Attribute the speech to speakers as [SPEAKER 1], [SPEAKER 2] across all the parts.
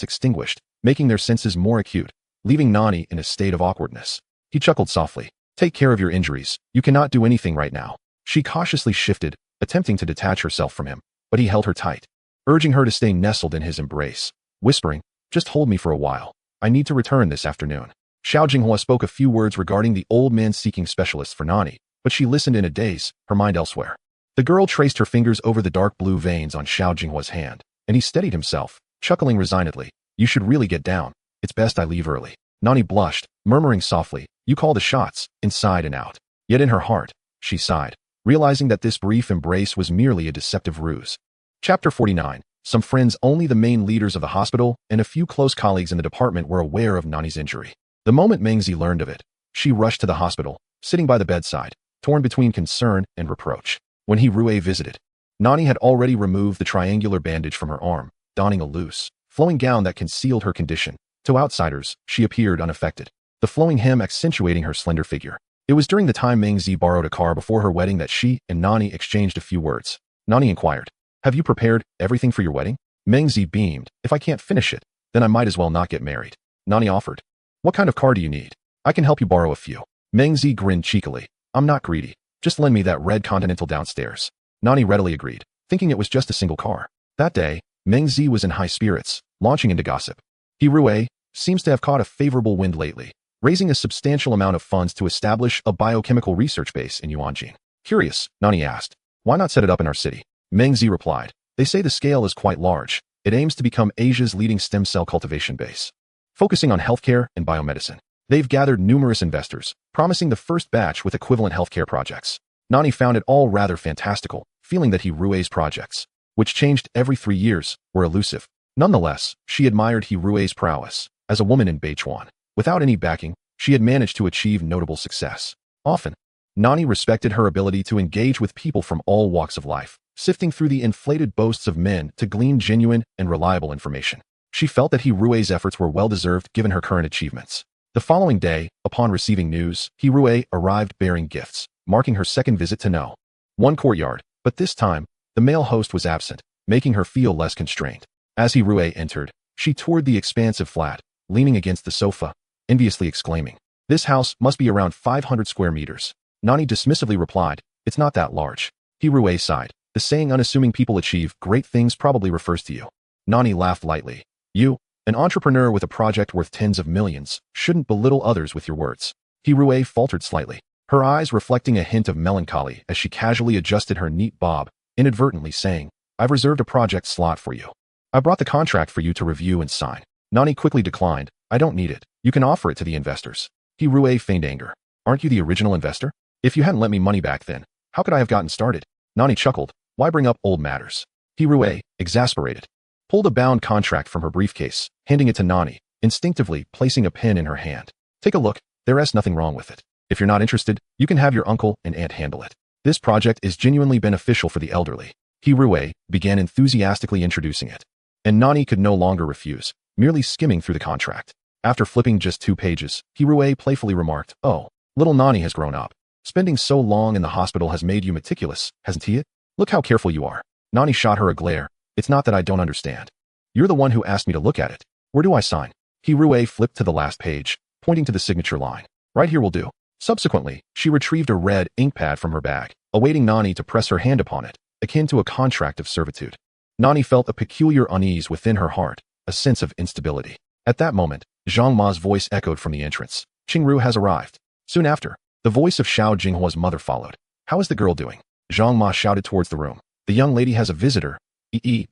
[SPEAKER 1] extinguished, making their senses more acute, leaving Nani in a state of awkwardness. He chuckled softly. Take care of your injuries. You cannot do anything right now. She cautiously shifted, attempting to detach herself from him, but he held her tight, urging her to stay nestled in his embrace, whispering, just hold me for a while. I need to return this afternoon. Xiao Jinghua spoke a few words regarding the old man seeking specialists for Nani, but she listened in a daze, her mind elsewhere. The girl traced her fingers over the dark blue veins on Xiao Jinghua's hand, and he steadied himself, chuckling resignedly. You should really get down. It's best I leave early. Nani blushed, murmuring softly, you call the shots, inside and out. Yet in her heart, she sighed, realizing that this brief embrace was merely a deceptive ruse. Chapter 49. Some friends, only the main leaders of the hospital and a few close colleagues in the department were aware of Nani's injury. The moment Mengzi learned of it, she rushed to the hospital, sitting by the bedside, torn between concern and reproach. When Rui visited, Nani had already removed the triangular bandage from her arm, donning a loose, flowing gown that concealed her condition. To outsiders, she appeared unaffected, the flowing hem accentuating her slender figure. It was during the time Mengzi borrowed a car before her wedding that she and Nani exchanged a few words. Nani inquired, have you prepared everything for your wedding? Mengzi beamed, if I can't finish it, then I might as well not get married. Nani offered, what kind of car do you need? I can help you borrow a few. Mengzi grinned cheekily, I'm not greedy. Just lend me that red Continental downstairs. Nani readily agreed, thinking it was just a single car. That day, Mengzi was in high spirits, launching into gossip. Rui seems to have caught a favorable wind lately, raising a substantial amount of funds to establish a biochemical research base in Yuanjing. Curious, Nani asked, why not set it up in our city? Mengzi replied, they say the scale is quite large. It aims to become Asia's leading stem cell cultivation base, focusing on healthcare and biomedicine. They've gathered numerous investors, promising the first batch with equivalent healthcare projects. Nani found it all rather fantastical, feeling that Rui's projects, which changed every 3 years, were elusive. Nonetheless, she admired Rui's prowess. As a woman in Beichuan, without any backing, she had managed to achieve notable success. Often, Nani respected her ability to engage with people from all walks of life, sifting through the inflated boasts of men to glean genuine and reliable information. She felt that Rui's efforts were well-deserved given her current achievements. The following day, upon receiving news, Rui arrived bearing gifts, marking her second visit to No. 1 courtyard, but this time, the male host was absent, making her feel less constrained. As Rui entered, she toured the expansive flat, leaning against the sofa, enviously exclaiming, this house must be around 500 square meters. Nani dismissively replied, it's not that large. Rui sighed, the saying unassuming people achieve great things probably refers to you. Nani laughed lightly, you, an entrepreneur with a project worth tens of millions, shouldn't belittle others with your words. Rui faltered slightly, her eyes reflecting a hint of melancholy as she casually adjusted her neat bob, inadvertently saying, I've reserved a project slot for you. I brought the contract for you to review and sign. Nani quickly declined, I don't need it. You can offer it to the investors. Rui feigned anger. Aren't you the original investor? If you hadn't lent me money back then, how could I have gotten started? Nani chuckled, why bring up old matters? Rui, exasperated, pulled a bound contract from her briefcase, handing it to Nani, instinctively placing a pen in her hand. Take a look, there's nothing wrong with it. If you're not interested, you can have your uncle and aunt handle it. This project is genuinely beneficial for the elderly. Rui began enthusiastically introducing it, and Nani could no longer refuse, merely skimming through the contract. After flipping just 2 pages, Rui playfully remarked, oh, little Nani has grown up. Spending so long in the hospital has made you meticulous, hasn't he? Look how careful you are. Nani shot her a glare. It's not that I don't understand. You're the one who asked me to look at it. Where do I sign? Rui flipped to the last page, pointing to the signature line. Right here will do. Subsequently, she retrieved a red ink pad from her bag, awaiting Nani to press her hand upon it, akin to a contract of servitude. Nani felt a peculiar unease within her heart, a sense of instability. At that moment, Zhang Ma's voice echoed from the entrance. Qingru has arrived. Soon after, the voice of Xiao Jinghua's mother followed. How is the girl doing? Zhang Ma shouted towards the room. The young lady has a visitor.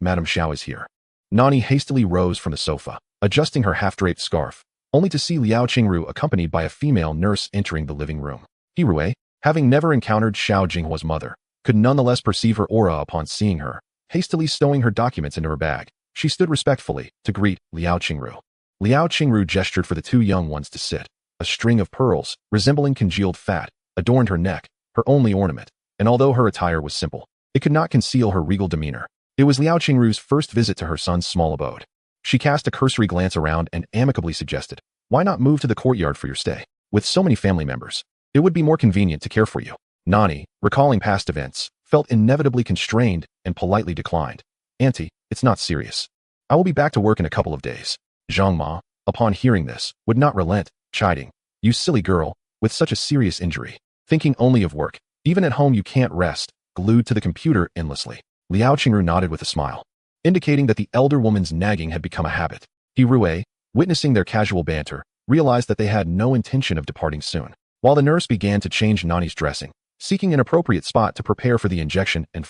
[SPEAKER 1] Madame Xiao is here. Nani hastily rose from the sofa, adjusting her half-draped scarf, only to see Liao Qingru accompanied by a female nurse entering the living room. Rui, having never encountered Xiao Jinghua's mother, could nonetheless perceive her aura upon seeing her. Hastily stowing her documents into her bag, she stood respectfully to greet Liao Qingru. Liao Qingru gestured for the 2 young ones to sit. A string of pearls, resembling congealed fat, adorned her neck, her only ornament, and although her attire was simple, it could not conceal her regal demeanor. It was Liao Qingru's first visit to her son's small abode. She cast a cursory glance around and amicably suggested, why not move to the courtyard for your stay? With so many family members, it would be more convenient to care for you. Nani, recalling past events, felt inevitably constrained and politely declined. Auntie, it's not serious. I will be back to work in a couple of days. Zhang Ma, upon hearing this, would not relent, chiding, "You silly girl, with such a serious injury, thinking only of work. Even at home you can't rest, glued to the computer endlessly." Liao Qingru nodded with a smile, indicating that the elder woman's nagging had become a habit. He Rui, witnessing their casual banter, realized that they had no intention of departing soon. While the nurse began to change Nani's dressing, seeking an appropriate spot to prepare for the injection, and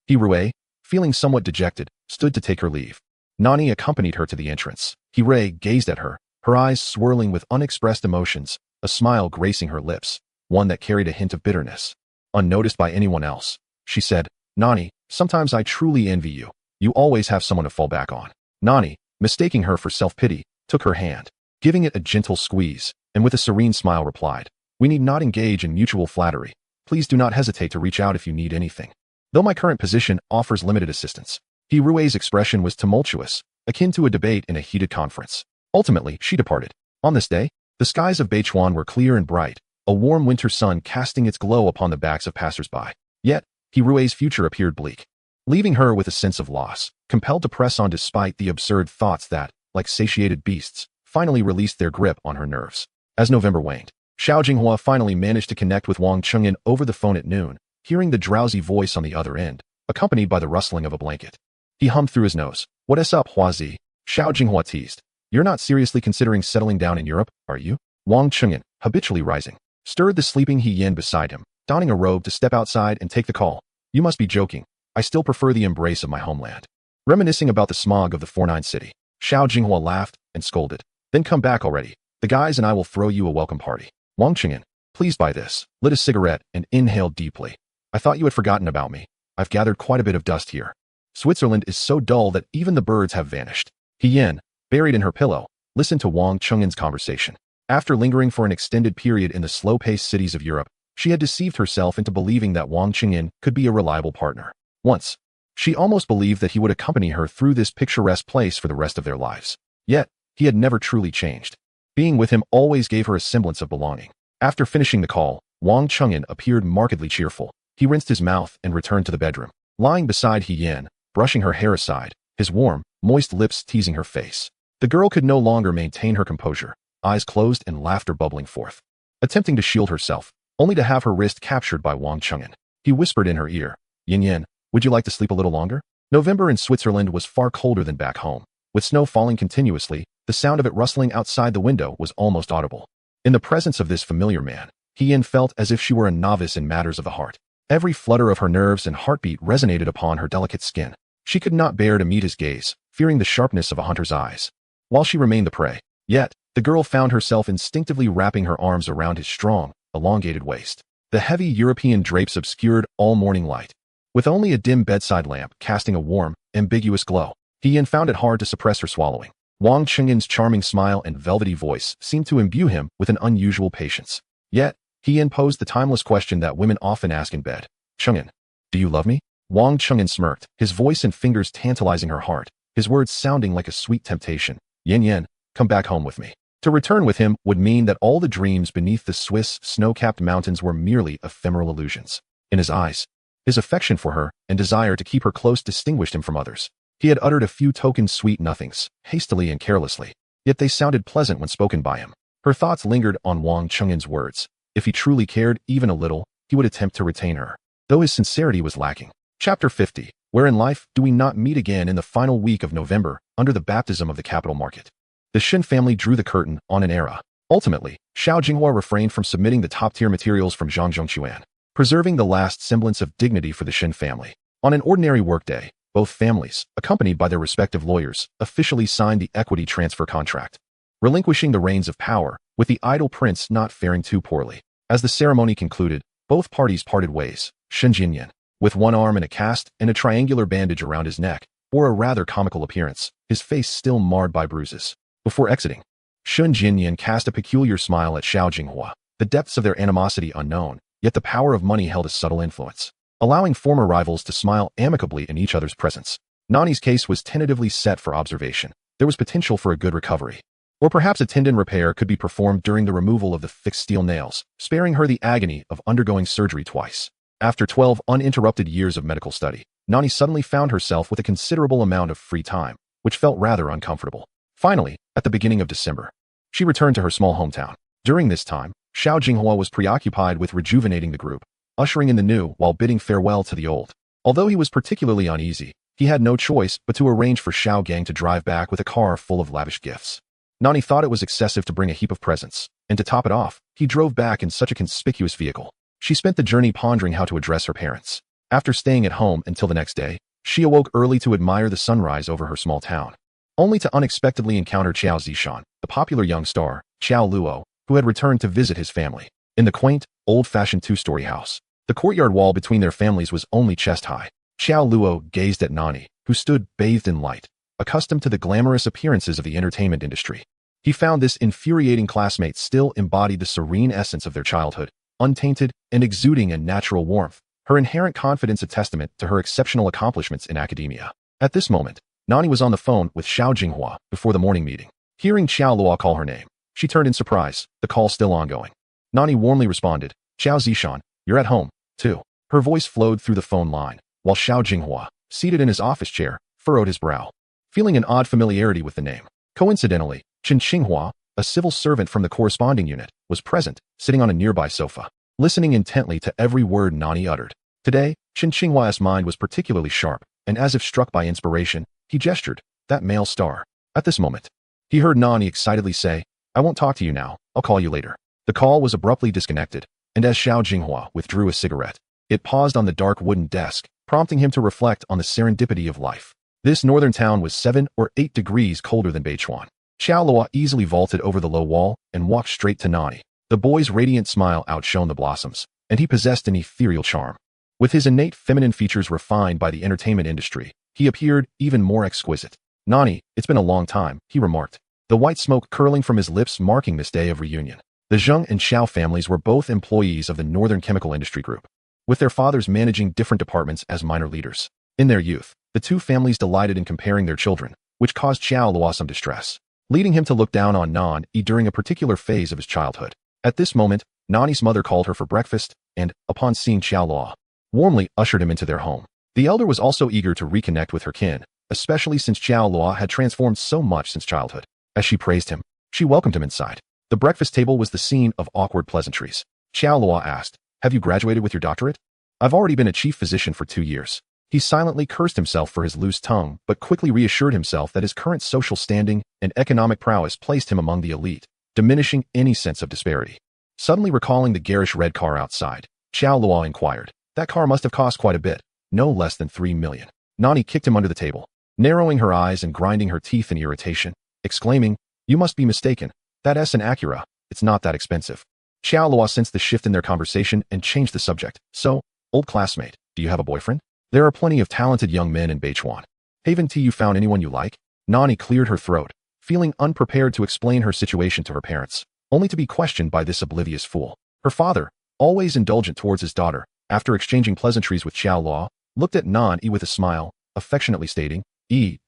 [SPEAKER 1] He Rui, feeling somewhat dejected, stood to take her leave. Nani accompanied her to the entrance. He Rui gazed at her, her eyes swirling with unexpressed emotions, a smile gracing her lips, one that carried a hint of bitterness. Unnoticed by anyone else, she said, "Nani, sometimes I truly envy you. You always have someone to fall back on." Nani, mistaking her for self-pity, took her hand, giving it a gentle squeeze, and with a serene smile replied, "We need not engage in mutual flattery. Please do not hesitate to reach out if you need anything. Though my current position offers limited assistance." He Rui's expression was tumultuous, akin to a debate in a heated conference. Ultimately, she departed. On this day, the skies of Beichuan were clear and bright, a warm winter sun casting its glow upon the backs of passers-by. Yet, He Rui's future appeared bleak, leaving her with a sense of loss, compelled to press on despite the absurd thoughts that, like satiated beasts, finally released their grip on her nerves. As November waned, Xiao Jinghua finally managed to connect with Wang Chengyan over the phone at noon, hearing the drowsy voice on the other end, accompanied by the rustling of a blanket. He hummed through his nose. "What's up, Huazi?" Xiao Jinghua teased. "You're not seriously considering settling down in Europe, are you?" Wang Chengyan, habitually rising, stirred the sleeping He Yin beside him, donning a robe to step outside and take the call. "You must be joking. I still prefer the embrace of my homeland." Reminiscing about the smog of the 49 city, Xiao Jinghua laughed and scolded. "Then come back already. The guys and I will throw you a welcome party." Wang Chengyan, pleased by this, lit a cigarette and inhaled deeply. "I thought you had forgotten about me. I've gathered quite a bit of dust here. Switzerland is so dull that even the birds have vanished." He Yin, buried in her pillow, listened to Wang Chengyan's conversation. After lingering for an extended period in the slow-paced cities of Europe, she had deceived herself into believing that Wang Chengyan could be a reliable partner. Once, she almost believed that he would accompany her through this picturesque place for the rest of their lives. Yet, he had never truly changed. Being with him always gave her a semblance of belonging. After finishing the call, Wang Chengyan appeared markedly cheerful. He rinsed his mouth and returned to the bedroom. Lying beside He Yin, brushing her hair aside, his warm, moist lips teasing her face. The girl could no longer maintain her composure, eyes closed and laughter bubbling forth. Attempting to shield herself, only to have her wrist captured by Wang Chengyan. He whispered in her ear, "Yin Yin, would you like to sleep a little longer?" November in Switzerland was far colder than back home. With snow falling continuously, the sound of it rustling outside the window was almost audible. In the presence of this familiar man, He Yin felt as if she were a novice in matters of the heart. Every flutter of her nerves and heartbeat resonated upon her delicate skin. She could not bear to meet his gaze, fearing the sharpness of a hunter's eyes, while she remained the prey. Yet, the girl found herself instinctively wrapping her arms around his strong, elongated waist. The heavy European drapes obscured all morning light, with only a dim bedside lamp casting a warm, ambiguous glow. He Yin found it hard to suppress her swallowing. Wang Chengyan's charming smile and velvety voice seemed to imbue him with an unusual patience. Yet, He Yin posed the timeless question that women often ask in bed. "Chengyan, do you love me?" Wang Chengyan smirked, his voice and fingers tantalizing her heart, his words sounding like a sweet temptation. "Yin Yin, come back home with me." To return with him would mean that all the dreams beneath the Swiss snow-capped mountains were merely ephemeral illusions. In his eyes, his affection for her and desire to keep her close distinguished him from others. He had uttered a few token sweet nothings, hastily and carelessly, yet they sounded pleasant when spoken by him. Her thoughts lingered on Wang Chengyan's words. If he truly cared even a little, he would attempt to retain her, though his sincerity was lacking. Chapter 50. Where in life do we not meet again in the final week of November, under the baptism of the capital market? The Shin family drew the curtain on an era. Ultimately, Xiao Jinghua refrained from submitting the top-tier materials from Zhang Zhongquan, preserving the last semblance of dignity for the Shin family. On an ordinary workday, both families, accompanied by their respective lawyers, officially signed the equity transfer contract, relinquishing the reins of power, with the idle prince not faring too poorly. As the ceremony concluded, both parties parted ways. Shen Jinyan, with one arm in a cast and a triangular bandage around his neck, bore a rather comical appearance, his face still marred by bruises. Before exiting, Shen Jinyan cast a peculiar smile at Xiao Jinghua, the depths of their animosity unknown, yet the power of money held a subtle influence, allowing former rivals to smile amicably in each other's presence. Nani's case was tentatively set for observation. There was potential for a good recovery. Or perhaps a tendon repair could be performed during the removal of the fixed steel nails, sparing her the agony of undergoing surgery twice. After 12 uninterrupted years of medical study, Nani suddenly found herself with a considerable amount of free time. which felt rather uncomfortable. Finally, at the beginning of December, she returned to her small hometown. During this time, Xiao Jinghua was preoccupied with rejuvenating the group, ushering in the new while bidding farewell to the old. Although he was particularly uneasy, he had no choice but to arrange for Xiao Gang to drive back with a car full of lavish gifts. Nani thought it was excessive to bring a heap of presents, and to top it off, he drove back in such a conspicuous vehicle. She spent the journey pondering how to address her parents. After staying at home until the next day, she awoke early to admire the sunrise over her small town, only to unexpectedly encounter Qiao Zishan, the popular young star, Qiao Luo, who had returned to visit his family. In the quaint, old-fashioned two-story house, the courtyard wall between their families was only chest-high. Qiao Luo gazed at Nani, who stood bathed in light, accustomed to the glamorous appearances of the entertainment industry. He found this infuriating classmate still embodied the serene essence of their childhood, untainted and exuding a natural warmth, her inherent confidence a testament to her exceptional accomplishments in academia. At this moment, Nani was on the phone with Xiao Jinghua before the morning meeting. Hearing Qiao Luo call her name, she turned in surprise, the call still ongoing. Nani warmly responded, "Qiao Zishan, you're at home, too." Her voice flowed through the phone line, while Xiao Jinghua, seated in his office chair, furrowed his brow, feeling an odd familiarity with the name. Coincidentally, Chen Qinghua, a civil servant from the corresponding unit, was present, sitting on a nearby sofa, listening intently to every word Nani uttered. Today, Chen Qinghua's mind was particularly sharp, and as if struck by inspiration, he gestured, "That male star." At this moment, he heard Nani excitedly say, "I won't talk to you now, I'll call you later." The call was abruptly disconnected, and as Xiao Jinghua withdrew a cigarette, it paused on the dark wooden desk, prompting him to reflect on the serendipity of life. This northern town was 7 or 8 degrees colder than Beichuan. Xiao Luo easily vaulted over the low wall and walked straight to Nani. The boy's radiant smile outshone the blossoms, and he possessed an ethereal charm. With his innate feminine features refined by the entertainment industry, he appeared even more exquisite. "Nani, it's been a long time," he remarked, the white smoke curling from his lips marking this day of reunion. The Zheng and Xiao families were both employees of the Northern Chemical Industry Group, with their fathers managing different departments as minor leaders. In their youth, the two families delighted in comparing their children, which caused Xiao Luo some distress, leading him to look down on Nani during a particular phase of his childhood. At this moment, Nani's mother called her for breakfast and, upon seeing Xiao Luo, warmly ushered him into their home. The elder was also eager to reconnect with her kin, especially since Xiao Luo had transformed so much since childhood. As she praised him, she welcomed him inside. The breakfast table was the scene of awkward pleasantries. Xiao Luo asked, "Have you graduated with your doctorate?" "I've already been a chief physician for 2 years." He silently cursed himself for his loose tongue, but quickly reassured himself that his current social standing and economic prowess placed him among the elite, diminishing any sense of disparity. Suddenly recalling the garish red car outside, Xiao Luo inquired, "That car must have cost quite a bit, no less than 3 million. Nani kicked him under the table, narrowing her eyes and grinding her teeth in irritation, exclaiming, "You must be mistaken. That's an Acura. It's not that expensive." Xiao Luo sensed the shift in their conversation and changed the subject. "So, old classmate, do you have a boyfriend? There are plenty of talented young men in Beichuan. Haven't you found anyone you like?" Nani cleared her throat, feeling unprepared to explain her situation to her parents, only to be questioned by this oblivious fool. Her father, always indulgent towards his daughter, after exchanging pleasantries with Xiao Luo, looked at Nani with a smile, affectionately stating,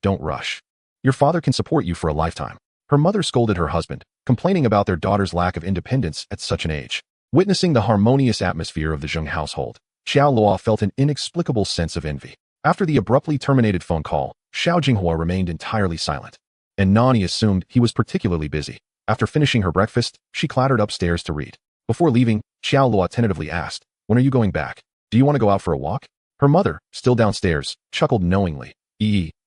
[SPEAKER 1] "Don't rush. Your father can support you for a lifetime." Her mother scolded her husband, complaining about their daughter's lack of independence at such an age. Witnessing the harmonious atmosphere of the Zheng household, Xiao Luo felt an inexplicable sense of envy. After the abruptly terminated phone call, Xiao Jinghua remained entirely silent, and Nani assumed he was particularly busy. After finishing her breakfast, she clattered upstairs to read. Before leaving, Xiao Luo tentatively asked, "When are you going back? Do you want to go out for a walk?" Her mother, still downstairs, chuckled knowingly,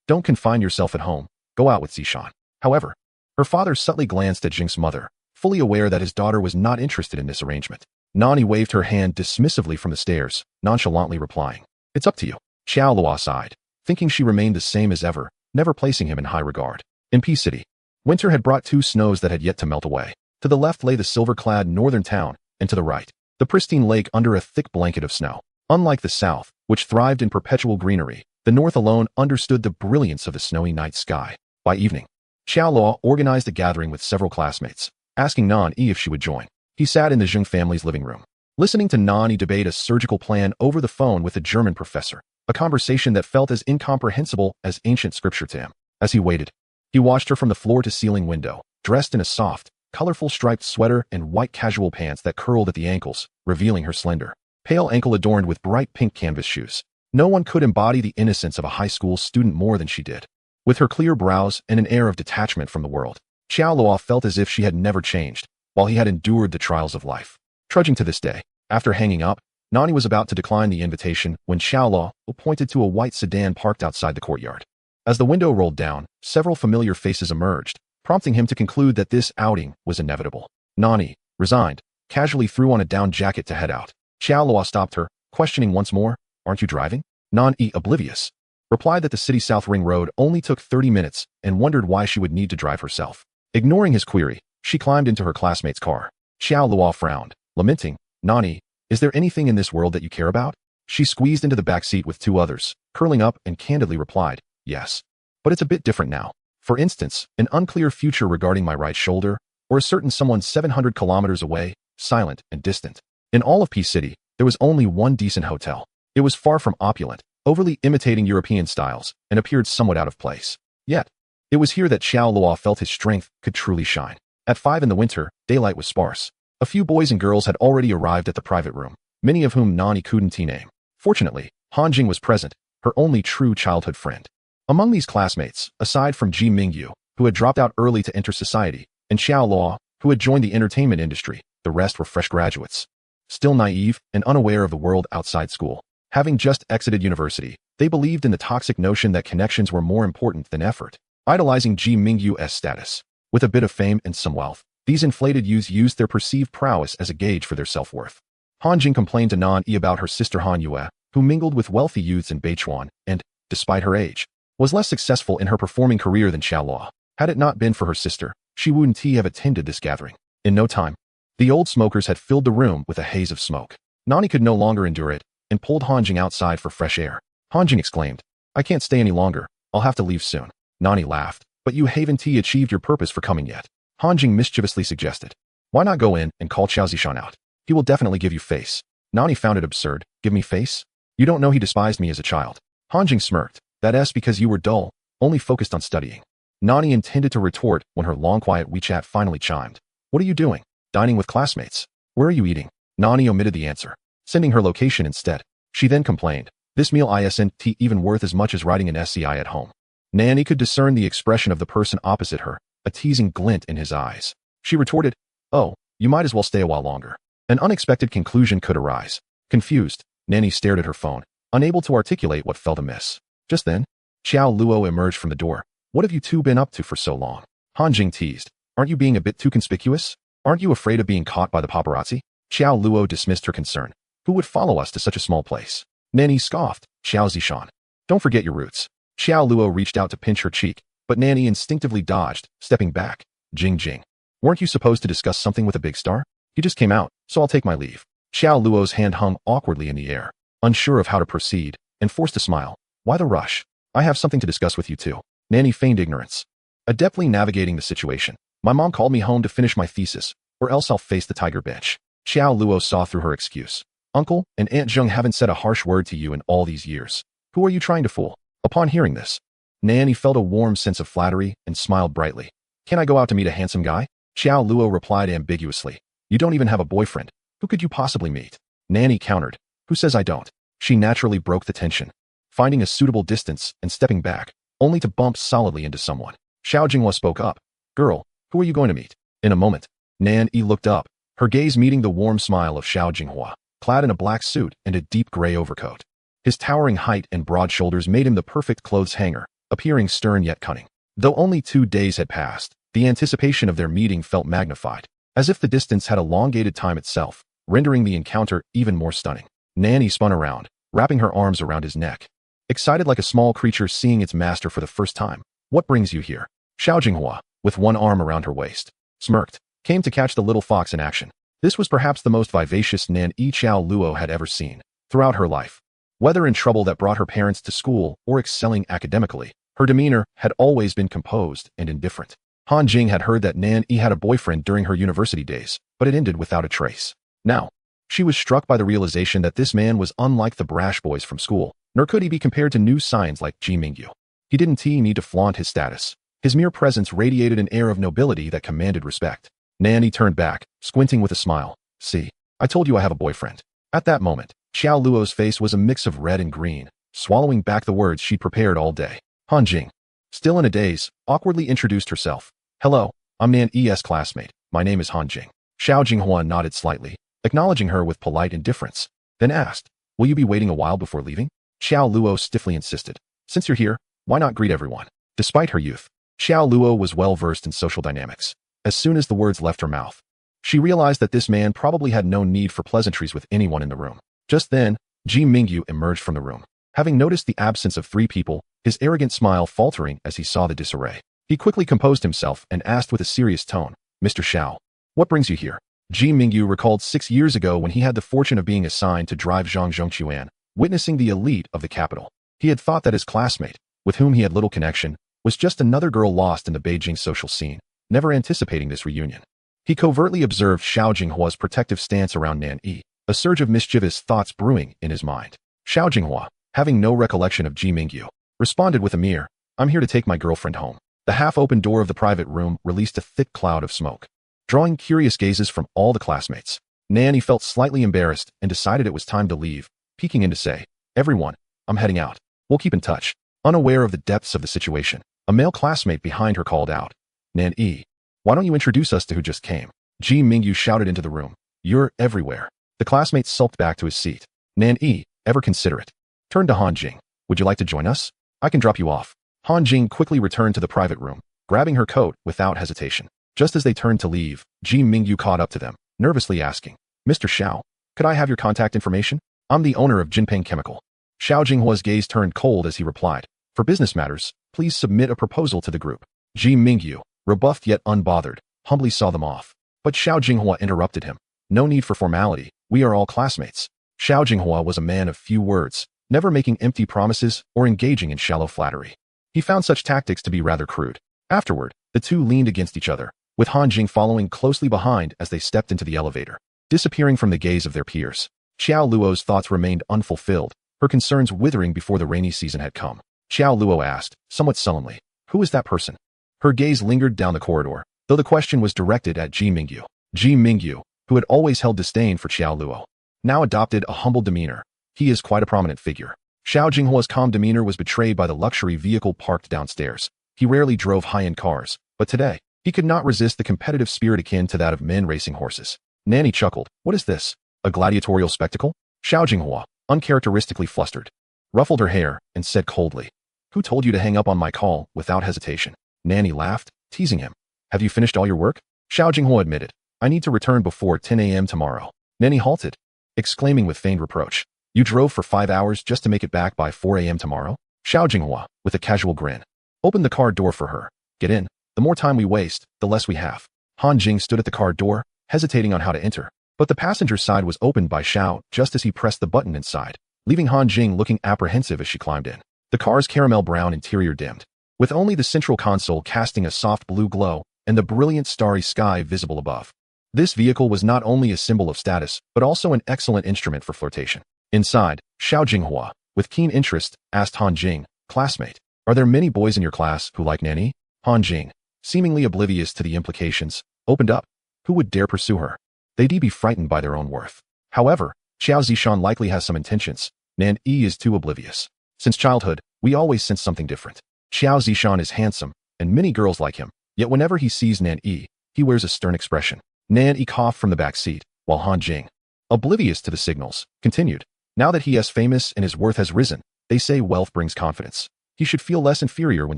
[SPEAKER 1] Don't confine yourself at home, go out with Zishan." However, her father subtly glanced at Jing's mother, fully aware that his daughter was not interested in this arrangement. Nani waved her hand dismissively from the stairs, nonchalantly replying, "It's up to you." Xiao Luo sighed, thinking she remained the same as ever, never placing him in high regard. In P City, winter had brought 2 snows that had yet to melt away. To the left lay the silver-clad northern town, and to the right, the pristine lake under a thick blanket of snow. Unlike the south, which thrived in perpetual greenery, the north alone understood the brilliance of the snowy night sky. By evening, Xiao Luo organized a gathering with several classmates, asking Nani if she would join. He sat in the Zheng family's living room, listening to Nani debate a surgical plan over the phone with a German professor, a conversation that felt as incomprehensible as ancient scripture to him. As he waited, he watched her from the floor-to-ceiling window, dressed in a soft, colorful striped sweater and white casual pants that curled at the ankles, revealing her slender, pale ankle adorned with bright pink canvas shoes. No one could embody the innocence of a high school student more than she did. With her clear brows and an air of detachment from the world, Xiao Luo felt as if she had never changed, while he had endured the trials of life. Trudging to this day, after hanging up, Nani was about to decline the invitation when Xiao Luo pointed to a white sedan parked outside the courtyard. As the window rolled down, several familiar faces emerged, prompting him to conclude that this outing was inevitable. Nani, resigned, casually threw on a down jacket to head out. Xiao Luo stopped her, questioning once more, "Aren't you driving?" Nani, oblivious, replied that the city South Ring Road only took 30 minutes and wondered why she would need to drive herself. Ignoring his query, she climbed into her classmate's car. Xiao Luo frowned, lamenting, "Nani, is there anything in this world that you care about?" She squeezed into the back seat with two others, curling up and candidly replied, "Yes. But it's a bit different now. For instance, an unclear future regarding my right shoulder, or a certain someone 700 kilometers away, silent and distant." In all of P City, there was only one decent hotel. It was far from opulent, overly imitating European styles, and appeared somewhat out of place. Yet, it was here that Xiao Luo felt his strength could truly shine. At 5 in the winter, daylight was sparse. A few boys and girls had already arrived at the private room, many of whom Nani couldn't name. Fortunately, Han Jing was present, her only true childhood friend. Among these classmates, aside from Ji Mingyu, who had dropped out early to enter society, and Xiao Luo, who had joined the entertainment industry, the rest were fresh graduates. Still naive and unaware of the world outside school. Having just exited university, they believed in the toxic notion that connections were more important than effort, idolizing Ji Mingyu's status. With a bit of fame and some wealth, these inflated youths used their perceived prowess as a gauge for their self-worth. Han Jing complained to Nan Yi about her sister Han Yue, who mingled with wealthy youths in Beichuan and, despite her age, was less successful in her performing career than Xiao Luo. Had it not been for her sister, she wouldn't have attended this gathering. In no time, the old smokers had filled the room with a haze of smoke. Nani could no longer endure it, and pulled Han Jing outside for fresh air. Han Jing exclaimed, "I can't stay any longer, I'll have to leave soon." Nani laughed, "But you haven't achieved your purpose for coming yet." Han Jing mischievously suggested, "Why not go in and call Xiao Zishan out? He will definitely give you face." Nani found it absurd. "Give me face? You don't know he despised me as a child." Han Jing smirked, "That's because you were dull, only focused on studying." Nani intended to retort when her long quiet WeChat finally chimed. "What are you doing? Dining with classmates? Where are you eating?" Nani omitted the answer, sending her location instead. She then complained, "This meal isn't even worth as much as writing an SCI at home." Nani could discern the expression of the person opposite her, a teasing glint in his eyes. She retorted, "Oh, you might as well stay a while longer." An unexpected conclusion could arise. Confused, Nani stared at her phone, unable to articulate what felt amiss. Just then, Xiao Luo emerged from the door. "What have you two been up to for so long?" Han Jing teased. "Aren't you being a bit too conspicuous? Aren't you afraid of being caught by the paparazzi?" Xiao Luo dismissed her concern. "Who would follow us to such a small place?" Nani scoffed, "Xiao Zishan. Don't forget your roots." Xiao Luo reached out to pinch her cheek, but Nani instinctively dodged, stepping back. Jing. "Weren't you supposed to discuss something with a big star? He just came out, so I'll take my leave." Xiao Luo's hand hung awkwardly in the air, unsure of how to proceed, and forced a smile. "Why the rush? I have something to discuss with you too." Nani feigned ignorance, adeptly navigating the situation. "My mom called me home to finish my thesis, or else I'll face the tiger bench." Xiao Luo saw through her excuse. "Uncle and Aunt Zheng haven't said a harsh word to you in all these years. Who are you trying to fool?" Upon hearing this, Nani felt a warm sense of flattery and smiled brightly. "Can I go out to meet a handsome guy?" Xiao Luo replied ambiguously. "You don't even have a boyfriend. Who could you possibly meet?" Nani countered. "Who says I don't?" She naturally broke the tension, finding a suitable distance and stepping back, only to bump solidly into someone. Xiao Jinghua spoke up. "Girl, who are you going to meet?" In a moment, Nan Yi looked up, her gaze meeting the warm smile of Xiao Jinghua, clad in a black suit and a deep gray overcoat. His towering height and broad shoulders made him the perfect clothes hanger, appearing stern yet cunning. Though only 2 days had passed, the anticipation of their meeting felt magnified, as if the distance had elongated time itself, rendering the encounter even more stunning. Nani spun around, wrapping her arms around his neck, excited like a small creature seeing its master for the first time. "What brings you here?" Xiao Jinghua, with one arm around her waist, smirked, came to catch the little fox in action. This was perhaps the most vivacious Nan Yi Xiao Luo had ever seen. Throughout her life, whether in trouble that brought her parents to school or excelling academically, her demeanor had always been composed and indifferent. Han Jing had heard that Nan Yi had a boyfriend during her university days, but it ended without a trace. Now, she was struck by the realization that this man was unlike the brash boys from school, nor could he be compared to new signs like Ji Mingyu. He didn't need to flaunt his status. His mere presence radiated an air of nobility that commanded respect. Nani turned back, squinting with a smile. "See, I told you I have a boyfriend." At that moment, Xiao Luo's face was a mix of red and green, swallowing back the words she'd prepared all day. "Han Jing, Still in a daze, awkwardly introduced herself. Hello, I'm Nan E's classmate. My name is Han Jing. Xiao Jinghua nodded slightly, acknowledging her with polite indifference, then asked, will you be waiting a while before leaving? Xiao Luo stiffly insisted. Since you're here, why not greet everyone? Despite her youth, Xiao Luo was well versed in social dynamics. As soon as the words left her mouth, she realized that this man probably had no need for pleasantries with anyone in the room. Just then, Ji Mingyu emerged from the room. Having noticed the absence of 3 people, his arrogant smile faltering as he saw the disarray. He quickly composed himself and asked with a serious tone, Mr. Xiao, what brings you here? Ji Mingyu recalled 6 years ago when he had the fortune of being assigned to drive Zhang Zhongquan, witnessing the elite of the capital. He had thought that his classmate, with whom he had little connection, was just another girl lost in the Beijing social scene, never anticipating this reunion. He covertly observed Xiao Jinghua's protective stance around Nan Yi, a surge of mischievous thoughts brewing in his mind. Xiao Jinghua, having no recollection of Ji Mingyu, responded with a mere, I'm here to take my girlfriend home. The half-open door of the private room released a thick cloud of smoke, drawing curious gazes from all the classmates. Nanny felt slightly embarrassed and decided it was time to leave, peeking in to say, everyone, I'm heading out. We'll keep in touch. Unaware of the depths of the situation, a male classmate behind her called out, Nan Yi, why don't you introduce us to who just came? Ji Mingyu shouted into the room, you're everywhere. The classmate sulked back to his seat. Nan Yi, ever considerate, turned to Han Jing. Would you like to join us? I can drop you off. Han Jing quickly returned to the private room, grabbing her coat without hesitation. Just as they turned to leave, Ji Mingyu caught up to them, nervously asking, Mr. Xiao, could I have your contact information? I'm the owner of Jinpeng Chemical. Xiao Jinghua's gaze turned cold as he replied, for business matters, please submit a proposal to the group. Ji Mingyu, rebuffed yet unbothered, humbly saw them off. But Xiao Jinghua interrupted him. No need for formality, we are all classmates. Xiao Jinghua was a man of few words, never making empty promises or engaging in shallow flattery. He found such tactics to be rather crude. Afterward, the two leaned against each other, with Han Jing following closely behind as they stepped into the elevator, disappearing from the gaze of their peers. Xiao Luo's thoughts remained unfulfilled, her concerns withering before the rainy season had come. Xiao Luo asked, somewhat sullenly, who is that person? Her gaze lingered down the corridor, though the question was directed at Ji Mingyu. Ji Mingyu, who had always held disdain for Xiao Luo, now adopted a humble demeanor. He is quite a prominent figure. Xiao Jinghua's calm demeanor was betrayed by the luxury vehicle parked downstairs. He rarely drove high-end cars, but today, he could not resist the competitive spirit akin to that of men racing horses. Nanny chuckled. What is this? A gladiatorial spectacle? Xiao Jinghua, uncharacteristically flustered, ruffled her hair and said coldly, who told you to hang up on my call without hesitation? Nanny laughed, teasing him. Have you finished all your work? Xiao Jinghua admitted. I need to return before 10 a.m. tomorrow. Nanny halted, exclaiming with feigned reproach. You drove for 5 hours just to make it back by 4 a.m. tomorrow? Xiao Jinghua, with a casual grin, opened the car door for her. Get in. The more time we waste, the less we have. Han Jing stood at the car door, hesitating on how to enter. But the passenger side was opened by Xiao just as he pressed the button inside, leaving Han Jing looking apprehensive as she climbed in. The car's caramel brown interior dimmed, with only the central console casting a soft blue glow and the brilliant starry sky visible above. This vehicle was not only a symbol of status, but also an excellent instrument for flirtation. Inside, Xiao Jinghua, with keen interest, asked Han Jing, classmate, are there many boys in your class who like Nanny? Han Jing, seemingly oblivious to the implications, opened up. Who would dare pursue her? They'd be frightened by their own worth. However, Xiao Zishan likely has some intentions. Nan Yi is too oblivious. Since childhood, we always sense something different. Xiao Zishan is handsome, and many girls like him, yet whenever he sees Nan Yi, he wears a stern expression. Nan Yi coughed from the back seat, while Han Jing, oblivious to the signals, continued. Now that he is famous and his worth has risen, they say wealth brings confidence. He should feel less inferior when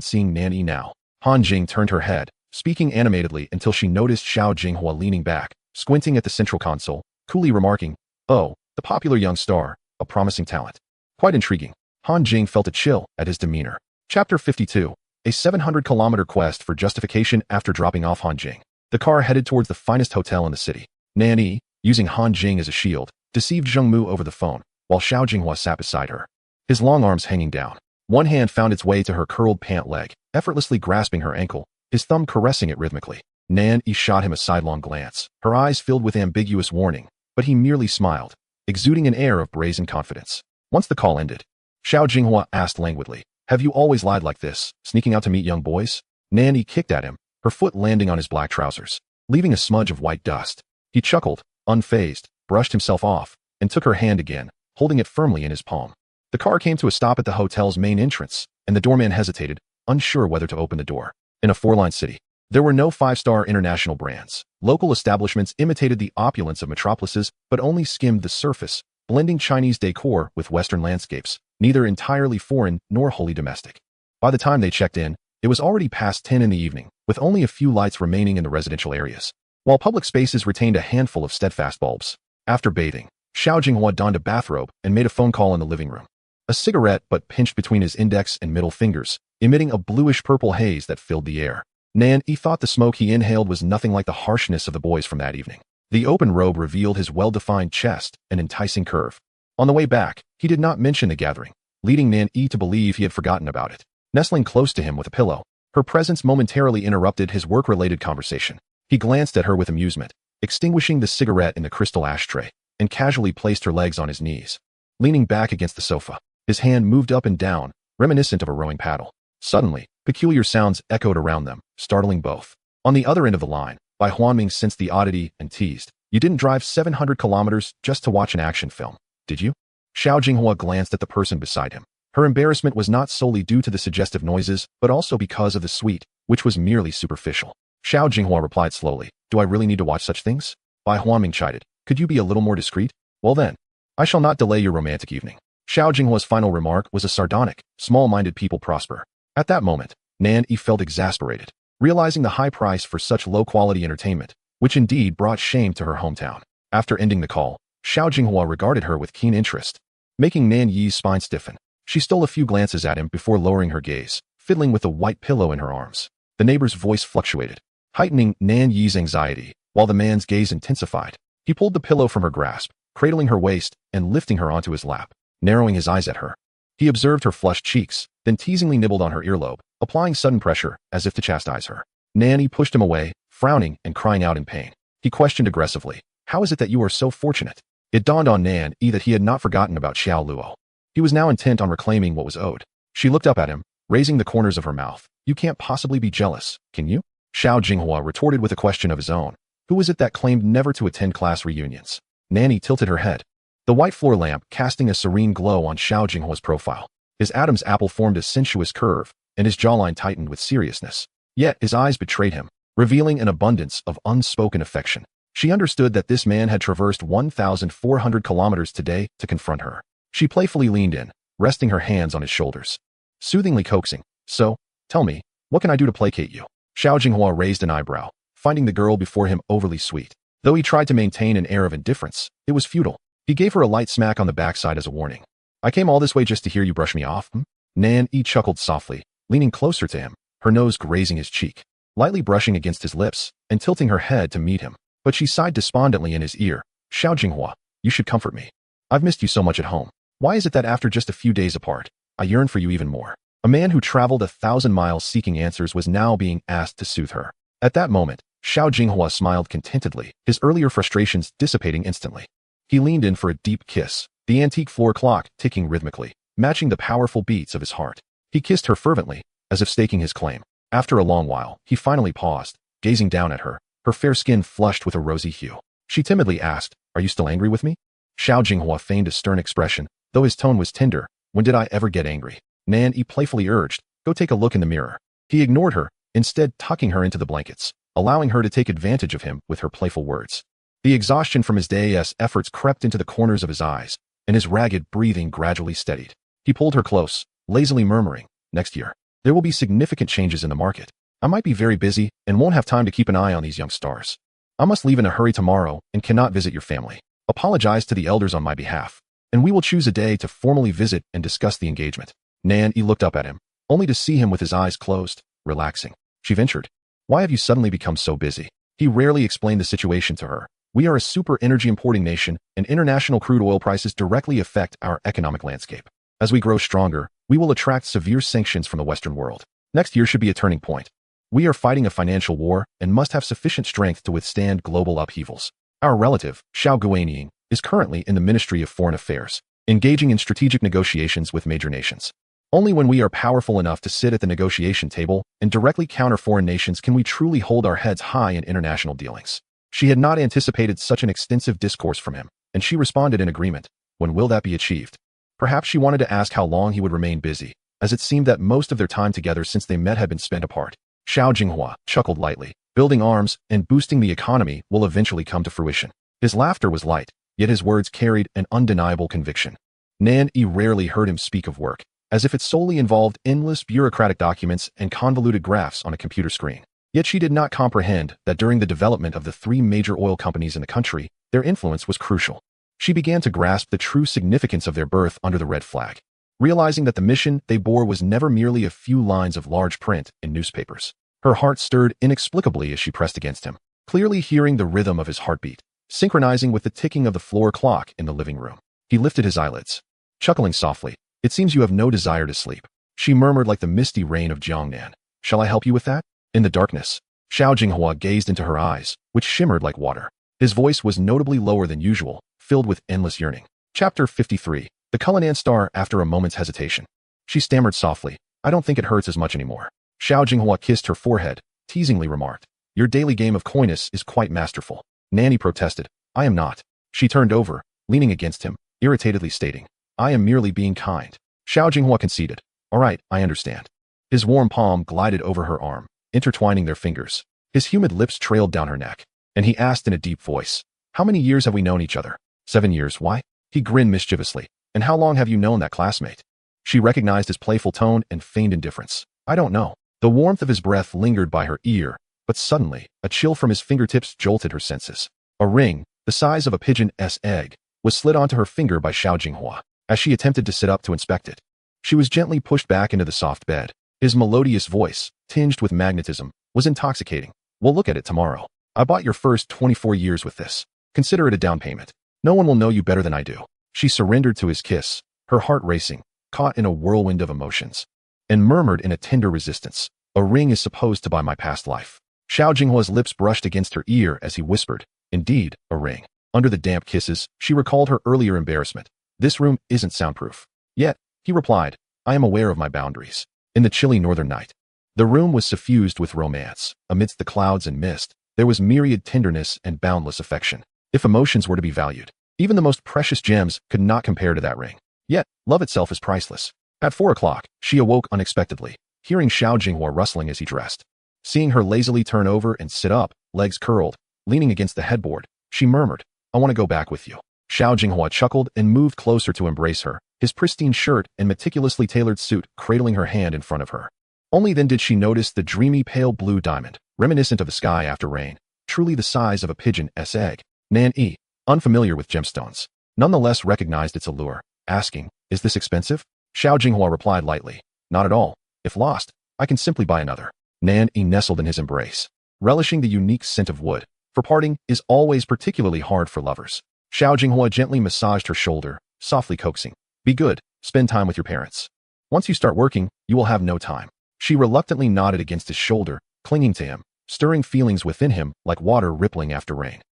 [SPEAKER 1] seeing Nan Yi now. Han Jing turned her head, speaking animatedly until she noticed Xiao Jinghua leaning back, squinting at the central console, coolly remarking, oh, the popular young star, a promising talent. Quite intriguing. Han Jing felt a chill at his demeanor. Chapter 52, a 700-kilometer quest for justification. After dropping off Han Jing, the car headed towards the finest hotel in the city. Nan Yi, using Han Jing as a shield, deceived Zheng Mu over the phone, while Xiao Jinghua sat beside her, his long arms hanging down. One hand found its way to her curled pant leg, effortlessly grasping her ankle, his thumb caressing it rhythmically. Nan Yi shot him a sidelong glance, her eyes filled with ambiguous warning, but he merely smiled, exuding an air of brazen confidence. Once the call ended, Xiao Jinghua asked languidly, have you always lied like this, sneaking out to meet young boys? Nan Yi kicked at him, her foot landing on his black trousers, leaving a smudge of white dust. He chuckled, unfazed, brushed himself off, and took her hand again, holding it firmly in his palm. The car came to a stop at the hotel's main entrance, and the doorman hesitated, unsure whether to open the door. In a four-line city, there were no five-star international brands. Local establishments imitated the opulence of metropolises, but only skimmed the surface, blending Chinese decor with Western landscapes, neither entirely foreign nor wholly domestic. By the time they checked in, it was already past 10 in the evening, with only a few lights remaining in the residential areas, while public spaces retained a handful of steadfast bulbs. After bathing, Xiao Jinghua donned a bathrobe and made a phone call in the living room. A cigarette butt pinched between his index and middle fingers, emitting a bluish-purple haze that filled the air. Nan Yi thought the smoke he inhaled was nothing like the harshness of the boys from that evening. The open robe revealed his well-defined chest and enticing curve. On the way back, he did not mention the gathering, leading Nan Yi to believe he had forgotten about it. Nestling close to him with a pillow, her presence momentarily interrupted his work-related conversation. He glanced at her with amusement, extinguishing the cigarette in the crystal ashtray, and casually placed her legs on his knees. Leaning back against the sofa, his hand moved up and down, reminiscent of a rowing paddle. Suddenly, peculiar sounds echoed around them, startling both. On the other end of the line, Bai Huanming sensed the oddity and teased. "You didn't drive 700 kilometers just to watch an action film, did you?" Xiao Jinghua glanced at the person beside him. Her embarrassment was not solely due to the suggestive noises, but also because of the suite, which was merely superficial. Xiao Jinghua replied slowly, "Do I really need to watch such things?" Bai Huanming chided, "Could you be a little more discreet?" "Well then, I shall not delay your romantic evening." Xiao Jinghua's final remark was a sardonic, small-minded people prosper. At that moment, Nan Yi felt exasperated, realizing the high price for such low-quality entertainment, which indeed brought shame to her hometown. After ending the call, Xiao Jinghua regarded her with keen interest, making Nan Yi's spine stiffen. She stole a few glances at him before lowering her gaze, fiddling with the white pillow in her arms. The neighbor's voice fluctuated, heightening Nan Yi's anxiety, while the man's gaze intensified. He pulled the pillow from her grasp, cradling her waist and lifting her onto his lap, narrowing his eyes at her. He observed her flushed cheeks, then teasingly nibbled on her earlobe, applying sudden pressure as if to chastise her. Nan Yi pushed him away, frowning and crying out in pain. He questioned aggressively, "How is it that you are so fortunate?" It dawned on Nan Yi that he had not forgotten about Xiao Luo. He was now intent on reclaiming what was owed. She looked up at him, raising the corners of her mouth. "You can't possibly be jealous, can you?" Xiao Jinghua retorted with a question of his own. Who was it that claimed never to attend class reunions? Nanny tilted her head, the white floor lamp casting a serene glow on Xiao Jinghua's profile. His Adam's apple formed a sensuous curve, and his jawline tightened with seriousness. Yet his eyes betrayed him, revealing an abundance of unspoken affection. She understood that this man had traversed 1,400 kilometers today to confront her. She playfully leaned in, resting her hands on his shoulders, soothingly coaxing, "So, tell me, what can I do to placate you?" Xiao Jinghua raised an eyebrow, finding the girl before him overly sweet. Though he tried to maintain an air of indifference, it was futile. He gave her a light smack on the backside as a warning. "I came all this way just to hear you brush me off?" Nan Yi chuckled softly, leaning closer to him, her nose grazing his cheek, lightly brushing against his lips, and tilting her head to meet him. But she sighed despondently in his ear. "Xiao Jinghua, you should comfort me. I've missed you so much at home. Why is it that after just a few days apart, I yearn for you even more?" A man who traveled 1,000 miles seeking answers was now being asked to soothe her. At that moment, Xiao Jinghua smiled contentedly, his earlier frustrations dissipating instantly. He leaned in for a deep kiss, the antique floor clock ticking rhythmically, matching the powerful beats of his heart. He kissed her fervently, as if staking his claim. After a long while, he finally paused, gazing down at her, her fair skin flushed with a rosy hue. She timidly asked, "Are you still angry with me?" Xiao Jinghua feigned a stern expression, though his tone was tender. "When did I ever get angry?" Nan Yi playfully urged, "Go take a look in the mirror." He ignored her, instead tucking her into the blankets, allowing her to take advantage of him with her playful words. The exhaustion from his day's efforts crept into the corners of his eyes, and his ragged breathing gradually steadied. He pulled her close, lazily murmuring, "Next year, there will be significant changes in the market. I might be very busy and won't have time to keep an eye on these young stars. I must leave in a hurry tomorrow and cannot visit your family. Apologize to the elders on my behalf, and we will choose a day to formally visit and discuss the engagement." Nan Yi looked up at him, only to see him with his eyes closed, relaxing. She ventured, "Why have you suddenly become so busy?" He rarely explained the situation to her. "We are a super energy importing nation, and international crude oil prices directly affect our economic landscape. As we grow stronger, we will attract severe sanctions from the Western world. Next year should be a turning point. We are fighting a financial war and must have sufficient strength to withstand global upheavals. Our relative, Xiao Guanying, is currently in the Ministry of Foreign Affairs, engaging in strategic negotiations with major nations. Only when we are powerful enough to sit at the negotiation table and directly counter foreign nations can we truly hold our heads high in international dealings." She had not anticipated such an extensive discourse from him, and she responded in agreement. When will that be achieved? Perhaps she wanted to ask how long he would remain busy, as it seemed that most of their time together since they met had been spent apart. Xiao Jinghua chuckled lightly. Building arms and boosting the economy will eventually come to fruition. His laughter was light, yet his words carried an undeniable conviction. Nan Yi rarely heard him speak of work, as if it solely involved endless bureaucratic documents and convoluted graphs on a computer screen. Yet she did not comprehend that during the development of the 3 major oil companies in the country, their influence was crucial. She began to grasp the true significance of their birth under the red flag, realizing that the mission they bore was never merely a few lines of large print in newspapers. Her heart stirred inexplicably as she pressed against him, clearly hearing the rhythm of his heartbeat, synchronizing with the ticking of the floor clock in the living room. He lifted his eyelids, chuckling softly. It seems you have no desire to sleep. She murmured like the misty rain of Jiangnan. Shall I help you with that? In the darkness, Xiao Jinghua gazed into her eyes, which shimmered like water. His voice was notably lower than usual, filled with endless yearning. Chapter 53. The Cullinan Star. After a moment's hesitation, she stammered softly, I don't think it hurts as much anymore. Xiao Jinghua kissed her forehead, teasingly remarked, your daily game of coyness is quite masterful. Nanny protested, I am not. She turned over, leaning against him, irritatedly stating, I am merely being kind. Xiao Jinghua conceded, all right, I understand. His warm palm glided over her arm, intertwining their fingers. His humid lips trailed down her neck, and he asked in a deep voice, how many years have we known each other? 7 years, why? He grinned mischievously, and how long have you known that classmate? She recognized his playful tone and feigned indifference. I don't know. The warmth of his breath lingered by her ear, but suddenly, a chill from his fingertips jolted her senses. A ring, the size of a pigeon's egg, was slid onto her finger by Xiao Jinghua. As she attempted to sit up to inspect it, she was gently pushed back into the soft bed. His melodious voice, tinged with magnetism, was intoxicating. We'll look at it tomorrow. I bought your first 24 years with this. Consider it a down payment. No one will know you better than I do. She surrendered to his kiss, her heart racing, caught in a whirlwind of emotions, and murmured in a tender resistance, a ring is supposed to buy my past life. Xiao Jinghua's lips brushed against her ear as he whispered, indeed, a ring. Under the damp kisses, she recalled her earlier embarrassment. This room isn't soundproof. Yet, he replied, I am aware of my boundaries. In the chilly northern night, the room was suffused with romance. Amidst the clouds and mist, there was myriad tenderness and boundless affection. If emotions were to be valued, even the most precious gems could not compare to that ring. Yet, love itself is priceless. At 4 o'clock, she awoke unexpectedly, hearing Xiao Jinghua rustling as he dressed. Seeing her lazily turn over and sit up, legs curled, leaning against the headboard, she murmured, I want to go back with you. Xiao Jinghua chuckled and moved closer to embrace her, his pristine shirt and meticulously tailored suit cradling her hand in front of her. Only then did she notice the dreamy pale blue diamond, reminiscent of the sky after rain, truly the size of a pigeon's egg. Nan Yi, unfamiliar with gemstones, nonetheless recognized its allure, asking, is this expensive? Xiao Jinghua replied lightly, not at all. If lost, I can simply buy another. Nan Yi nestled in his embrace, relishing the unique scent of wood, for parting is always particularly hard for lovers. Xiao Jinghua gently massaged her shoulder, softly coaxing, be good, spend time with your parents. Once you start working, you will have no time. She reluctantly nodded against his shoulder, clinging to him, stirring feelings within him like water rippling after rain.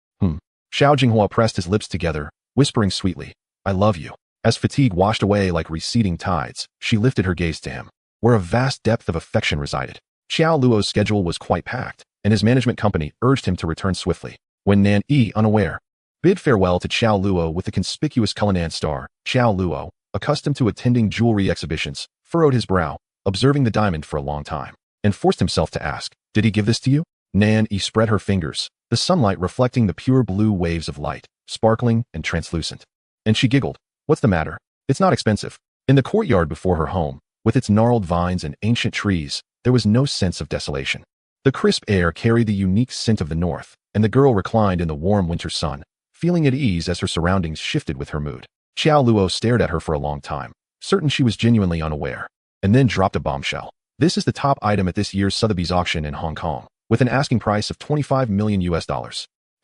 [SPEAKER 1] Xiao Jinghua pressed his lips together, whispering sweetly, I love you. As fatigue washed away like receding tides, she lifted her gaze to him, where a vast depth of affection resided. Xiao Luo's schedule was quite packed, and his management company urged him to return swiftly. When Nan Yi, unaware, bid farewell to Xiao Luo with the conspicuous Cullinan star, Xiao Luo, accustomed to attending jewelry exhibitions, furrowed his brow, observing the diamond for a long time, and forced himself to ask, did he give this to you? Nan Yi spread her fingers, the sunlight reflecting the pure blue waves of light, sparkling and translucent. And she giggled, what's the matter? It's not expensive. In the courtyard before her home, with its gnarled vines and ancient trees, there was no sense of desolation. The crisp air carried the unique scent of the north, and the girl reclined in the warm winter sun, feeling at ease as her surroundings shifted with her mood. Xiao Luo stared at her for a long time, certain she was genuinely unaware, and then dropped a bombshell. This is the top item at this year's Sotheby's auction in Hong Kong, with an asking price of $25 million.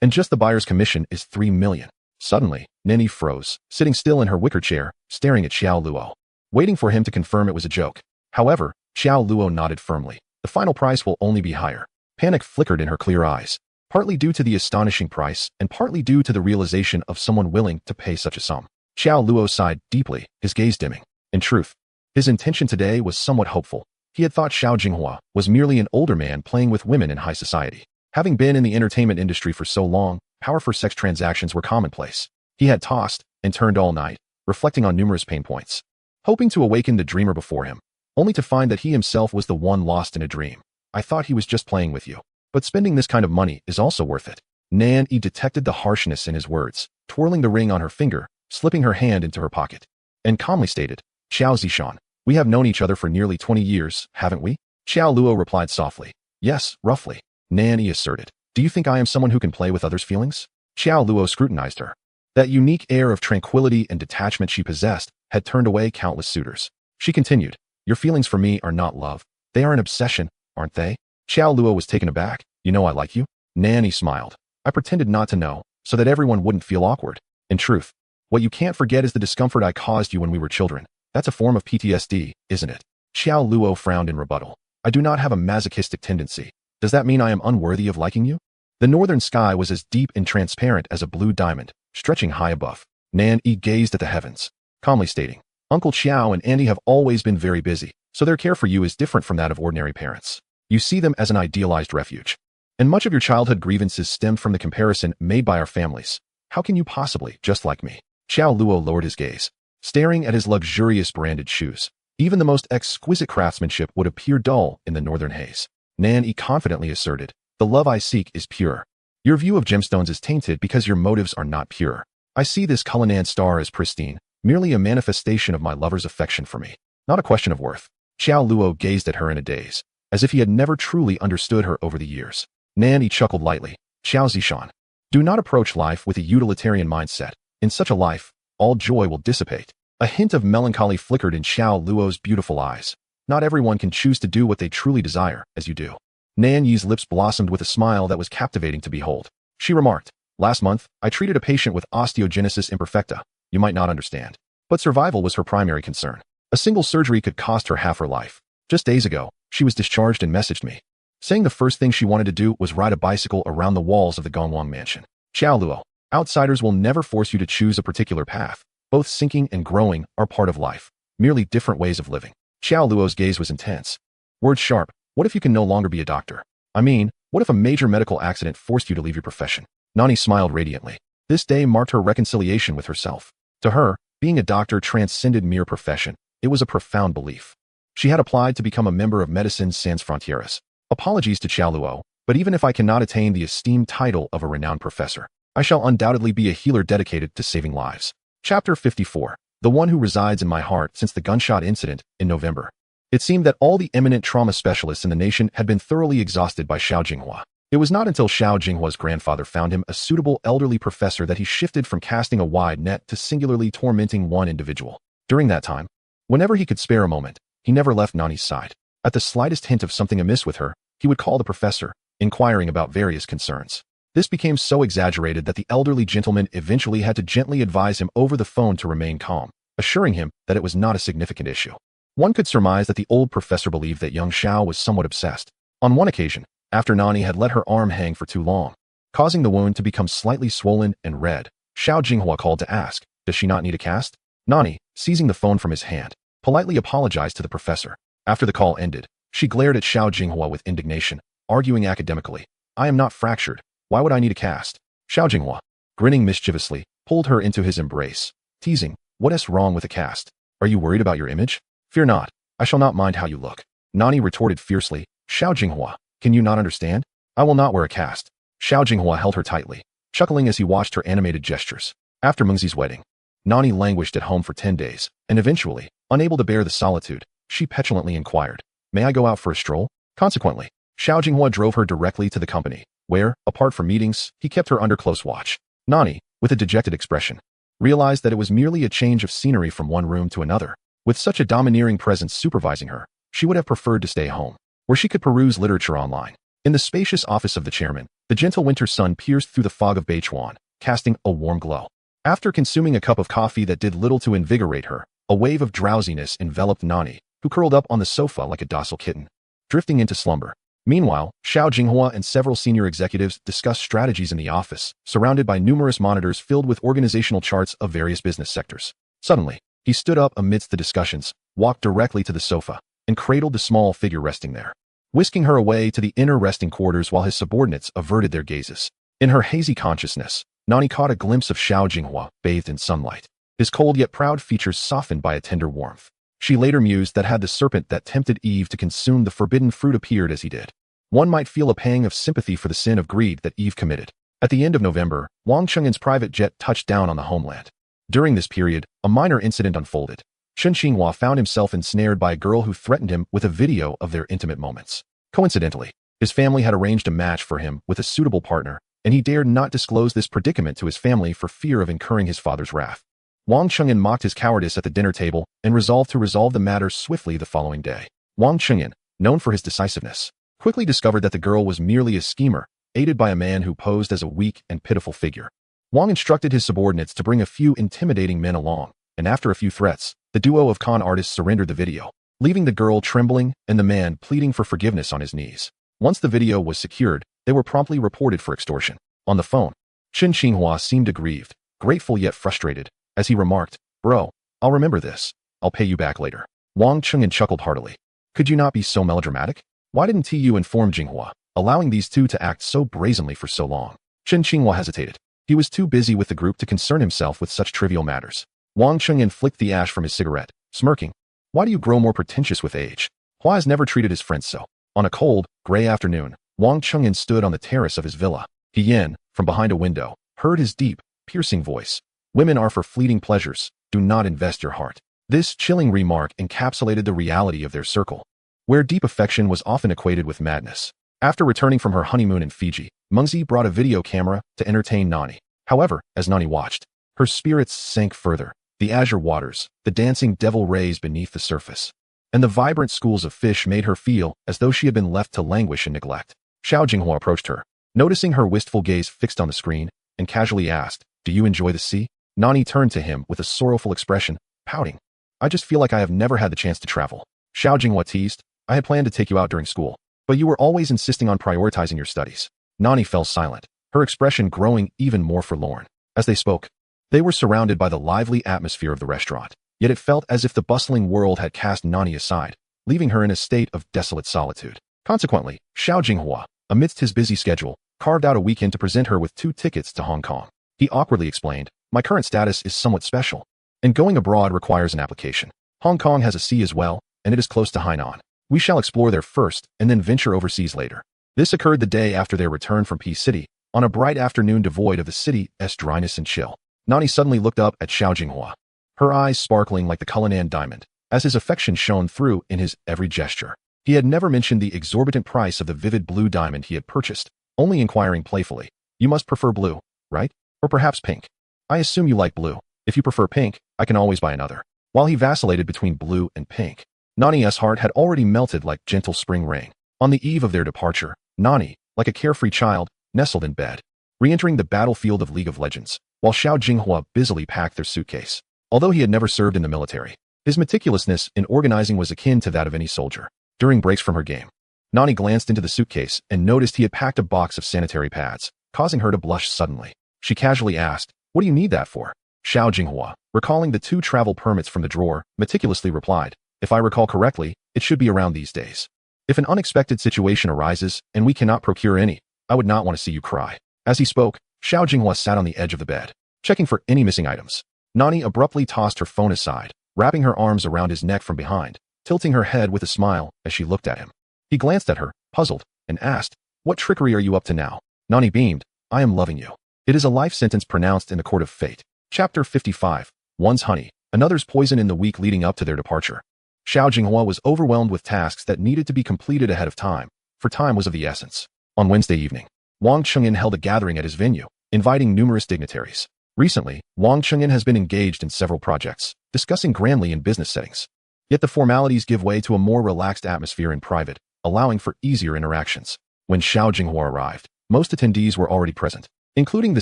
[SPEAKER 1] And just the buyer's commission is $3 million. Suddenly, Nan Yi froze, sitting still in her wicker chair, staring at Xiao Luo, waiting for him to confirm it was a joke. However, Xiao Luo nodded firmly. The final price will only be higher. Panic flickered in her clear eyes, partly due to the astonishing price and partly due to the realization of someone willing to pay such a sum. Xiao Luo sighed deeply, his gaze dimming. In truth, his intention today was somewhat hopeful. He had thought Xiao Jinghua was merely an older man playing with women in high society. Having been in the entertainment industry for so long, power for sex transactions were commonplace. He had tossed and turned all night, reflecting on numerous pain points, hoping to awaken the dreamer before him. only to find that he himself was the one lost in a dream. I thought he was just playing with you. But spending this kind of money is also worth it. Nan Yi detected the harshness in his words, twirling the ring on her finger, slipping her hand into her pocket, and calmly stated, Xiao Zishan, we have known each other for nearly 20 years, haven't we? Xiao Luo replied softly. Yes, roughly. Nan Yi asserted. Do you think I am someone who can play with others' feelings? Xiao Luo scrutinized her. That unique air of tranquility and detachment she possessed had turned away countless suitors. She continued, your feelings for me are not love. They are an obsession, aren't they? Xiao Luo was taken aback. You know I like you? Nan Yi smiled. I pretended not to know, so that everyone wouldn't feel awkward. In truth, what you can't forget is the discomfort I caused you when we were children. That's a form of PTSD, isn't it? Xiao Luo frowned in rebuttal. I do not have a masochistic tendency. Does that mean I am unworthy of liking you? The northern sky was as deep and transparent as a blue diamond, stretching high above. Nan Yi gazed at the heavens, calmly stating, Uncle Xiao and Andy have always been very busy, so their care for you is different from that of ordinary parents. You see them as an idealized refuge. And much of your childhood grievances stemmed from the comparison made by our families. How can you possibly, just like me? Xiao Luo lowered his gaze, staring at his luxurious branded shoes. Even the most exquisite craftsmanship would appear dull in the northern haze. Nan Yi confidently asserted, the love I seek is pure. Your view of gemstones is tainted because your motives are not pure. I see this Cullinan star as pristine, merely a manifestation of my lover's affection for me, not a question of worth. Xiao Luo gazed at her in a daze, as if he had never truly understood her over the years. Nan Yi chuckled lightly. Xiao Zishan, do not approach life with a utilitarian mindset. In such a life, all joy will dissipate. A hint of melancholy flickered in Xiao Luo's beautiful eyes. Not everyone can choose to do what they truly desire, as you do. Nan Yi's lips blossomed with a smile that was captivating to behold. She remarked, last month, I treated a patient with osteogenesis imperfecta. You might not understand. But survival was her primary concern. A single surgery could cost her half her life. Just days ago, she was discharged and messaged me, saying the first thing she wanted to do was ride a bicycle around the walls of the Gongwang mansion. Xiao Luo, outsiders will never force you to choose a particular path. Both sinking and growing are part of life, merely different ways of living. Xiao Luo's gaze was intense. Words sharp. What if you can no longer be a doctor? I mean, what if a major medical accident forced you to leave your profession? Nani smiled radiantly. This day marked her reconciliation with herself. To her, being a doctor transcended mere profession. It was a profound belief. She had applied to become a member of Medicine Sans Frontieres. Apologies to Xiao Luo, but even if I cannot attain the esteemed title of a renowned professor, I shall undoubtedly be a healer dedicated to saving lives. Chapter 54. The one who resides in my heart since the gunshot incident in November. It seemed that all the eminent trauma specialists in the nation had been thoroughly exhausted by Xiao Jinghua. It was not until Xiao Jinghua's grandfather found him a suitable elderly professor that he shifted from casting a wide net to singularly tormenting one individual. During that time, whenever he could spare a moment, he never left Nani's side. At the slightest hint of something amiss with her, he would call the professor, inquiring about various concerns. This became so exaggerated that the elderly gentleman eventually had to gently advise him over the phone to remain calm, assuring him that it was not a significant issue. One could surmise that the old professor believed that young Xiao was somewhat obsessed. On one occasion, after Nani had let her arm hang for too long, causing the wound to become slightly swollen and red, Xiao Jinghua called to ask, does she not need a cast? Nani, seizing the phone from his hand, politely apologized to the professor. After the call ended, she glared at Xiao Jinghua with indignation, arguing academically, I am not fractured. Why would I need a cast? Xiao Jinghua, grinning mischievously, pulled her into his embrace, teasing, what is wrong with a cast? Are you worried about your image? Fear not, I shall not mind how you look. Nani retorted fiercely, Xiao Jinghua, can you not understand? I will not wear a cast. Xiao Jinghua held her tightly, chuckling as he watched her animated gestures. After Mengzi's wedding, Nani languished at home for 10 days, and eventually, unable to bear the solitude, she petulantly inquired, may I go out for a stroll? Consequently, Xiao Jinghua drove her directly to the company, where, apart from meetings, he kept her under close watch. Nani, with a dejected expression, realized that it was merely a change of scenery from one room to another. With such a domineering presence supervising her, she would have preferred to stay home, where she could peruse literature online. In the spacious office of the chairman, the gentle winter sun pierced through the fog of Beichuan, casting a warm glow. After consuming a cup of coffee that did little to invigorate her, a wave of drowsiness enveloped Nani, who curled up on the sofa like a docile kitten, drifting into slumber. Meanwhile, Xiao Jinghua and several senior executives discussed strategies in the office, surrounded by numerous monitors filled with organizational charts of various business sectors. Suddenly, he stood up amidst the discussions, walked directly to the sofa, and cradled the small figure resting there, whisking her away to the inner resting quarters while his subordinates averted their gazes. In her hazy consciousness, Nani caught a glimpse of Xiao Jinghua bathed in sunlight, his cold yet proud features softened by a tender warmth. She later mused that had the serpent that tempted Eve to consume the forbidden fruit appeared as he did, one might feel a pang of sympathy for the sin of greed that Eve committed. At the end of November, Wang Chunyan's private jet touched down on the homeland. During this period, a minor incident unfolded. Chen Xinghua found himself ensnared by a girl who threatened him with a video of their intimate moments. Coincidentally, his family had arranged a match for him with a suitable partner, and he dared not disclose this predicament to his family for fear of incurring his father's wrath. Wang Chunyan mocked his cowardice at the dinner table and resolved to resolve the matter swiftly the following day. Wang Chunyan, known for his decisiveness, quickly discovered that the girl was merely a schemer, aided by a man who posed as a weak and pitiful figure. Wang instructed his subordinates to bring a few intimidating men along, and after a few threats, the duo of con artists surrendered the video, leaving the girl trembling and the man pleading for forgiveness on his knees. Once the video was secured, they were promptly reported for extortion. On the phone, Chen Xinghua seemed aggrieved, grateful yet frustrated, as he remarked, "Bro, I'll remember this. I'll pay you back later." Wang Chunyan chuckled heartily. "Could you not be so melodramatic? Why didn't you inform Jinghua, allowing these two to act so brazenly for so long?" Chen Xinghua hesitated. He was too busy with the group to concern himself with such trivial matters. Wang Chunyan flicked the ash from his cigarette, smirking. "Why do you grow more pretentious with age? Hua has never treated his friends so." On a cold, gray afternoon, Wang Chunyan stood on the terrace of his villa. He Yin, from behind a window, heard his deep, piercing voice. "Women are for fleeting pleasures. Do not invest your heart." This chilling remark encapsulated the reality of their circle, where deep affection was often equated with madness. After returning from her honeymoon in Fiji, Mengzi brought a video camera to entertain Nani. However, as Nani watched, her spirits sank further. The azure waters, the dancing devil rays beneath the surface, and the vibrant schools of fish made her feel as though she had been left to languish in neglect. Xiao Jinghua approached her, noticing her wistful gaze fixed on the screen, and casually asked, "Do you enjoy the sea?" Nani turned to him with a sorrowful expression, pouting. "I just feel like I have never had the chance to travel." Xiao Jinghua teased, "I had planned to take you out during school, but you were always insisting on prioritizing your studies." Nani fell silent, her expression growing even more forlorn. As they spoke, they were surrounded by the lively atmosphere of the restaurant, yet it felt as if the bustling world had cast Nani aside, leaving her in a state of desolate solitude. Consequently, Xiao Jinghua, amidst his busy schedule, carved out a weekend to present her with 2 tickets to Hong Kong. He awkwardly explained, "My current status is somewhat special, and going abroad requires an application. Hong Kong has a sea as well, and it is close to Hainan. We shall explore there first and then venture overseas later." This occurred the day after their return from Peace City, on a bright afternoon devoid of the city's dryness and chill. Nani suddenly looked up at Xiao Jinghua, her eyes sparkling like the Cullinan diamond, as his affection shone through in his every gesture. He had never mentioned the exorbitant price of the vivid blue diamond he had purchased, only inquiring playfully, "You must prefer blue, right? Or perhaps pink? I assume you like blue. If you prefer pink, I can always buy another." While he vacillated between blue and pink, Nani's heart had already melted like gentle spring rain. On the eve of their departure, Nani, like a carefree child, nestled in bed, re-entering the battlefield of League of Legends, while Xiao Jinghua busily packed their suitcase. Although he had never served in the military, his meticulousness in organizing was akin to that of any soldier. During breaks from her game, Nani glanced into the suitcase and noticed he had packed a box of sanitary pads, causing her to blush suddenly. She casually asked, "What do you need that for?" Xiao Jinghua, recalling the 2 travel permits from the drawer, meticulously replied, "If I recall correctly, it should be around these days. If an unexpected situation arises and we cannot procure any, I would not want to see you cry." As he spoke, Xiao Jinghua sat on the edge of the bed, checking for any missing items. Nani abruptly tossed her phone aside, wrapping her arms around his neck from behind, tilting her head with a smile as she looked at him. He glanced at her, puzzled, and asked, "What trickery are you up to now?" Nani beamed, "I am loving you. It is a life sentence pronounced in the court of fate." Chapter 55. One's honey, another's poison. In the week leading up to their departure, Xiao Jinghua was overwhelmed with tasks that needed to be completed ahead of time, for time was of the essence. On Wednesday evening, Wang Chunyan held a gathering at his venue, inviting numerous dignitaries. Recently, Wang Chunyan has been engaged in several projects, discussing grandly in business settings. Yet the formalities give way to a more relaxed atmosphere in private, allowing for easier interactions. When Xiao Jinghua arrived, most attendees were already present, including the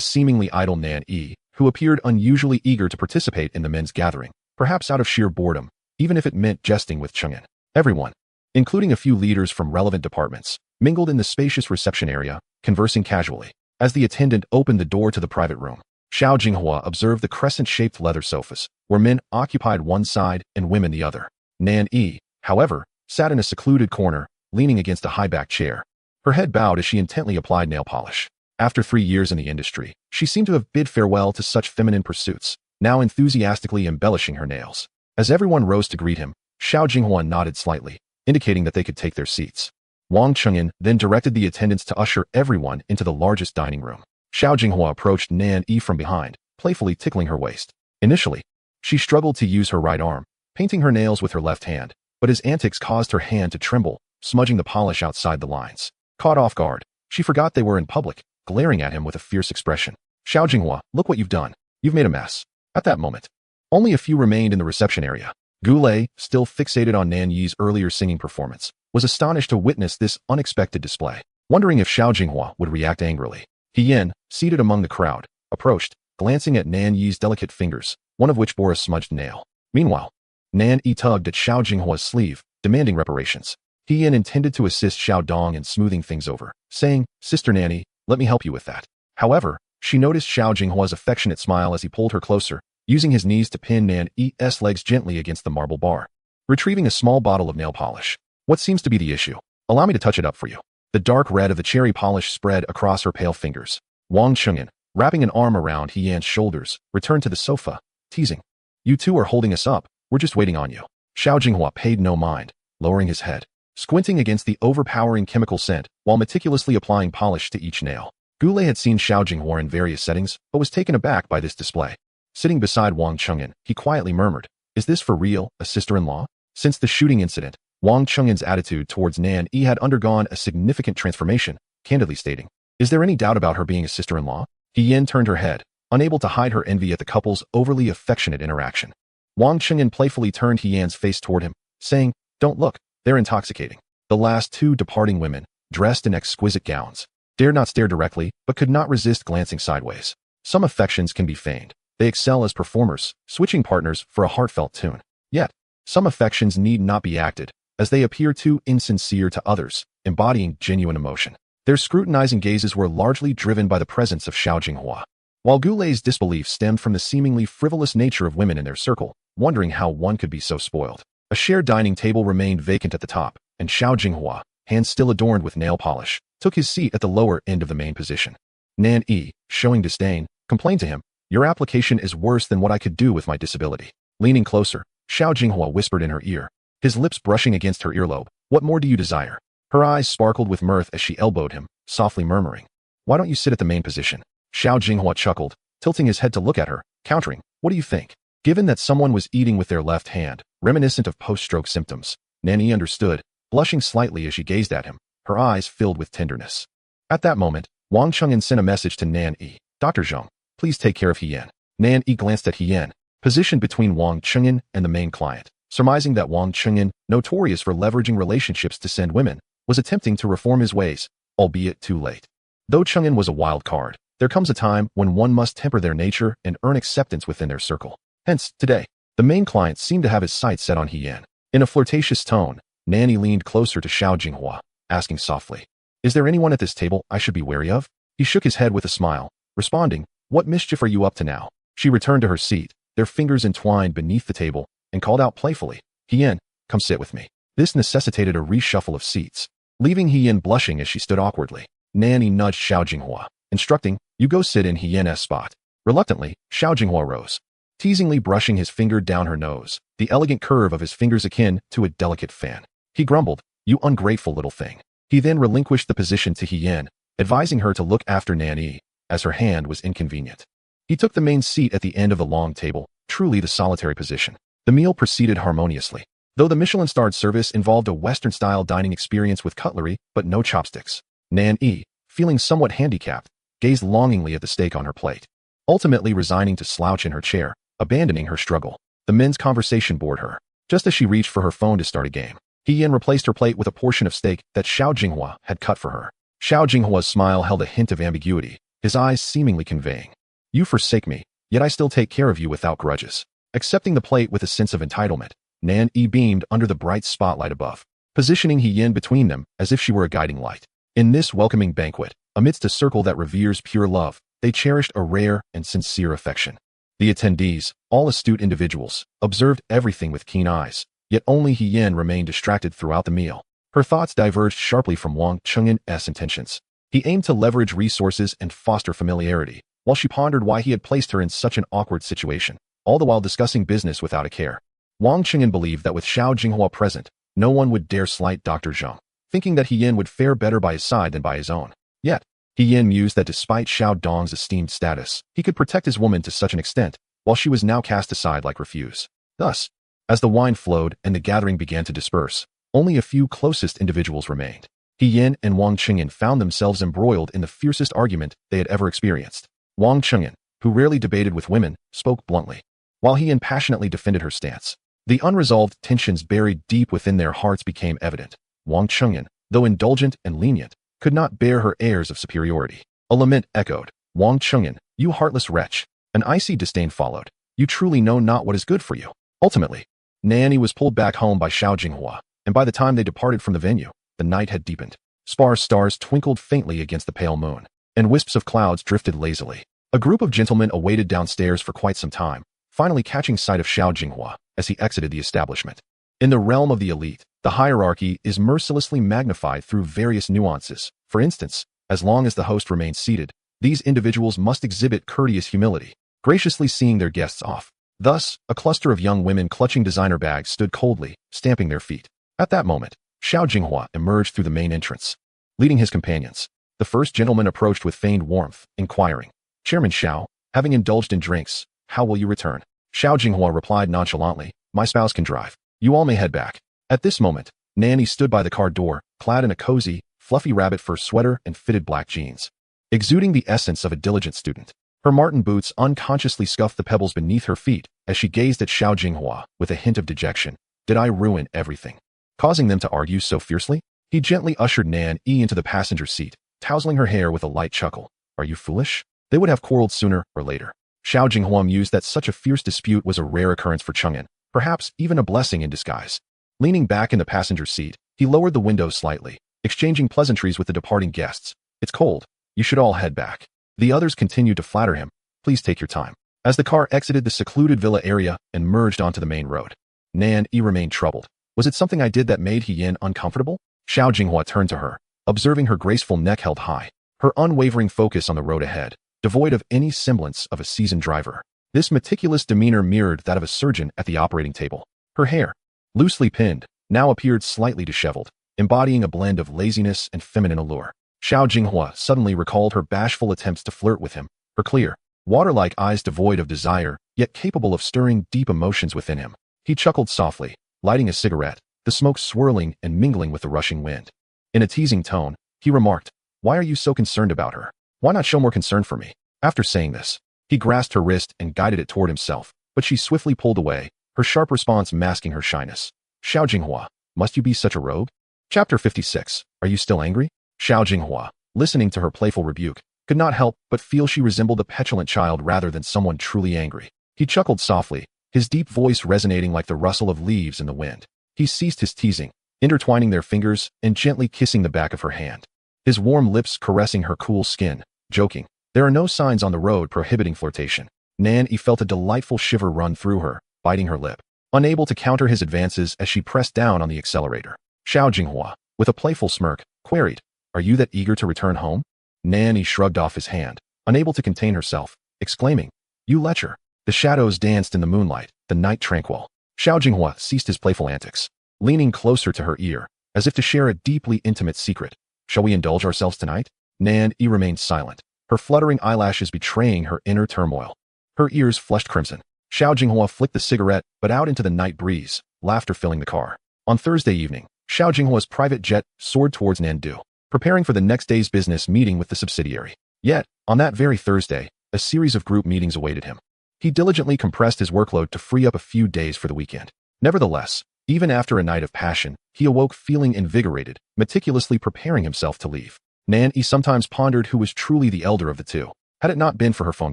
[SPEAKER 1] seemingly idle Nan Yi, who appeared unusually eager to participate in the men's gathering, perhaps out of sheer boredom, even if it meant jesting with Chunyan. Everyone, including a few leaders from relevant departments, mingled in the spacious reception area, conversing casually. As the attendant opened the door to the private room, Xiao Jinghua observed the crescent-shaped leather sofas, where men occupied one side and women the other. Nan Yi, however, sat in a secluded corner, leaning against a high-backed chair. Her head bowed as she intently applied nail polish. After 3 years in the industry, she seemed to have bid farewell to such feminine pursuits, now enthusiastically embellishing her nails. As everyone rose to greet him, Xiao Jinghua nodded slightly, indicating that they could take their seats. Wang Chengyan then directed the attendants to usher everyone into the largest dining room. Xiao Jinghua approached Nan Yi from behind, playfully tickling her waist. Initially, she struggled to use her right arm, painting her nails with her left hand, but his antics caused her hand to tremble, smudging the polish outside the lines. Caught off guard, she forgot they were in public, glaring at him with a fierce expression. Xiao Jinghua, look what you've done. You've made a mess. At that moment, only a few remained in the reception area. Goulet, still fixated on Nan Yi's earlier singing performance, was astonished to witness this unexpected display, wondering if Xiao Jinghua would react angrily. He Yin, seated among the crowd, approached, glancing at Nan Yi's delicate fingers, one of which bore a smudged nail. Meanwhile, Nan Yi tugged at Xiao Jinghua's sleeve, demanding reparations. He Yin intended to assist Xiao Dong in smoothing things over, saying, "Sister Nanny, let me help you with that." However, she noticed Xiao Jinghua's affectionate smile as he pulled her closer, using his knees to pin Nan Yi's legs gently against the marble bar. Retrieving a small bottle of nail polish. What seems to be the issue? Allow me to touch it up for you. The dark red of the cherry polish spread across her pale fingers. Wang Chengyan, wrapping an arm around He Yan's shoulders, returned to the sofa, teasing. "You two are holding us up. We're just waiting on you." Xiao Jinghua paid no mind, lowering his head, squinting against the overpowering chemical scent while meticulously applying polish to each nail. Goulet had seen Xiao Jinghua in various settings, but was taken aback by this display. Sitting beside Wang Chengyan, he quietly murmured, "Is this for real, a sister-in-law?" Since the shooting incident, Wang Chengyan's attitude towards Nan Yi had undergone a significant transformation, candidly stating, "Is there any doubt about her being a sister-in-law?" He Yin turned her head, unable to hide her envy at the couple's overly affectionate interaction. Wang Chengyan playfully turned He Yan's face toward him, saying, "Don't look, they're intoxicating." The last two departing women, dressed in exquisite gowns, dared not stare directly, but could not resist glancing sideways. Some affections can be feigned. They excel as performers, switching partners for a heartfelt tune. Yet, some affections need not be acted, as they appear too insincere to others, embodying genuine emotion. Their scrutinizing gazes were largely driven by the presence of Xiao Jinghua. While Goulet's disbelief stemmed from the seemingly frivolous nature of women in their circle, wondering how one could be so spoiled. A shared dining table remained vacant at the top, and Xiao Jinghua, hands still adorned with nail polish, took his seat at the lower end of the main position. Nan Yi, showing disdain, complained to him, "Your application is worse than what I could do with my disability." Leaning closer, Xiao Jinghua whispered in her ear, his lips brushing against her earlobe, "What more do you desire?" Her eyes sparkled with mirth as she elbowed him, softly murmuring, "Why don't you sit at the main position?" Xiao Jinghua chuckled, tilting his head to look at her, countering, "What do you think?" Given that someone was eating with their left hand, reminiscent of post-stroke symptoms, Nan Yi understood, blushing slightly as she gazed at him, her eyes filled with tenderness. At that moment, Wang Chengyan sent a message to Nan Yi, "Dr. Zheng, please take care of He Yan." Nan Yi glanced at He Yan, positioned between Wang Chengyan and the main client, surmising that Wang Chengyan, notorious for leveraging relationships to send women, was attempting to reform his ways, albeit too late. Though Chengyan was a wild card, there comes a time when one must temper their nature and earn acceptance within their circle. Hence, today, the main client seemed to have his sights set on He Yan. In a flirtatious tone, Nanny leaned closer to Xiao Jinghua, asking softly, "Is there anyone at this table I should be wary of?" He shook his head with a smile, responding, "What mischief are you up to now?" She returned to her seat, their fingers entwined beneath the table, and called out playfully, "He Yan, come sit with me." This necessitated a reshuffle of seats. Leaving He Yan blushing as she stood awkwardly, Nanny nudged Xiao Jinghua, instructing, "You go sit in He Yan's spot." Reluctantly, Xiao Jinghua rose, teasingly brushing his finger down her nose, the elegant curve of his fingers akin to a delicate fan. He grumbled, "You ungrateful little thing." He then relinquished the position to He Yan, advising her to look after Nanny, as her hand was inconvenient. He took the main seat at the end of the long table, truly the solitary position. The meal proceeded harmoniously. Though the Michelin-starred service involved a Western-style dining experience with cutlery, but no chopsticks, Nan Yi, feeling somewhat handicapped, gazed longingly at the steak on her plate, ultimately resigning to slouch in her chair, abandoning her struggle. The men's conversation bored her. Just as she reached for her phone to start a game, He Yan replaced her plate with a portion of steak that Xiao Jinghua had cut for her. Xiao Jinghua's smile held a hint of ambiguity, his eyes seemingly conveying, "You forsake me, yet I still take care of you without grudges." Accepting the plate with a sense of entitlement, Nan Yi beamed under the bright spotlight above, positioning He Yan between them as if she were a guiding light. In this welcoming banquet, amidst a circle that reveres pure love, they cherished a rare and sincere affection. The attendees, all astute individuals, observed everything with keen eyes, yet only He Yan remained distracted throughout the meal. Her thoughts diverged sharply from Wang Chengyan's intentions. He aimed to leverage resources and foster familiarity, while she pondered why he had placed her in such an awkward situation, all the while discussing business without a care. Wang Qingyan believed that with Xiao Jinghua present, no one would dare slight Dr. Zheng, thinking that He Yin would fare better by his side than by his own. Yet, He Yin mused that despite Xiao Dong's esteemed status, he could protect his woman to such an extent, while she was now cast aside like refuse. Thus, as the wine flowed and the gathering began to disperse, only a few closest individuals remained. He Yin and Wang Qingyan found themselves embroiled in the fiercest argument they had ever experienced. Wang Qingyan, who rarely debated with women, spoke bluntly, while He Yin passionately defended her stance. The unresolved tensions buried deep within their hearts became evident. Wang Qingyan, though indulgent and lenient, could not bear her airs of superiority. A lament echoed. Wang Qingyan, you heartless wretch. An icy disdain followed. You truly know not what is good for you. Ultimately, Nanny was pulled back home by Xiao Jinghua, and by the time they departed from the venue, the night had deepened. Sparse stars twinkled faintly against the pale moon, and wisps of clouds drifted lazily. A group of gentlemen awaited downstairs for quite some time, finally catching sight of Xiao Jinghua as he exited the establishment. In the realm of the elite, the hierarchy is mercilessly magnified through various nuances. For instance, as long as the host remains seated, these individuals must exhibit courteous humility, graciously seeing their guests off. Thus, a cluster of young women clutching designer bags stood coldly, stamping their feet. At that moment, Xiao Jinghua emerged through the main entrance, leading his companions. The first gentleman approached with feigned warmth, inquiring, Chairman Xiao, having indulged in drinks, how will you return? Xiao Jinghua replied nonchalantly, my spouse can drive. You all may head back. At this moment, Nanny stood by the car door, clad in a cozy, fluffy rabbit fur sweater and fitted black jeans, exuding the essence of a diligent student. Her marten boots unconsciously scuffed the pebbles beneath her feet as she gazed at Xiao Jinghua with a hint of dejection. Did I ruin everything, causing them to argue so fiercely? He gently ushered Nan E into the passenger seat, tousling her hair with a light chuckle. Are you foolish? They would have quarreled sooner or later. Xiao Jinghua mused that such a fierce dispute was a rare occurrence for Cheng'an, perhaps even a blessing in disguise. Leaning back in the passenger seat, he lowered the window slightly, exchanging pleasantries with the departing guests. It's cold. You should all head back. The others continued to flatter him. Please take your time. As the car exited the secluded villa area and merged onto the main road, Nan E remained troubled. Was it something I did that made He Yin uncomfortable? Xiao Jinghua turned to her, observing her graceful neck held high, her unwavering focus on the road ahead, devoid of any semblance of a seasoned driver. This meticulous demeanor mirrored that of a surgeon at the operating table. Her hair, loosely pinned, now appeared slightly disheveled, embodying a blend of laziness and feminine allure. Xiao Jinghua suddenly recalled her bashful attempts to flirt with him, her clear, water-like eyes devoid of desire, yet capable of stirring deep emotions within him. He chuckled softly, lighting a cigarette, the smoke swirling and mingling with the rushing wind. In a teasing tone, he remarked, why are you so concerned about her? Why not show more concern for me? After saying this, he grasped her wrist and guided it toward himself, but she swiftly pulled away, her sharp response masking her shyness. Xiao Jinghua, must you be such a rogue? Chapter 56. Are you still angry? Xiao Jinghua, listening to her playful rebuke, could not help but feel she resembled a petulant child rather than someone truly angry. He chuckled softly, his deep voice resonating like the rustle of leaves in the wind. He ceased his teasing, intertwining their fingers and gently kissing the back of her hand, his warm lips caressing her cool skin, joking. There are no signs on the road prohibiting flirtation. Nan E felt a delightful shiver run through her, biting her lip, unable to counter his advances as she pressed down on the accelerator. Xiao Jinghua, with a playful smirk, queried, are you that eager to return home? Nan E shrugged off his hand, unable to contain herself, exclaiming, you lecher. The shadows danced in the moonlight, the night tranquil. Xiao Jinghua ceased his playful antics, leaning closer to her ear, as if to share a deeply intimate secret. Shall we indulge ourselves tonight? Nan E remained silent, her fluttering eyelashes betraying her inner turmoil. Her ears flushed crimson. Xiao Jinghua flicked the cigarette, but out into the night breeze, laughter filling the car. On Thursday evening, Xiao Jinghua's private jet soared towards Nandu, preparing for the next day's business meeting with the subsidiary. Yet, on that very Thursday, a series of group meetings awaited him. He diligently compressed his workload to free up a few days for the weekend. Nevertheless, even after a night of passion, he awoke feeling invigorated, meticulously preparing himself to leave. Nan E sometimes pondered who was truly the elder of the two. Had it not been for her phone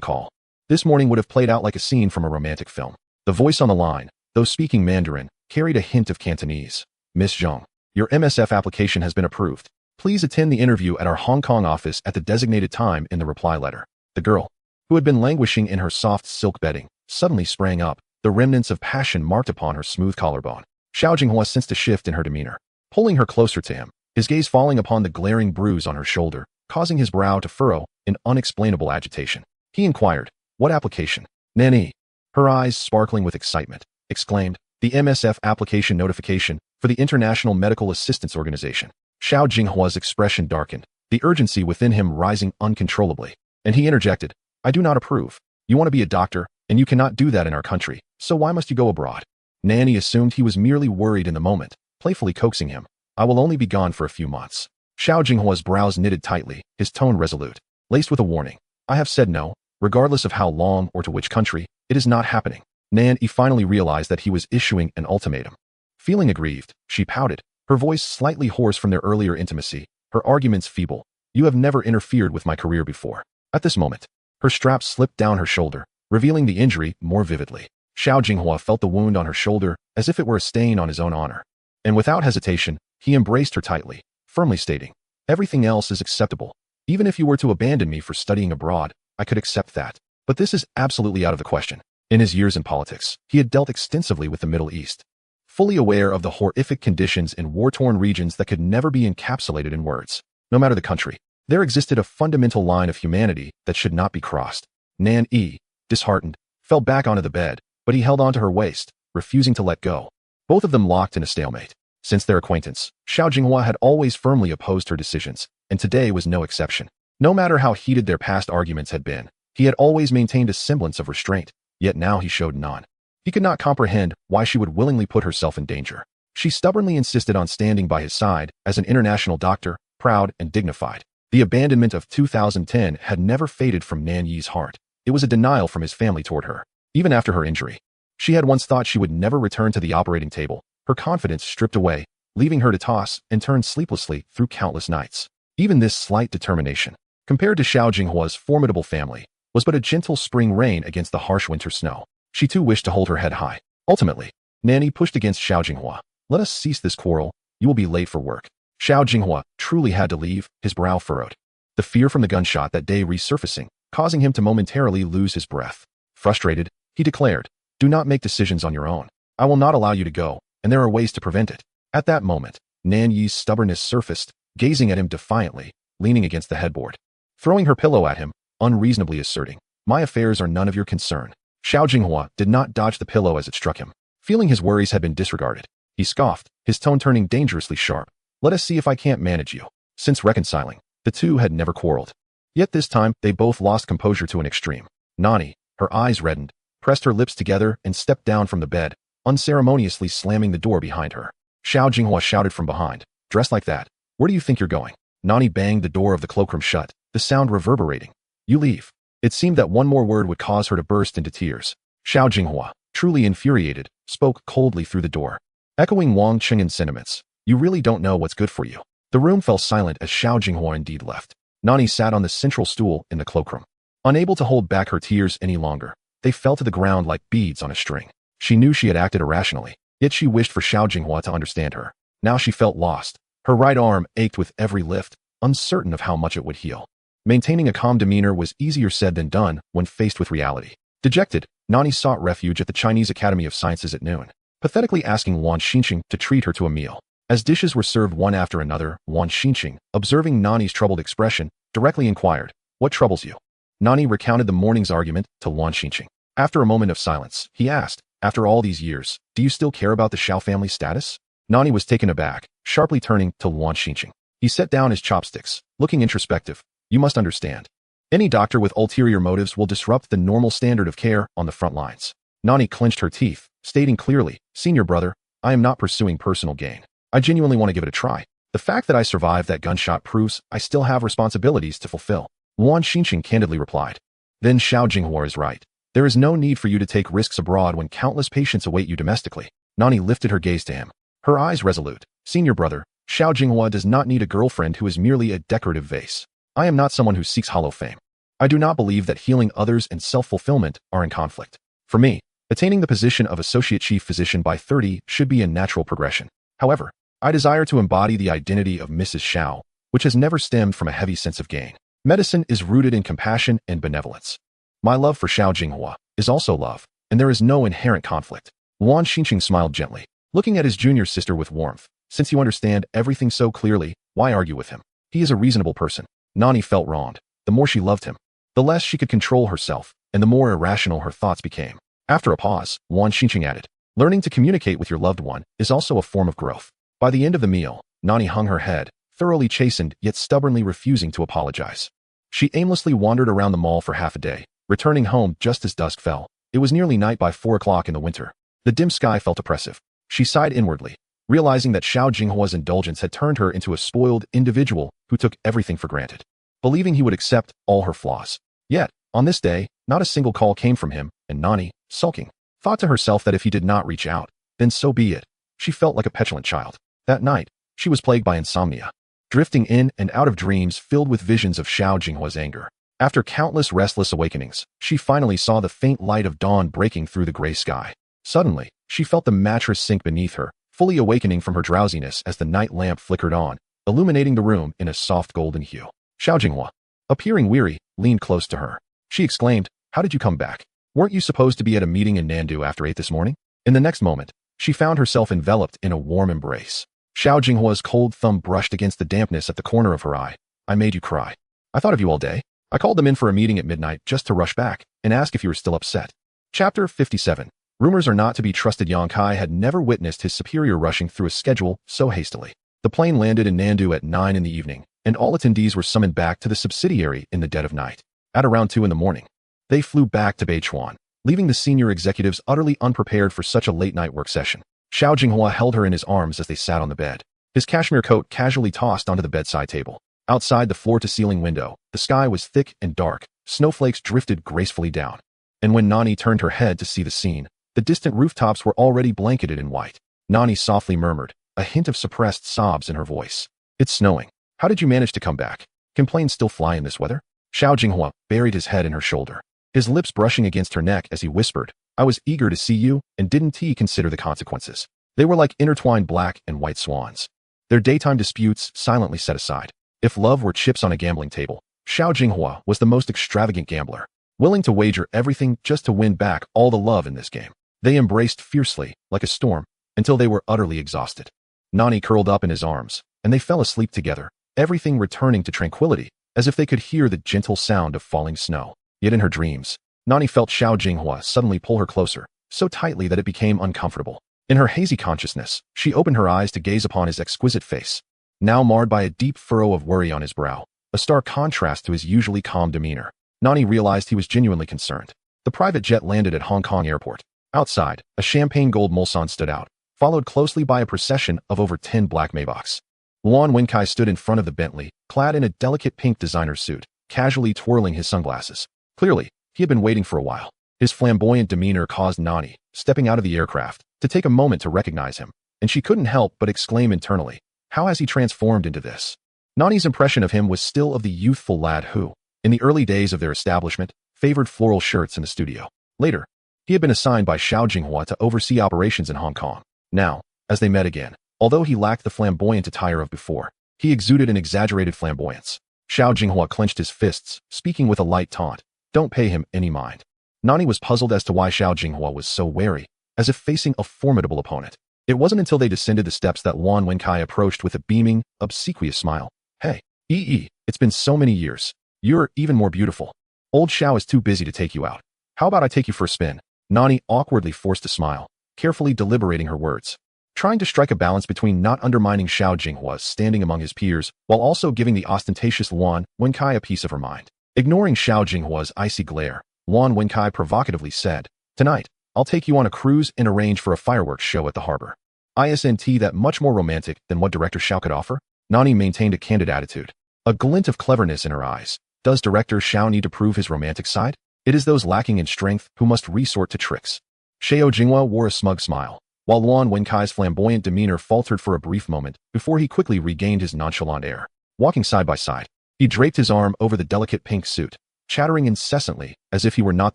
[SPEAKER 1] call, this morning would have played out like a scene from a romantic film. The voice on the line, though speaking Mandarin, carried a hint of Cantonese. Miss Zhang, your MSF application has been approved. Please attend the interview at our Hong Kong office at the designated time in the reply letter. The girl, who had been languishing in her soft silk bedding, suddenly sprang up, the remnants of passion marked upon her smooth collarbone. Xiao Jinghua sensed a shift in her demeanor, pulling her closer to him, his gaze falling upon the glaring bruise on her shoulder, causing his brow to furrow in unexplainable agitation. He inquired, what application? Nanny, her eyes sparkling with excitement, exclaimed, The MSF application notification for the International Medical Assistance Organization. Xiao Jinghua's expression darkened, the urgency within him rising uncontrollably. And he interjected, I do not approve. You want to be a doctor, and you cannot do that in our country, so why must you go abroad? Nanny assumed he was merely worried in the moment, playfully coaxing him. I will only be gone for a few months. Xiao Jinghua's brows knitted tightly, his tone resolute, laced with a warning. I have said no, regardless of how long or to which country, it is not happening. Nanny finally realized that he was issuing an ultimatum. Feeling aggrieved, she pouted, her voice slightly hoarse from their earlier intimacy, her arguments feeble. You have never interfered with my career before. At this moment, her strap slipped down her shoulder, revealing the injury more vividly. Xiao Jinghua felt the wound on her shoulder as if it were a stain on his own honor. And without hesitation, he embraced her tightly, firmly stating, everything else is acceptable. Even if you were to abandon me for studying abroad, I could accept that. But this is absolutely out of the question. In his years in politics, he had dealt extensively with the Middle East, fully aware of the horrific conditions in war-torn regions that could never be encapsulated in words. No matter the country, there existed a fundamental line of humanity that should not be crossed. Nan Yi, disheartened, fell back onto the bed, but he held onto her waist, refusing to let go. Both of them locked in a stalemate. Since their acquaintance, Xiao Jinghua had always firmly opposed her decisions, and today was no exception. No matter how heated their past arguments had been, he had always maintained a semblance of restraint, yet now he showed none. He could not comprehend why she would willingly put herself in danger. She stubbornly insisted on standing by his side as an international doctor, proud and dignified. The abandonment of 2010 had never faded from Nan Yi's heart. It was a denial from his family toward her, even after her injury. She had once thought she would never return to the operating table, her confidence stripped away, leaving her to toss and turn sleeplessly through countless nights. Even this slight determination, compared to Xiao Jinghua's formidable family, was but a gentle spring rain against the harsh winter snow. She too wished to hold her head high. Ultimately, Nanny pushed against Xiao Jinghua. Let us cease this quarrel. You will be late for work. Xiao Jinghua truly had to leave, his brow furrowed. The fear from the gunshot that day resurfacing, causing him to momentarily lose his breath. Frustrated, he declared, do not make decisions on your own. I will not allow you to go, and there are ways to prevent it. At that moment, Nan Yi's stubbornness surfaced, gazing at him defiantly, leaning against the headboard. Throwing her pillow at him, unreasonably asserting, my affairs are none of your concern. Xiao Jinghua did not dodge the pillow as it struck him. Feeling his worries had been disregarded, he scoffed, his tone turning dangerously sharp. Let us see if I can't manage you. Since reconciling, the two had never quarreled. Yet this time, they both lost composure to an extreme. Nani, her eyes reddened, pressed her lips together and stepped down from the bed, unceremoniously slamming the door behind her. Xiao Jinghua shouted from behind, dressed like that, where do you think you're going? Nani banged the door of the cloakroom shut, the sound reverberating. You leave. It seemed that one more word would cause her to burst into tears. Xiao Jinghua, truly infuriated, spoke coldly through the door. Echoing Wang Qing'an's sentiments, you really don't know what's good for you. The room fell silent as Xiao Jinghua indeed left. Nani sat on the central stool in the cloakroom. Unable to hold back her tears any longer, they fell to the ground like beads on a string. She knew she had acted irrationally, yet she wished for Xiao Jinghua to understand her. Now she felt lost. Her right arm ached with every lift, uncertain of how much it would heal. Maintaining a calm demeanor was easier said than done when faced with reality. Dejected, Nani sought refuge at the Chinese Academy of Sciences at noon, pathetically asking Wan Xinqing to treat her to a meal. As dishes were served one after another, Wan Xinqing, observing Nani's troubled expression, directly inquired, what troubles you? Nani recounted the morning's argument to Wan Xinqing. After a moment of silence, he asked, after all these years, do you still care about the Xiao family status? Nani was taken aback, sharply turning to Wan Xinqing. He set down his chopsticks, looking introspective. You must understand. Any doctor with ulterior motives will disrupt the normal standard of care on the front lines. Nani clenched her teeth, stating clearly, Senior brother, I am not pursuing personal gain. I genuinely want to give it a try. The fact that I survived that gunshot proves I still have responsibilities to fulfill. Wan Xinqing candidly replied. Then Xiao Jinghua is right. There is no need for you to take risks abroad when countless patients await you domestically. Nani lifted her gaze to him, her eyes resolute. Senior brother, Xiao Jinghua does not need a girlfriend who is merely a decorative vase. I am not someone who seeks hollow fame. I do not believe that healing others and self-fulfillment are in conflict. For me, attaining the position of associate chief physician by 30 should be a natural progression. However, I desire to embody the identity of Mrs. Xiao, which has never stemmed from a heavy sense of gain. Medicine is rooted in compassion and benevolence. My love for Xiao Jinghua is also love, and there is no inherent conflict. Wan Xinqing smiled gently, looking at his junior sister with warmth. Since you understand everything so clearly, why argue with him? He is a reasonable person. Nani felt wronged. The more she loved him, the less she could control herself, and the more irrational her thoughts became. After a pause, Wan Xinqing added, Learning to communicate with your loved one is also a form of growth. By the end of the meal, Nani hung her head, thoroughly chastened yet stubbornly refusing to apologize. She aimlessly wandered around the mall for half a day, returning home just as dusk fell. It was nearly night by 4 o'clock in the winter. The dim sky felt oppressive. She sighed inwardly, realizing that Xiao Jinghua's indulgence had turned her into a spoiled individual who took everything for granted, believing he would accept all her flaws. Yet, on this day, not a single call came from him, and Nani, sulking, thought to herself that if he did not reach out, then so be it. She felt like a petulant child. That night, she was plagued by insomnia, drifting in and out of dreams filled with visions of Xiao Jinghua's anger. After countless restless awakenings, she finally saw the faint light of dawn breaking through the gray sky. Suddenly, she felt the mattress sink beneath her, fully awakening from her drowsiness as the night lamp flickered on, illuminating the room in a soft golden hue. Xiao Jinghua, appearing weary, leaned close to her. She exclaimed, "How did you come back? Weren't you supposed to be at a meeting in Nandu after 8 this morning?" In the next moment, she found herself enveloped in a warm embrace. Xiao Jinghua's cold thumb brushed against the dampness at the corner of her eye. "I made you cry. I thought of you all day. I called them in for a meeting at midnight just to rush back and ask if you were still upset." Chapter 57. Rumors are not to be trusted. Yang Kai had never witnessed his superior rushing through a schedule so hastily. The plane landed in Nandu at 9 in the evening, and all attendees were summoned back to the subsidiary in the dead of night. At around 2 in the morning, they flew back to Beichuan, leaving the senior executives utterly unprepared for such a late-night work session. Xiao Jinghua held her in his arms as they sat on the bed, his cashmere coat casually tossed onto the bedside table. Outside the floor-to-ceiling window, the sky was thick and dark, snowflakes drifted gracefully down. And when Nani turned her head to see the scene, the distant rooftops were already blanketed in white. Nani softly murmured, a hint of suppressed sobs in her voice. "It's snowing. How did you manage to come back? Can planes still fly in this weather?" Xiao Jinghua buried his head in her shoulder, his lips brushing against her neck as he whispered, "I was eager to see you, and didn't consider the consequences." They were like intertwined black and white swans, their daytime disputes silently set aside. If love were chips on a gambling table, Xiao Jinghua was the most extravagant gambler, willing to wager everything just to win back all the love in this game. They embraced fiercely, like a storm, until they were utterly exhausted. Nani curled up in his arms, and they fell asleep together, everything returning to tranquility, as if they could hear the gentle sound of falling snow. Yet in her dreams, Nani felt Xiao Jinghua suddenly pull her closer, so tightly that it became uncomfortable. In her hazy consciousness, she opened her eyes to gaze upon his exquisite face, now marred by a deep furrow of worry on his brow, a stark contrast to his usually calm demeanor. Nani realized he was genuinely concerned. The private jet landed at Hong Kong airport. Outside, a champagne gold Mulsanne stood out, followed closely by a procession of over 10 black Maybachs. Luan Wenkai stood in front of the Bentley, clad in a delicate pink designer suit, casually twirling his sunglasses. Clearly, he had been waiting for a while. His flamboyant demeanor caused Nani, stepping out of the aircraft, to take a moment to recognize him, and she couldn't help but exclaim internally, "How has he transformed into this?" Nani's impression of him was still of the youthful lad who, in the early days of their establishment, favored floral shirts in the studio. Later, he had been assigned by Xiao Jinghua to oversee operations in Hong Kong. Now, as they met again, although he lacked the flamboyant attire of before, he exuded an exaggerated flamboyance. Xiao Jinghua clenched his fists, speaking with a light taunt. "Don't pay him any mind." Nani was puzzled as to why Xiao Jinghua was so wary, as if facing a formidable opponent. It wasn't until they descended the steps that Luan Wenkai approached with a beaming, obsequious smile. "Hey, it's been so many years. You're even more beautiful. Old Xiao is too busy to take you out. How about I take you for a spin?" Nani awkwardly forced a smile, carefully deliberating her words, trying to strike a balance between not undermining Xiao Jinghua's standing among his peers while also giving the ostentatious Luan Wenkai a piece of her mind. Ignoring Xiao Jinghua's icy glare, Luan Wenkai provocatively said, "Tonight, I'll take you on a cruise and arrange for a fireworks show at the harbor." Isn't that much more romantic than what Director Xiao could offer? Nani maintained a candid attitude, a glint of cleverness in her eyes. Does Director Xiao need to prove his romantic side? It is those lacking in strength who must resort to tricks. Xiao Jinghua wore a smug smile, while Luan Wenkai's flamboyant demeanor faltered for a brief moment before he quickly regained his nonchalant air. Walking side by side, he draped his arm over the delicate pink suit, chattering incessantly as if he were not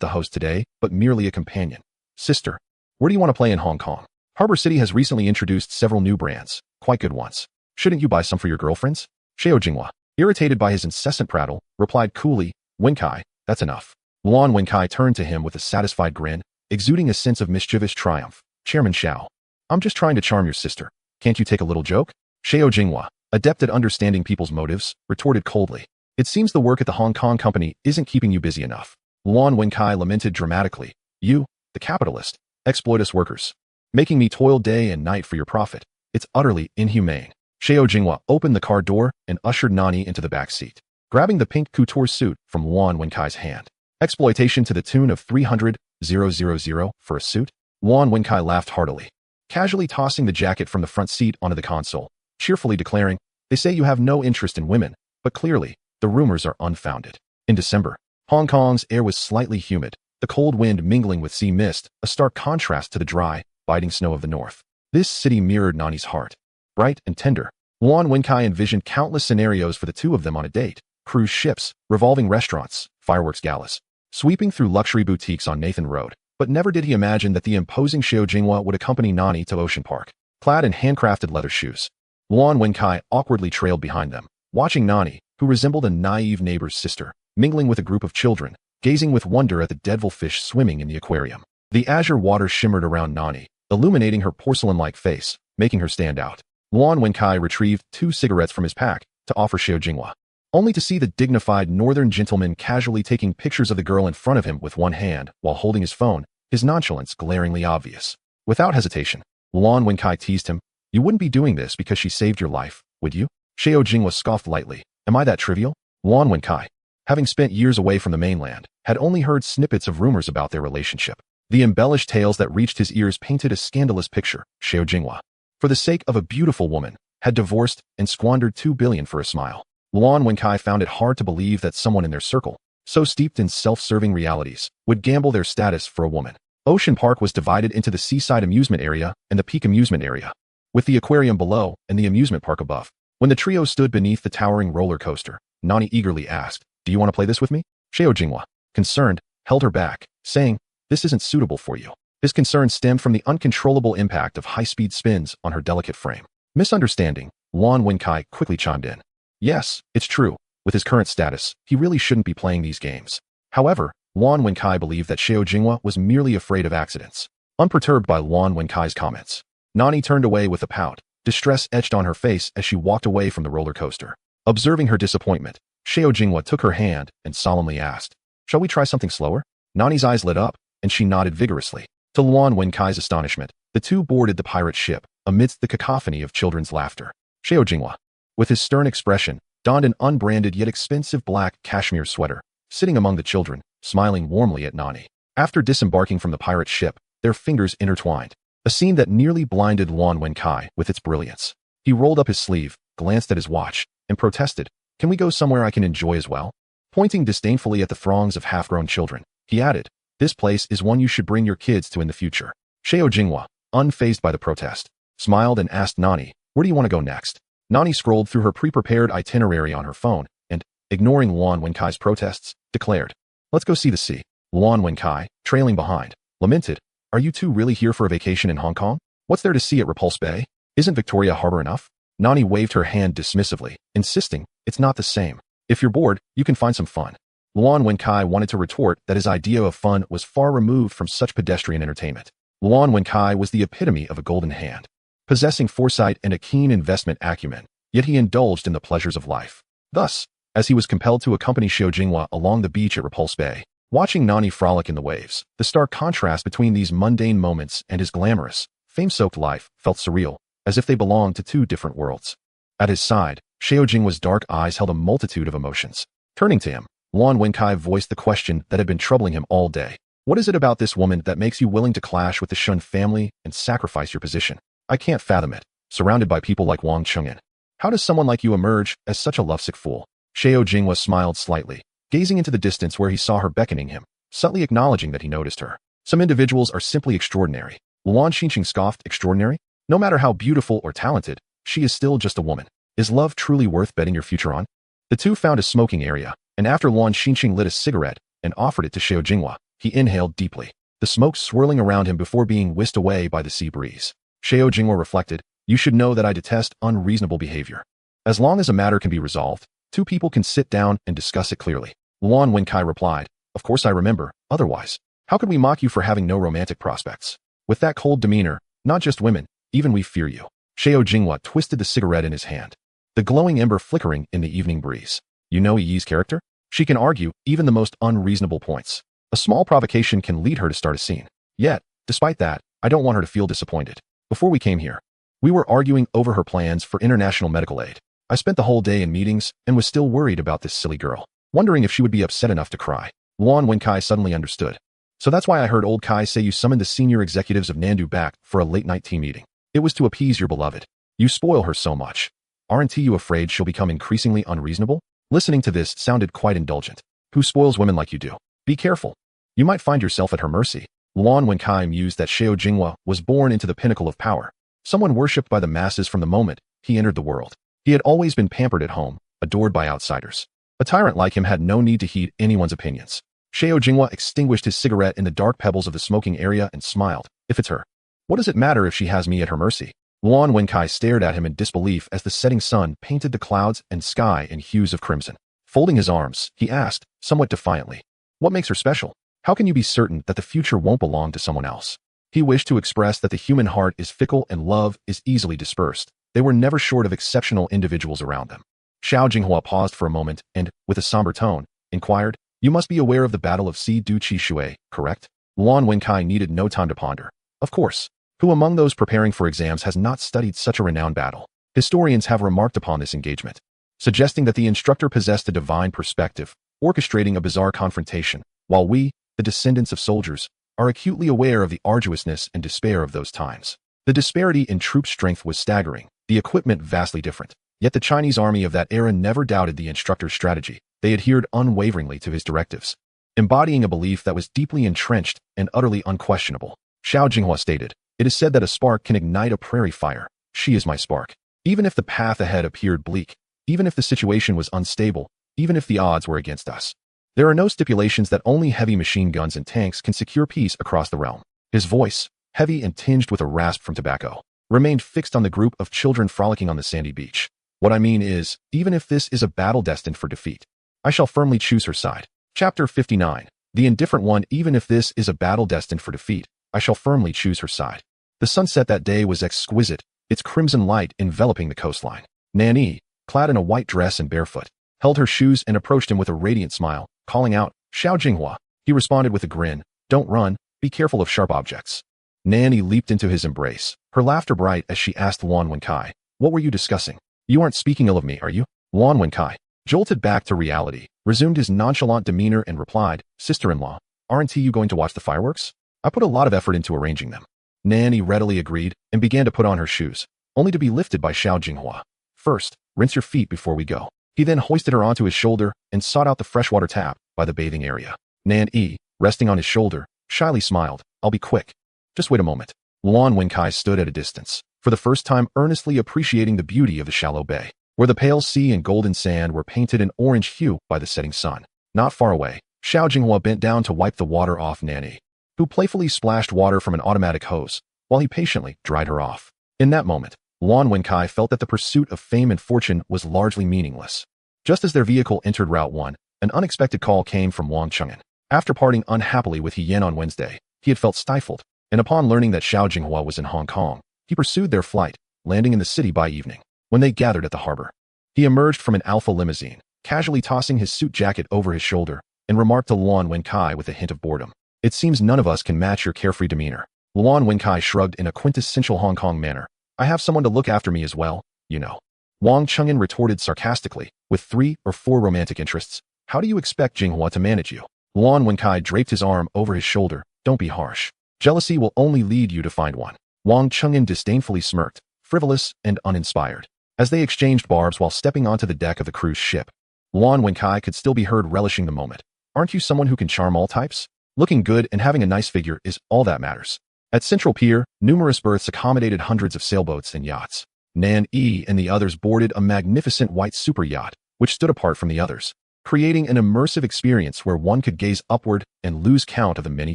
[SPEAKER 1] the host today, but merely a companion. "Sister, where do you want to play in Hong Kong? Harbor City has recently introduced several new brands, quite good ones. Shouldn't you buy some for your girlfriends?" Xiao Jinghua, irritated by his incessant prattle, replied coolly, "Wenkai, that's enough." Luan Wenkai turned to him with a satisfied grin, exuding a sense of mischievous triumph. "Chairman Xiao, I'm just trying to charm your sister. Can't you take a little joke?" Xiao Jinghua, adept at understanding people's motives, retorted coldly, "It seems the work at the Hong Kong company isn't keeping you busy enough." Luan Wenkai lamented dramatically, "You, the capitalist, exploit us workers. making me toil day and night for your profit. It's utterly inhumane. Xiao Jinghua opened the car door and ushered Nani into the back seat, grabbing the pink couture suit from Luan Wenkai's hand. Exploitation to the tune of 300,000 for a suit? Luan Wenkai laughed heartily, casually tossing the jacket from the front seat onto the console, cheerfully declaring, "They say you have no interest in women, but clearly, the rumors are unfounded." In December, Hong Kong's air was slightly humid, the cold wind mingling with sea mist, a stark contrast to the dry, biting snow of the north. This city mirrored Nani's heart. Bright and tender, Luan Wenkai envisioned countless scenarios for the two of them on a date: cruise ships, revolving restaurants, fireworks galas, sweeping through luxury boutiques on Nathan Road. But never did he imagine that the imposing Xiao Jinghua would accompany Nani to Ocean Park, clad in handcrafted leather shoes. Luan Wenkai awkwardly trailed behind them, watching Nani, who resembled a naive neighbor's sister, mingling with a group of children, gazing with wonder at the devilfish swimming in the aquarium. The azure water shimmered around Nani, illuminating her porcelain-like face, making her stand out. Luan Wenkai retrieved 2 cigarettes from his pack to offer Xiao Jinghua, only to see the dignified northern gentleman casually taking pictures of the girl in front of him with one hand while holding his phone, his nonchalance glaringly obvious. Without hesitation, Luan Wenkai teased him, "You wouldn't be doing this because she saved your life, would you?" Xiao Jinghua scoffed lightly. "Am I that trivial?" Luan Wenkai, having spent years away from the mainland, had only heard snippets of rumors about their relationship. The embellished tales that reached his ears painted a scandalous picture. Xiao Jinghua, for the sake of a beautiful woman, had divorced and squandered 2 billion for a smile. Luan Wenkai found it hard to believe that someone in their circle, so steeped in self-serving realities, would gamble their status for a woman. Ocean Park was divided into the seaside amusement area and the peak amusement area, with the aquarium below and the amusement park above. When the trio stood beneath the towering roller coaster, Nani eagerly asked, "Do you want to play this with me?" Xiao Jinghua, concerned, held her back, saying, "This isn't suitable for you." His concern stemmed from the uncontrollable impact of high-speed spins on her delicate frame. Misunderstanding, Luan Wenkai quickly chimed in. Yes, it's true. With his current status, he really shouldn't be playing these games. However, Luan Wenkai believed that Xiao Jinghua was merely afraid of accidents. Unperturbed by Luan Wenkai's comments, Nani turned away with a pout, distress etched on her face as she walked away from the roller coaster. Observing her disappointment, Xiao Jinghua took her hand and solemnly asked, "Shall we try something slower?" Nani's eyes lit up, and she nodded vigorously. To Luan Wenkai's astonishment, the two boarded the pirate ship, amidst the cacophony of children's laughter. Xiao Jinghua, with his stern expression, donned an unbranded yet expensive black cashmere sweater, sitting among the children, smiling warmly at Nani. After disembarking from the pirate ship, their fingers intertwined, a scene that nearly blinded Luan Wenkai with its brilliance. He rolled up his sleeve, glanced at his watch, and protested, "Can we go somewhere I can enjoy as well?" Pointing disdainfully at the throngs of half-grown children, he added, "This place is one you should bring your kids to in the future." Xiao Jinghua, unfazed by the protest, smiled and asked Nani, "Where do you want to go next?" Nani scrolled through her pre-prepared itinerary on her phone and, ignoring Luan Wenkai's protests, declared, "Let's go see the sea." Luan Wenkai, trailing behind, lamented, "Are you two really here for a vacation in Hong Kong? What's there to see at Repulse Bay? Isn't Victoria Harbor enough?" Nani waved her hand dismissively, insisting, "It's not the same. If you're bored, you can find some fun." Luan Wenkai wanted to retort that his idea of fun was far removed from such pedestrian entertainment. Luan Wenkai was the epitome of a golden hand, possessing foresight and a keen investment acumen, yet he indulged in the pleasures of life. Thus, as he was compelled to accompany Xiao Jinghua along the beach at Repulse Bay, watching Nani frolic in the waves, the stark contrast between these mundane moments and his glamorous, fame-soaked life felt surreal, as if they belonged to two different worlds. At his side, Xiao Jinghua's dark eyes held a multitude of emotions. Turning to him, Luan Wenkai voiced the question that had been troubling him all day. "What is it about this woman that makes you willing to clash with the Shun family and sacrifice your position? I can't fathom it, surrounded by people like Wang Cheng'an. How does someone like you emerge as such a lovesick fool?" Xiao Jinghua smiled slightly, gazing into the distance where he saw her beckoning him, subtly acknowledging that he noticed her. "Some individuals are simply extraordinary." Luan Xinqing scoffed, "Extraordinary? No matter how beautiful or talented, she is still just a woman. Is love truly worth betting your future on?" The two found a smoking area, and after Luan Xinqing lit a cigarette and offered it to Xiao Jinghua, he inhaled deeply, the smoke swirling around him before being whisked away by the sea breeze. Xiao Jinghua reflected, "You should know that I detest unreasonable behavior. As long as a matter can be resolved, two people can sit down and discuss it clearly." Luan Wenkai replied, "Of course I remember, otherwise, how could we mock you for having no romantic prospects? With that cold demeanor, not just women, even we fear you." Xiao Jinghua twisted the cigarette in his hand, the glowing ember flickering in the evening breeze. "You know Yi's character? She can argue even the most unreasonable points. A small provocation can lead her to start a scene. Yet, despite that, I don't want her to feel disappointed. Before we came here, we were arguing over her plans for international medical aid. I spent the whole day in meetings and was still worried about this silly girl, wondering if she would be upset enough to cry. Luan Wenkai suddenly understood. So that's why I heard old Kai say you summoned the senior executives of Nandu back for a late-night team meeting. It was to appease your beloved. You spoil her so much. Aren't you afraid she'll become increasingly unreasonable? Listening to this sounded quite indulgent. Who spoils women like you do? Be careful. You might find yourself at her mercy. Luan Wenkai mused that Xiao Jinghua was born into the pinnacle of power, someone worshipped by the masses from the moment he entered the world. He had always been pampered at home, adored by outsiders. A tyrant like him had no need to heed anyone's opinions. Xiao Jinghua extinguished his cigarette in the dark pebbles of the smoking area and smiled. If it's her, what does it matter if she has me at her mercy? Luan Wenkai stared at him in disbelief as the setting sun painted the clouds and sky in hues of crimson. Folding his arms, he asked, somewhat defiantly, what makes her special? How can you be certain that the future won't belong to someone else? He wished to express that the human heart is fickle and love is easily dispersed. They were never short of exceptional individuals around them. Xiao Jinghua paused for a moment and, with a somber tone, inquired, you must be aware of the Battle of Si Du Chi Shui, correct? Luan Wenkai needed no time to ponder. Of course. Who among those preparing for exams has not studied such a renowned battle? Historians have remarked upon this engagement, suggesting that the instructor possessed a divine perspective, orchestrating a bizarre confrontation, while we, the descendants of soldiers, are acutely aware of the arduousness and despair of those times. The disparity in troop strength was staggering, the equipment vastly different. Yet the Chinese army of that era never doubted the instructor's strategy. They adhered unwaveringly to his directives, embodying a belief that was deeply entrenched and utterly unquestionable. Xiao Jinghua stated, it is said that a spark can ignite a prairie fire. She is my spark. Even if the path ahead appeared bleak, even if the situation was unstable, even if the odds were against us, there are no stipulations that only heavy machine guns and tanks can secure peace across the realm. His voice, heavy and tinged with a rasp from tobacco, remained fixed on the group of children frolicking on the sandy beach. What I mean is, even if this is a battle destined for defeat, I shall firmly choose her side. Chapter 59. The Indifferent One. Even if this is a battle destined for defeat, I shall firmly choose her side. The sunset that day was exquisite, its crimson light enveloping the coastline. Nanny, clad in a white dress and barefoot, held her shoes and approached him with a radiant smile, calling out, Xiao Jinghua. He responded with a grin, don't run, be careful of sharp objects. Nanny leaped into his embrace, her laughter bright as she asked Luan Wenkai, what were you discussing? You aren't speaking ill of me, are you? Luan Wenkai, jolted back to reality, resumed his nonchalant demeanor and replied, sister-in-law, aren't you going to watch the fireworks? I put a lot of effort into arranging them. Nanny readily agreed and began to put on her shoes, only to be lifted by Xiao Jinghua. First, rinse your feet before we go. He then hoisted her onto his shoulder and sought out the freshwater tap by the bathing area. Nanny, resting on his shoulder, shyly smiled, I'll be quick. Just wait a moment. Luan Wenkai stood at a distance, for the first time earnestly appreciating the beauty of the shallow bay, where the pale sea and golden sand were painted an orange hue by the setting sun. Not far away, Xiao Jinghua bent down to wipe the water off Nanny, who playfully splashed water from an automatic hose, while he patiently dried her off. In that moment, Luan Wenkai felt that the pursuit of fame and fortune was largely meaningless. Just as their vehicle entered Route 1, an unexpected call came from Wang Cheng'an. After parting unhappily with He Yan on Wednesday, he had felt stifled, and upon learning that Xiao Jinghua was in Hong Kong, he pursued their flight, landing in the city by evening. When they gathered at the harbor, he emerged from an Alpha limousine, casually tossing his suit jacket over his shoulder, and remarked to Luan Wenkai with a hint of boredom, it seems none of us can match your carefree demeanor. Luan Wenkai shrugged in a quintessential Hong Kong manner. I have someone to look after me as well, you know. Wang Cheng'an retorted sarcastically, with 3 or 4 romantic interests, how do you expect Jinghua to manage you? Luan Wenkai draped his arm over his shoulder, don't be harsh. Jealousy will only lead you to find one. Wang Cheng'an disdainfully smirked, frivolous and uninspired. As they exchanged barbs while stepping onto the deck of the cruise ship, Luan Wenkai could still be heard relishing the moment. Aren't you someone who can charm all types? Looking good and having a nice figure is all that matters. At Central Pier, numerous berths accommodated hundreds of sailboats and yachts. Nan-E and the others boarded a magnificent white super yacht, which stood apart from the others, creating an immersive experience where one could gaze upward and lose count of the many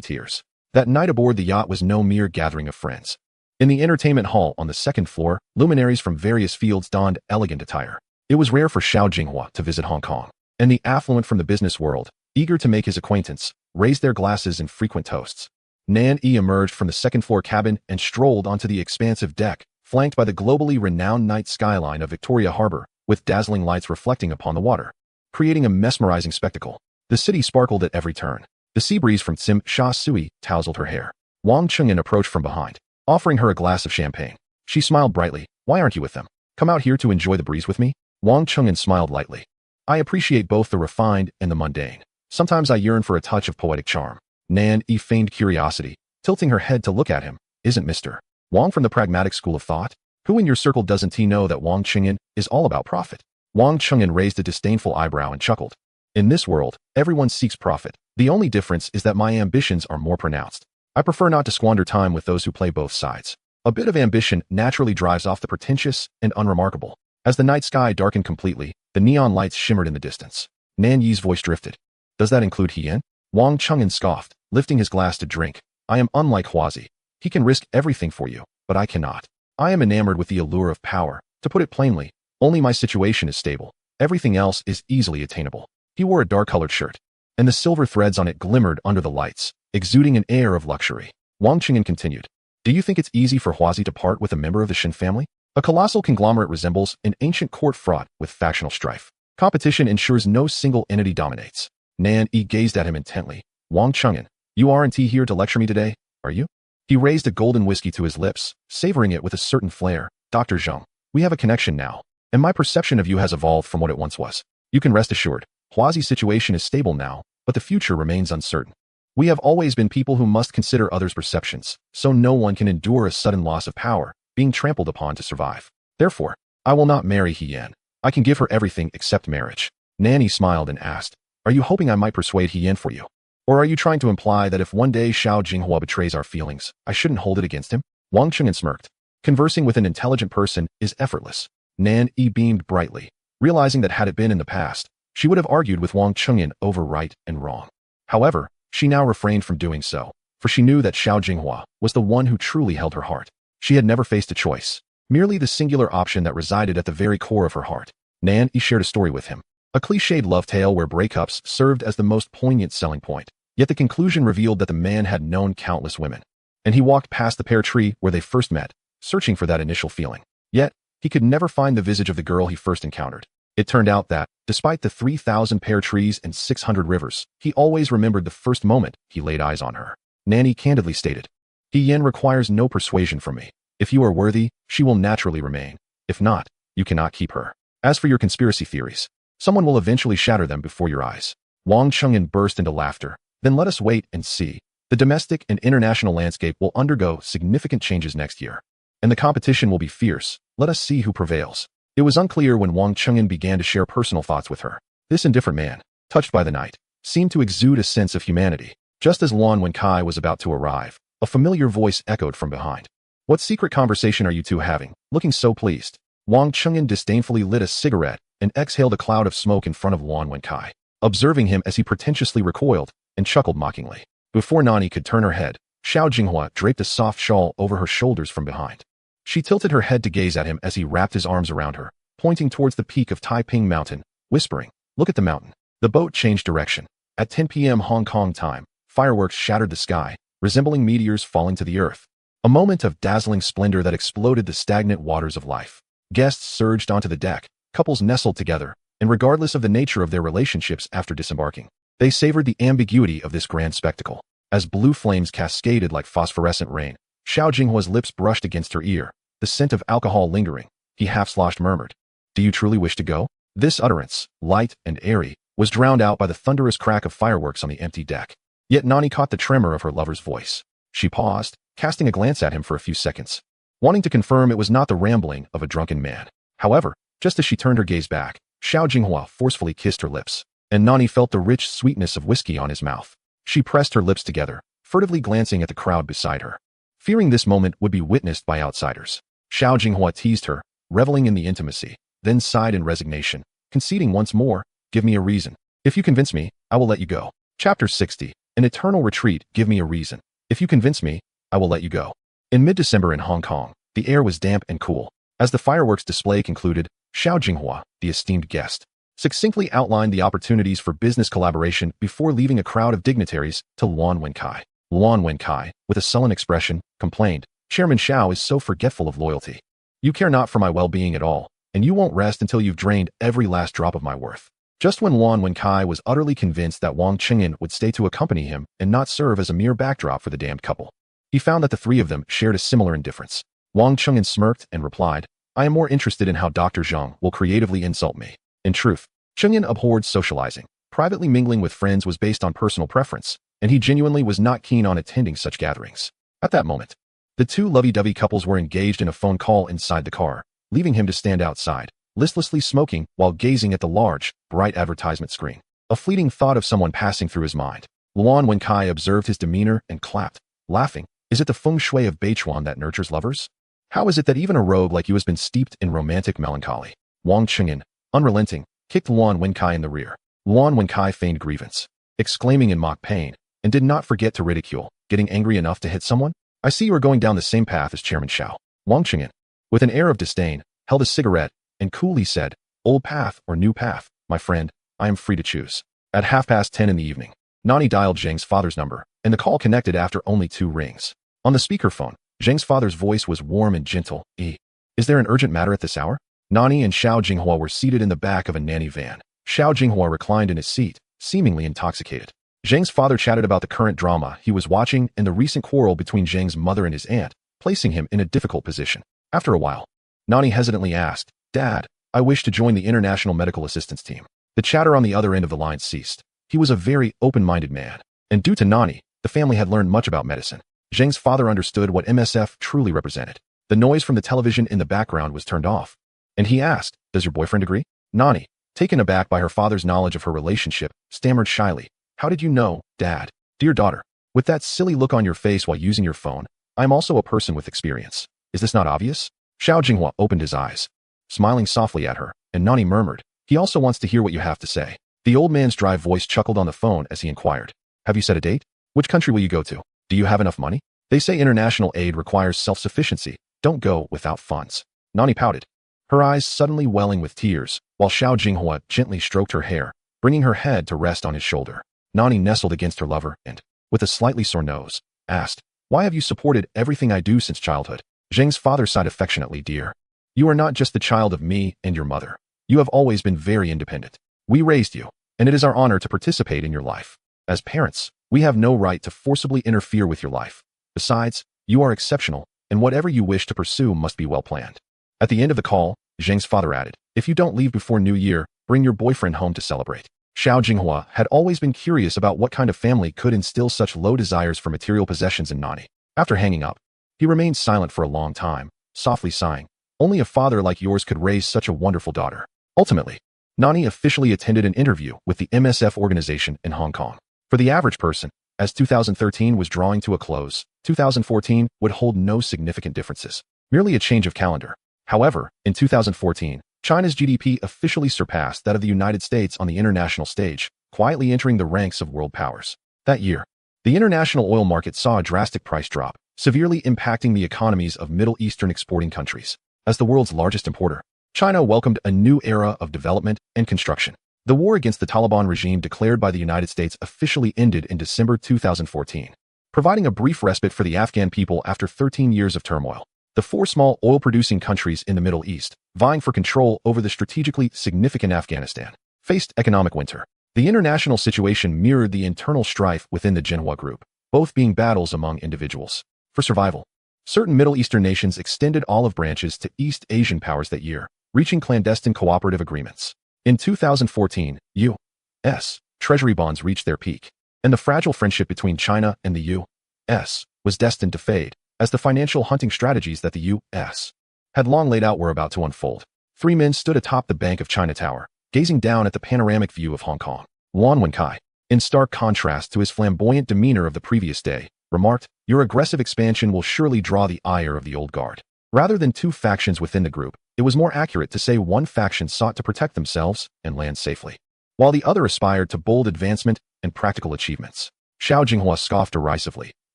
[SPEAKER 1] tiers. That night aboard the yacht was no mere gathering of friends. In the entertainment hall on the second floor, luminaries from various fields donned elegant attire. It was rare for Xiao Jinghua to visit Hong Kong, and the affluent from the business world, eager to make his acquaintance, raised their glasses in frequent toasts. Nan-E emerged from the second-floor cabin and strolled onto the expansive deck, flanked by the globally renowned night skyline of Victoria Harbor, with dazzling lights reflecting upon the water, creating a mesmerizing spectacle. The city sparkled at every turn. The sea breeze from Tsim Sha Sui tousled her hair. Wang Chengyan approached from behind, offering her a glass of champagne. She smiled brightly. Why aren't you with them? Come out here to enjoy the breeze with me? Wang Chengyan smiled lightly. I appreciate both the refined and the mundane. Sometimes I yearn for a touch of poetic charm. Nan Yi feigned curiosity, tilting her head to look at him. Isn't Mr. Wang from the pragmatic school of thought? Who in your circle doesn't he know that Wang Chengyan is all about profit? Wang Chengyan raised a disdainful eyebrow and chuckled. In this world, everyone seeks profit. The only difference is that my ambitions are more pronounced. I prefer not to squander time with those who play both sides. A bit of ambition naturally drives off the pretentious and unremarkable. As the night sky darkened completely, the neon lights shimmered in the distance. Nan Yi's voice drifted. Does that include Hien? Wang Chengyan scoffed, lifting his glass to drink. I am unlike Huazi. He can risk everything for you, but I cannot. I am enamored with the allure of power. To put it plainly, only my situation is stable. Everything else is easily attainable. He wore a dark-colored shirt, and the silver threads on it glimmered under the lights, exuding an air of luxury. Wang Chengyan continued. Do you think it's easy for Huazi to part with a member of the Shen family? A colossal conglomerate resembles an ancient court fraught with factional strife. Competition ensures no single entity dominates. Nan Yi gazed at him intently. Wang Chengyan, you aren't here to lecture me today, are you? He raised a golden whiskey to his lips, savoring it with a certain flair. Dr. Zheng, we have a connection now, and my perception of you has evolved from what it once was. You can rest assured, Huazi's situation is stable now, but the future remains uncertain. We have always been people who must consider others' perceptions, so no one can endure a sudden loss of power, being trampled upon to survive. Therefore, I will not marry Hien. I can give her everything except marriage. Nanny smiled and asked, are you hoping I might persuade Hien for you? Or are you trying to imply that if one day Xiao Jinghua betrays our feelings, I shouldn't hold it against him? Wang Chengyan smirked. Conversing with an intelligent person is effortless. Nan Yi beamed brightly, realizing that had it been in the past, she would have argued with Wang Chengyan over right and wrong. However, she now refrained from doing so, for she knew that Xiao Jinghua was the one who truly held her heart. She had never faced a choice, merely the singular option that resided at the very core of her heart. Nan Yi shared a story with him, a cliched love tale where breakups served as the most poignant selling point. Yet the conclusion revealed that the man had known countless women, and he walked past the pear tree where they first met, searching for that initial feeling. Yet, he could never find the visage of the girl he first encountered. It turned out that, despite the 3,000 pear trees and 600 rivers, he always remembered the first moment he laid eyes on her. Nanny candidly stated, Hien requires no persuasion from me. If you are worthy, she will naturally remain. If not, you cannot keep her. As for your conspiracy theories, someone will eventually shatter them before your eyes. Wang Chengyan burst into laughter. Then let us wait and see. The domestic and international landscape will undergo significant changes next year, and the competition will be fierce. Let us see who prevails. It was unclear when Wang Chengyan began to share personal thoughts with her. This indifferent man, touched by the night, seemed to exude a sense of humanity. Just as Luan Wenkai was about to arrive, a familiar voice echoed from behind. What secret conversation are you two having, looking so pleased? Wang Chengyan disdainfully lit a cigarette and exhaled a cloud of smoke in front of Luan Wenkai, observing him as he pretentiously recoiled and chuckled mockingly. Before Nani could turn her head, Xiao Jinghua draped a soft shawl over her shoulders from behind. She tilted her head to gaze at him as he wrapped his arms around her, pointing towards the peak of Taiping Mountain, whispering, look at the mountain. The boat changed direction. At 10 p.m. Hong Kong time, fireworks shattered the sky, resembling meteors falling to the earth. A moment of dazzling splendor that exploded the stagnant waters of life. Guests surged onto the deck, couples nestled together, and regardless of the nature of their relationships after disembarking, they savored the ambiguity of this grand spectacle. As blue flames cascaded like phosphorescent rain, Xiao Jinghua's lips brushed against her ear, the scent of alcohol lingering. He half-sloshed murmured, do you truly wish to go? This utterance, light and airy, was drowned out by the thunderous crack of fireworks on the empty deck. Yet Nani caught the tremor of her lover's voice. She paused, casting a glance at him for a few seconds, wanting to confirm it was not the rambling of a drunken man. However, just as she turned her gaze back, Xiao Jinghua forcefully kissed her lips, and Nani felt the rich sweetness of whiskey on his mouth. She pressed her lips together, furtively glancing at the crowd beside her, fearing this moment would be witnessed by outsiders. Xiao Jinghua teased her, reveling in the intimacy, then sighed in resignation, conceding once more, give me a reason. If you convince me, I will let you go. Chapter 60, An Eternal Retreat. Give me a reason. If you convince me, I will let you go. In mid-December in Hong Kong, the air was damp and cool. As the fireworks display concluded, Xiao Jinghua, the esteemed guest, succinctly outlined the opportunities for business collaboration before leaving a crowd of dignitaries to Luan Wenkai. Luan Wenkai, with a sullen expression, complained, Chairman Xiao is so forgetful of loyalty. You care not for my well-being at all, and you won't rest until you've drained every last drop of my worth. Just when Luan Wenkai was utterly convinced that Wang Chengyan would stay to accompany him and not serve as a mere backdrop for the damned couple, He found that the three of them shared a similar indifference. Wang Chengyan smirked and replied, I am more interested in how Dr. Zhang will creatively insult me. In truth, Chengyan abhorred socializing. Privately mingling with friends was based on personal preference, and he genuinely was not keen on attending such gatherings. At that moment, the two lovey-dovey couples were engaged in a phone call inside the car, leaving him to stand outside, listlessly smoking while gazing at the large, bright advertisement screen. A fleeting thought of someone passing through his mind. Luan Wenkai observed his demeanor and clapped, laughing. Is it the feng shui of Beichuan that nurtures lovers? How is it that even a rogue like you has been steeped in romantic melancholy? Wang Chengyan, unrelenting, kicked Luan Wenkai in the rear. Luan Wenkai feigned grievance, exclaiming in mock pain, and did not forget to ridicule, getting angry enough to hit someone? I see you are going down the same path as Chairman Xiao. Wang Chengyan, with an air of disdain, held a cigarette and coolly said, old path or new path, my friend, I am free to choose. At 10:30 in the evening, Nani dialed Zhang's father's number, and the call connected after only 2 rings. On the speakerphone, Zhang's father's voice was warm and gentle. Is there an urgent matter at this hour? Nani and Xiao Jinghua were seated in the back of a nanny van. Xiao Jinghua reclined in his seat, seemingly intoxicated. Zhang's father chatted about the current drama he was watching and the recent quarrel between Zhang's mother and his aunt, placing him in a difficult position. After a while, Nani hesitantly asked, Dad, I wish to join the International Medical Assistance Team. The chatter on the other end of the line ceased. He was a very open-minded man, and due to Nani, the family had learned much about medicine. Zhang's father understood what MSF truly represented. The noise from the television in the background was turned off, and he asked, Does your boyfriend agree? Nani, taken aback by her father's knowledge of her relationship, stammered shyly, How did you know, Dad? Dear daughter, with that silly look on your face while using your phone, I am also a person with experience. Is this not obvious? Xiao Jinghua opened his eyes, smiling softly at her, and Nani murmured, He also wants to hear what you have to say. The old man's dry voice chuckled on the phone as he inquired, Have you set a date? Which country will you go to? Do you have enough money? They say international aid requires self-sufficiency. Don't go without funds. Nani pouted, her eyes suddenly welling with tears, while Xiao Jinghua gently stroked her hair, bringing her head to rest on his shoulder. Nani nestled against her lover and, with a slightly sore nose, asked, Why have you supported everything I do since childhood? Zhang's father sighed affectionately, Dear, you are not just the child of me and your mother. You have always been very independent. We raised you, and it is our honor to participate in your life. As parents, we have no right to forcibly interfere with your life. Besides, you are exceptional, and whatever you wish to pursue must be well planned. At the end of the call, Zhang's father added, If you don't leave before New Year, bring your boyfriend home to celebrate. Xiao Jinghua had always been curious about what kind of family could instill such low desires for material possessions in Nani. After hanging up, he remained silent for a long time, softly sighing, Only a father like yours could raise such a wonderful daughter. Ultimately, Nani officially attended an interview with the MSF organization in Hong Kong. For the average person, as 2013 was drawing to a close, 2014 would hold no significant differences, merely a change of calendar. However, in 2014, China's GDP officially surpassed that of the United States on the international stage, quietly entering the ranks of world powers. That year, the international oil market saw a drastic price drop, severely impacting the economies of Middle Eastern exporting countries. As the world's largest importer, China welcomed a new era of development and construction. The war against the Taliban regime declared by the United States officially ended in December 2014, providing a brief respite for the Afghan people after 13 years of turmoil. The 4 small oil-producing countries in the Middle East, vying for control over the strategically significant Afghanistan, faced economic winter. The international situation mirrored the internal strife within the Jinhua Group, both being battles among individuals. For survival, certain Middle Eastern nations extended olive branches to East Asian powers that year, reaching clandestine cooperative agreements. In 2014, U.S. Treasury bonds reached their peak, and the fragile friendship between China and the U.S. was destined to fade, as the financial hunting strategies that the U.S. had long laid out were about to unfold. 3 men stood atop the bank of China Tower, gazing down at the panoramic view of Hong Kong. Luan Wenkai, in stark contrast to his flamboyant demeanor of the previous day, remarked, Your aggressive expansion will surely draw the ire of the old guard. Rather than 2 factions within the group, it was more accurate to say one faction sought to protect themselves and land safely, while the other aspired to bold advancement and practical achievements. Xiao Jinghua scoffed derisively,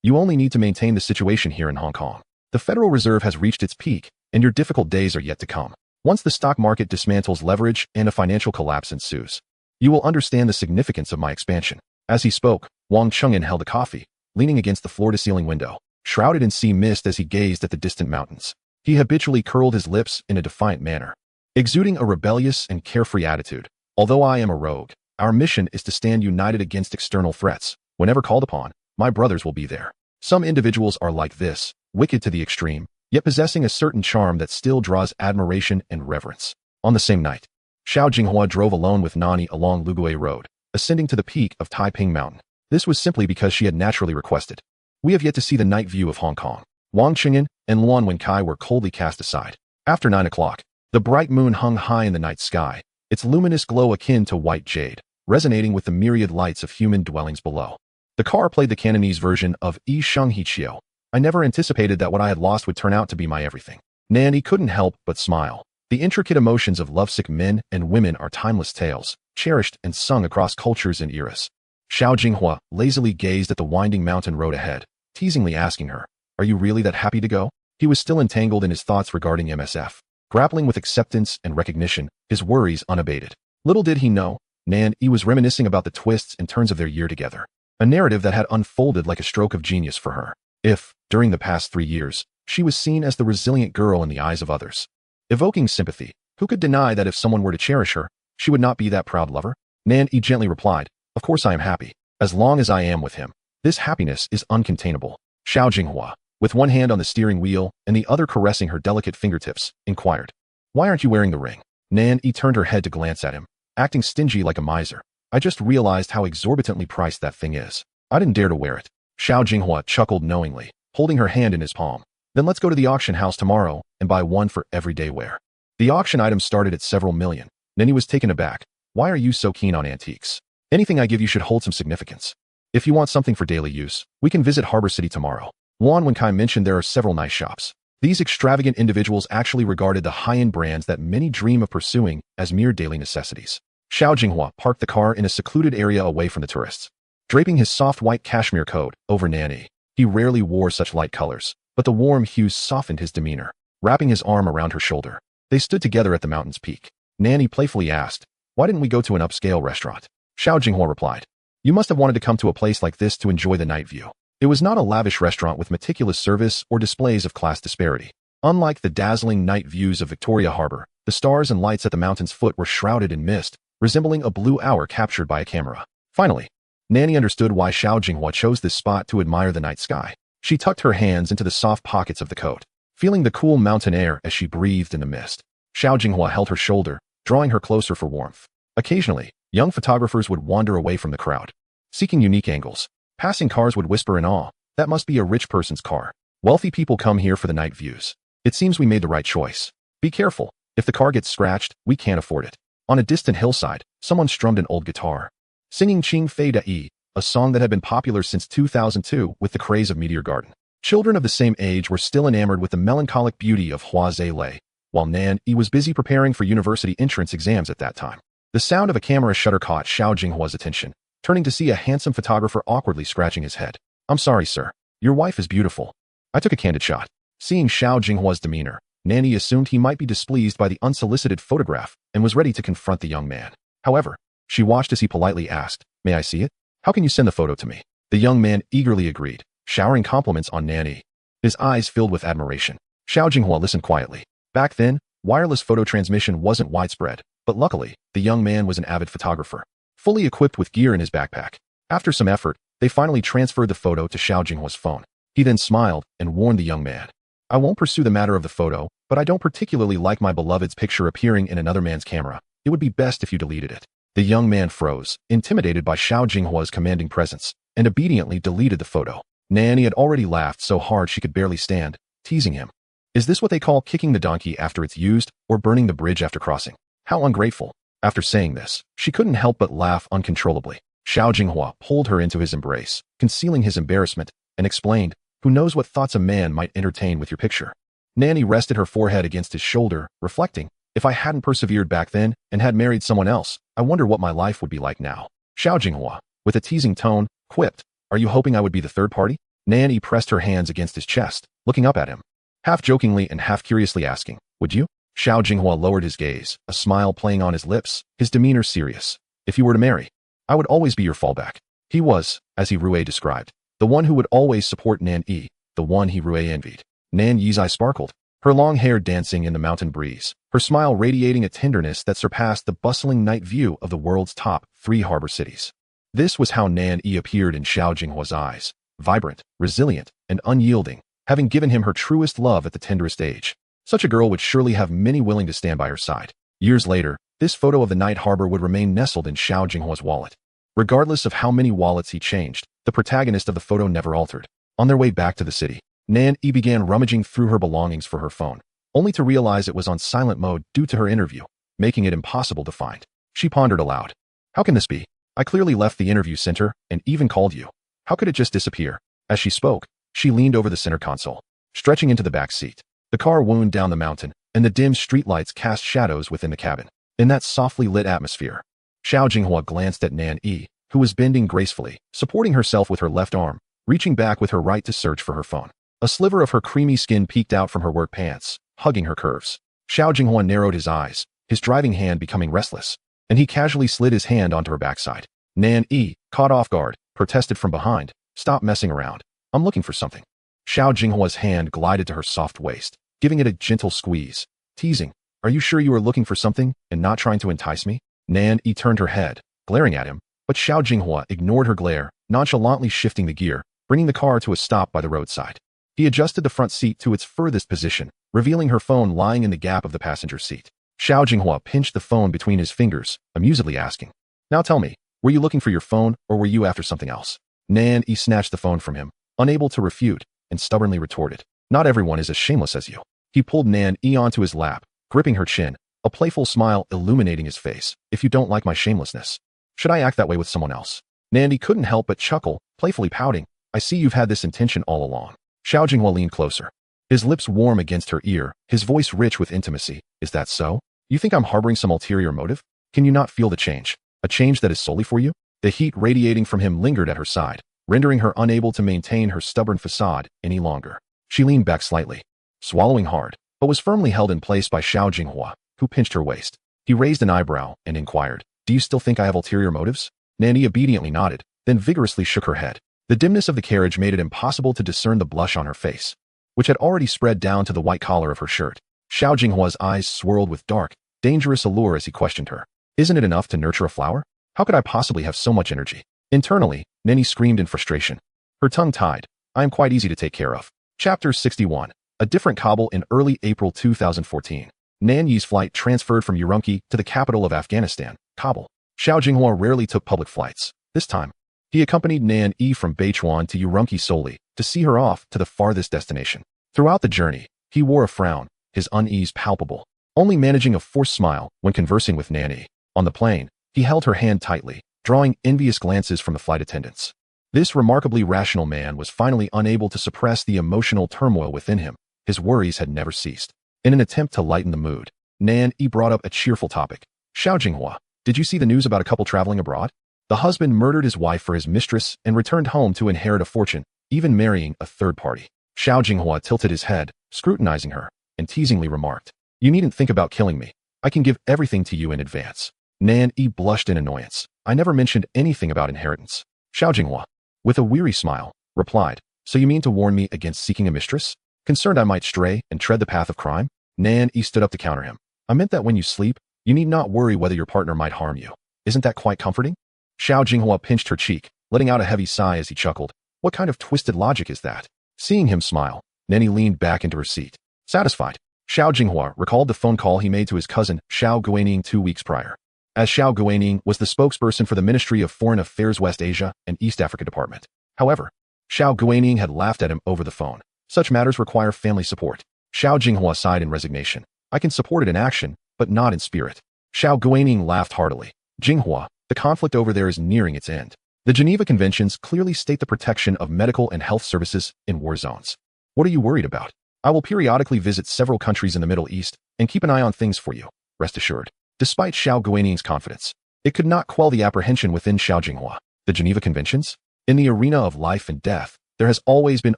[SPEAKER 1] You only need to maintain the situation here in Hong Kong. The Federal Reserve has reached its peak, and your difficult days are yet to come. Once the stock market dismantles leverage and a financial collapse ensues, you will understand the significance of my expansion. As he spoke, Wang Chengyan held a coffee, leaning against the floor-to-ceiling window, shrouded in sea mist as he gazed at the distant mountains. He habitually curled his lips in a defiant manner, exuding a rebellious and carefree attitude. Although I am a rogue, our mission is to stand united against external threats. Whenever called upon, my brothers will be there. Some individuals are like this, wicked to the extreme, yet possessing a certain charm that still draws admiration and reverence. On the same night, Xiao Jinghua drove alone with Nani along Lugui Road, ascending to the peak of Taiping Mountain. This was simply because she had naturally requested. We have yet to see the night view of Hong Kong. Wang Qingyan and Luan Wenkai were coldly cast aside. After 9 o'clock, the bright moon hung high in the night sky, its luminous glow akin to white jade, resonating with the myriad lights of human dwellings below. The car played the Cantonese version of Yi Sheng He Qiu. I never anticipated that what I had lost would turn out to be my everything. Nanny couldn't help but smile. The intricate emotions of lovesick men and women are timeless tales, cherished and sung across cultures and eras. Xiao Jinghua lazily gazed at the winding mountain road ahead, teasingly asking her, "Are you really that happy to go?" He was still entangled in his thoughts regarding MSF. Grappling with acceptance and recognition, his worries unabated. Little did he know, Nan-yi was reminiscing about the twists and turns of their year together. A narrative that had unfolded like a stroke of genius for her. If, during the past 3 years, she was seen as the resilient girl in the eyes of others, evoking sympathy, who could deny that if someone were to cherish her, she would not be that proud lover? Nan-yi gently replied, "Of course I am happy, as long as I am with him. This happiness is uncontainable." Xiao Jinghua, with one hand on the steering wheel and the other caressing her delicate fingertips, inquired, "Why aren't you wearing the ring?" Nan-yi turned her head to glance at him, acting stingy like a miser. "I just realized how exorbitantly priced that thing is. I didn't dare to wear it." Xiao Jinghua chuckled knowingly, holding her hand in his palm. "Then let's go to the auction house tomorrow and buy one for everyday wear." The auction items started at several million. Nanny was taken aback. "Why are you so keen on antiques? Anything I give you should hold some significance. If you want something for daily use, we can visit Harbor City tomorrow." Luan Wenkai mentioned there are several nice shops. These extravagant individuals actually regarded the high-end brands that many dream of pursuing as mere daily necessities. Xiao Jinghua parked the car in a secluded area away from the tourists. Draping his soft white cashmere coat over Nanny, he rarely wore such light colors, but the warm hues softened his demeanor. Wrapping his arm around her shoulder, they stood together at the mountain's peak. Nanny playfully asked, "Why didn't we go to an upscale restaurant?" Xiao Jinghua replied, "You must have wanted to come to a place like this to enjoy the night view." It was not a lavish restaurant with meticulous service or displays of class disparity. Unlike the dazzling night views of Victoria Harbor, the stars and lights at the mountain's foot were shrouded in mist, resembling a blue hour captured by a camera. Finally, Nanny understood why Xiao Jinghua chose this spot to admire the night sky. She tucked her hands into the soft pockets of the coat, feeling the cool mountain air as she breathed in the mist. Xiao Jinghua held her shoulder, drawing her closer for warmth. Occasionally, young photographers would wander away from the crowd, seeking unique angles. Passing cars would whisper in awe, "That must be a rich person's car." Wealthy people come here for the night views. It seems we made the right choice. Be careful. If the car gets scratched, we can't afford it. On a distant hillside, someone strummed an old guitar, singing Qing Fei Da, a song that had been popular since 2002 with the craze of Meteor Garden. Children of the same age were still enamored with the melancholic beauty of Hua Zhe, while Nan-yi was busy preparing for university entrance exams at that time. The sound of a camera shutter caught Xiao Jinghua's attention, turning to see a handsome photographer awkwardly scratching his head. "I'm sorry, sir. Your wife is beautiful." I took a candid shot. Seeing Xiao Jinghua's demeanor, Nanny assumed he might be displeased by the unsolicited photograph and was ready to confront the young man. However, she watched as he politely asked, "May I see it? How can you send the photo to me?" The young man eagerly agreed, showering compliments on Nanny. His eyes filled with admiration. Xiao Jinghua listened quietly. Back then, wireless photo transmission wasn't widespread, but luckily, the young man was an avid photographer, fully equipped with gear in his backpack. After some effort, they finally transferred the photo to Xiao Jinghua's phone. He then smiled and warned the young man, "I won't pursue the matter of the photo, but I don't particularly like my beloved's picture appearing in another man's camera. It would be best if you deleted it." The young man froze, intimidated by Xiao Jinghua's commanding presence, and obediently deleted the photo. Nanny had already laughed so hard she could barely stand, teasing him. Is this what they call kicking the donkey after it's used, or burning the bridge after crossing? How ungrateful. After saying this, she couldn't help but laugh uncontrollably. Xiao Jinghua pulled her into his embrace, concealing his embarrassment, and explained, "Who knows what thoughts a man might entertain with your picture?" Nanny rested her forehead against his shoulder, reflecting, "If I hadn't persevered back then and had married someone else, I wonder what my life would be like now." Xiao Jinghua, with a teasing tone, quipped, "Are you hoping I would be the third party?" Nanny pressed her hands against his chest, looking up at him, half jokingly and half curiously asking, "Would you?" Xiao Jinghua lowered his gaze, a smile playing on his lips, his demeanor serious. "If you were to marry, I would always be your fallback." He was, as he Rue described, the one who would always support Nan-yi, the one he Rue envied. Nan-yi's eyes sparkled, her long hair dancing in the mountain breeze, her smile radiating a tenderness that surpassed the bustling night view of the world's top 3 harbor cities. This was how Nan-yi appeared in Xiao Jinghua's eyes, vibrant, resilient, and unyielding, having given him her truest love at the tenderest age. Such a girl would surely have many willing to stand by her side. Years later, this photo of the night harbor would remain nestled in Xiao Jinghua's wallet. Regardless of how many wallets he changed, the protagonist of the photo never altered. On their way back to the city, Nan Yi began rummaging through her belongings for her phone, only to realize it was on silent mode due to her interview, making it impossible to find. She pondered aloud. How can this be? I clearly left the interview center and even called you. How could it just disappear? As she spoke, she leaned over the center console, stretching into the back seat. The car wound down the mountain, and the dim streetlights cast shadows within the cabin. In that softly lit atmosphere, Xiao Jinghua glanced at Nan Yi, who was bending gracefully, supporting herself with her left arm, reaching back with her right to search for her phone. A sliver of her creamy skin peeked out from her work pants, hugging her curves. Xiao Jinghua narrowed his eyes, his driving hand becoming restless, and he casually slid his hand onto her backside. Nan Yi, caught off guard, protested from behind, "Stop messing around. I'm looking for something." Xiao Jinghua's hand glided to her soft waist, giving it a gentle squeeze, teasing, "Are you sure you are looking for something and not trying to entice me?" Nan Yi turned her head, glaring at him, but Xiao Jinghua ignored her glare, nonchalantly shifting the gear, bringing the car to a stop by the roadside. He adjusted the front seat to its furthest position, revealing her phone lying in the gap of the passenger seat. Xiao Jinghua pinched the phone between his fingers, amusedly asking, "Now tell me, were you looking for your phone or were you after something else?" Nan Yi snatched the phone from him, unable to refute, and stubbornly retorted, "Not everyone is as shameless as you." He pulled Nan Yi onto his lap, gripping her chin, a playful smile illuminating his face. "If you don't like my shamelessness, should I act that way with someone else?" Nan Yi couldn't help but chuckle, playfully pouting, "I see you've had this intention all along." Xiao Jinghua leaned closer, his lips warm against her ear, his voice rich with intimacy. "Is that so? You think I'm harboring some ulterior motive? Can you not feel the change? A change that is solely for you?" The heat radiating from him lingered at her side, rendering her unable to maintain her stubborn facade any longer. She leaned back slightly, swallowing hard, but was firmly held in place by Xiao Jinghua, who pinched her waist. He raised an eyebrow and inquired, "Do you still think I have ulterior motives?" Nan Yi obediently nodded, then vigorously shook her head. The dimness of the carriage made it impossible to discern the blush on her face, which had already spread down to the white collar of her shirt. Xiao Jinghua's eyes swirled with dark, dangerous allure as he questioned her. "Isn't it enough to nurture a flower? How could I possibly have so much energy?" Internally, Nan Yi screamed in frustration, her tongue tied. "I am quite easy to take care of." Chapter 61. A different Kabul in early April 2014. Nan Yi's flight transferred from Urumqi to the capital of Afghanistan, Kabul. Xiao Jinghua rarely took public flights. This time, he accompanied Nan Yi from Beichuan to Urumqi solely to see her off to the farthest destination. Throughout the journey, he wore a frown, his unease palpable, only managing a forced smile when conversing with Nan Yi. On the plane, he held her hand tightly, drawing envious glances from the flight attendants. This remarkably rational man was finally unable to suppress the emotional turmoil within him. His worries had never ceased. In an attempt to lighten the mood, Nan Yi brought up a cheerful topic. "Xiao Jinghua, did you see the news about a couple traveling abroad? The husband murdered his wife for his mistress and returned home to inherit a fortune, even marrying a third party." Xiao Jinghua tilted his head, scrutinizing her, and teasingly remarked, "You needn't think about killing me. I can give everything to you in advance." Nan Yi blushed in annoyance. "I never mentioned anything about inheritance." Xiao Jinghua, with a weary smile, replied, "So you mean to warn me against seeking a mistress? Concerned I might stray and tread the path of crime?" Nan Yi stood up to counter him. "I meant that when you sleep, you need not worry whether your partner might harm you. Isn't that quite comforting?" Xiao Jinghua pinched her cheek, letting out a heavy sigh as he chuckled. "What kind of twisted logic is that?" Seeing him smile, Nan Yi leaned back into her seat. Satisfied, Xiao Jinghua recalled the phone call he made to his cousin Xiao Guining 2 weeks prior. As Xiao Guining was the spokesperson for the Ministry of Foreign Affairs West Asia and East Africa Department. However, Xiao Guining had laughed at him over the phone. Such matters require family support. Xiao Jinghua sighed in resignation. "I can support it in action, but not in spirit." Xiao Guining laughed heartily. "Jinghua, the conflict over there is nearing its end. The Geneva Conventions clearly state the protection of medical and health services in war zones. What are you worried about? I will periodically visit several countries in the Middle East and keep an eye on things for you, rest assured." Despite Xiao Guining's confidence, it could not quell the apprehension within Xiao Jinghua. The Geneva Conventions? In the arena of life and death, there has always been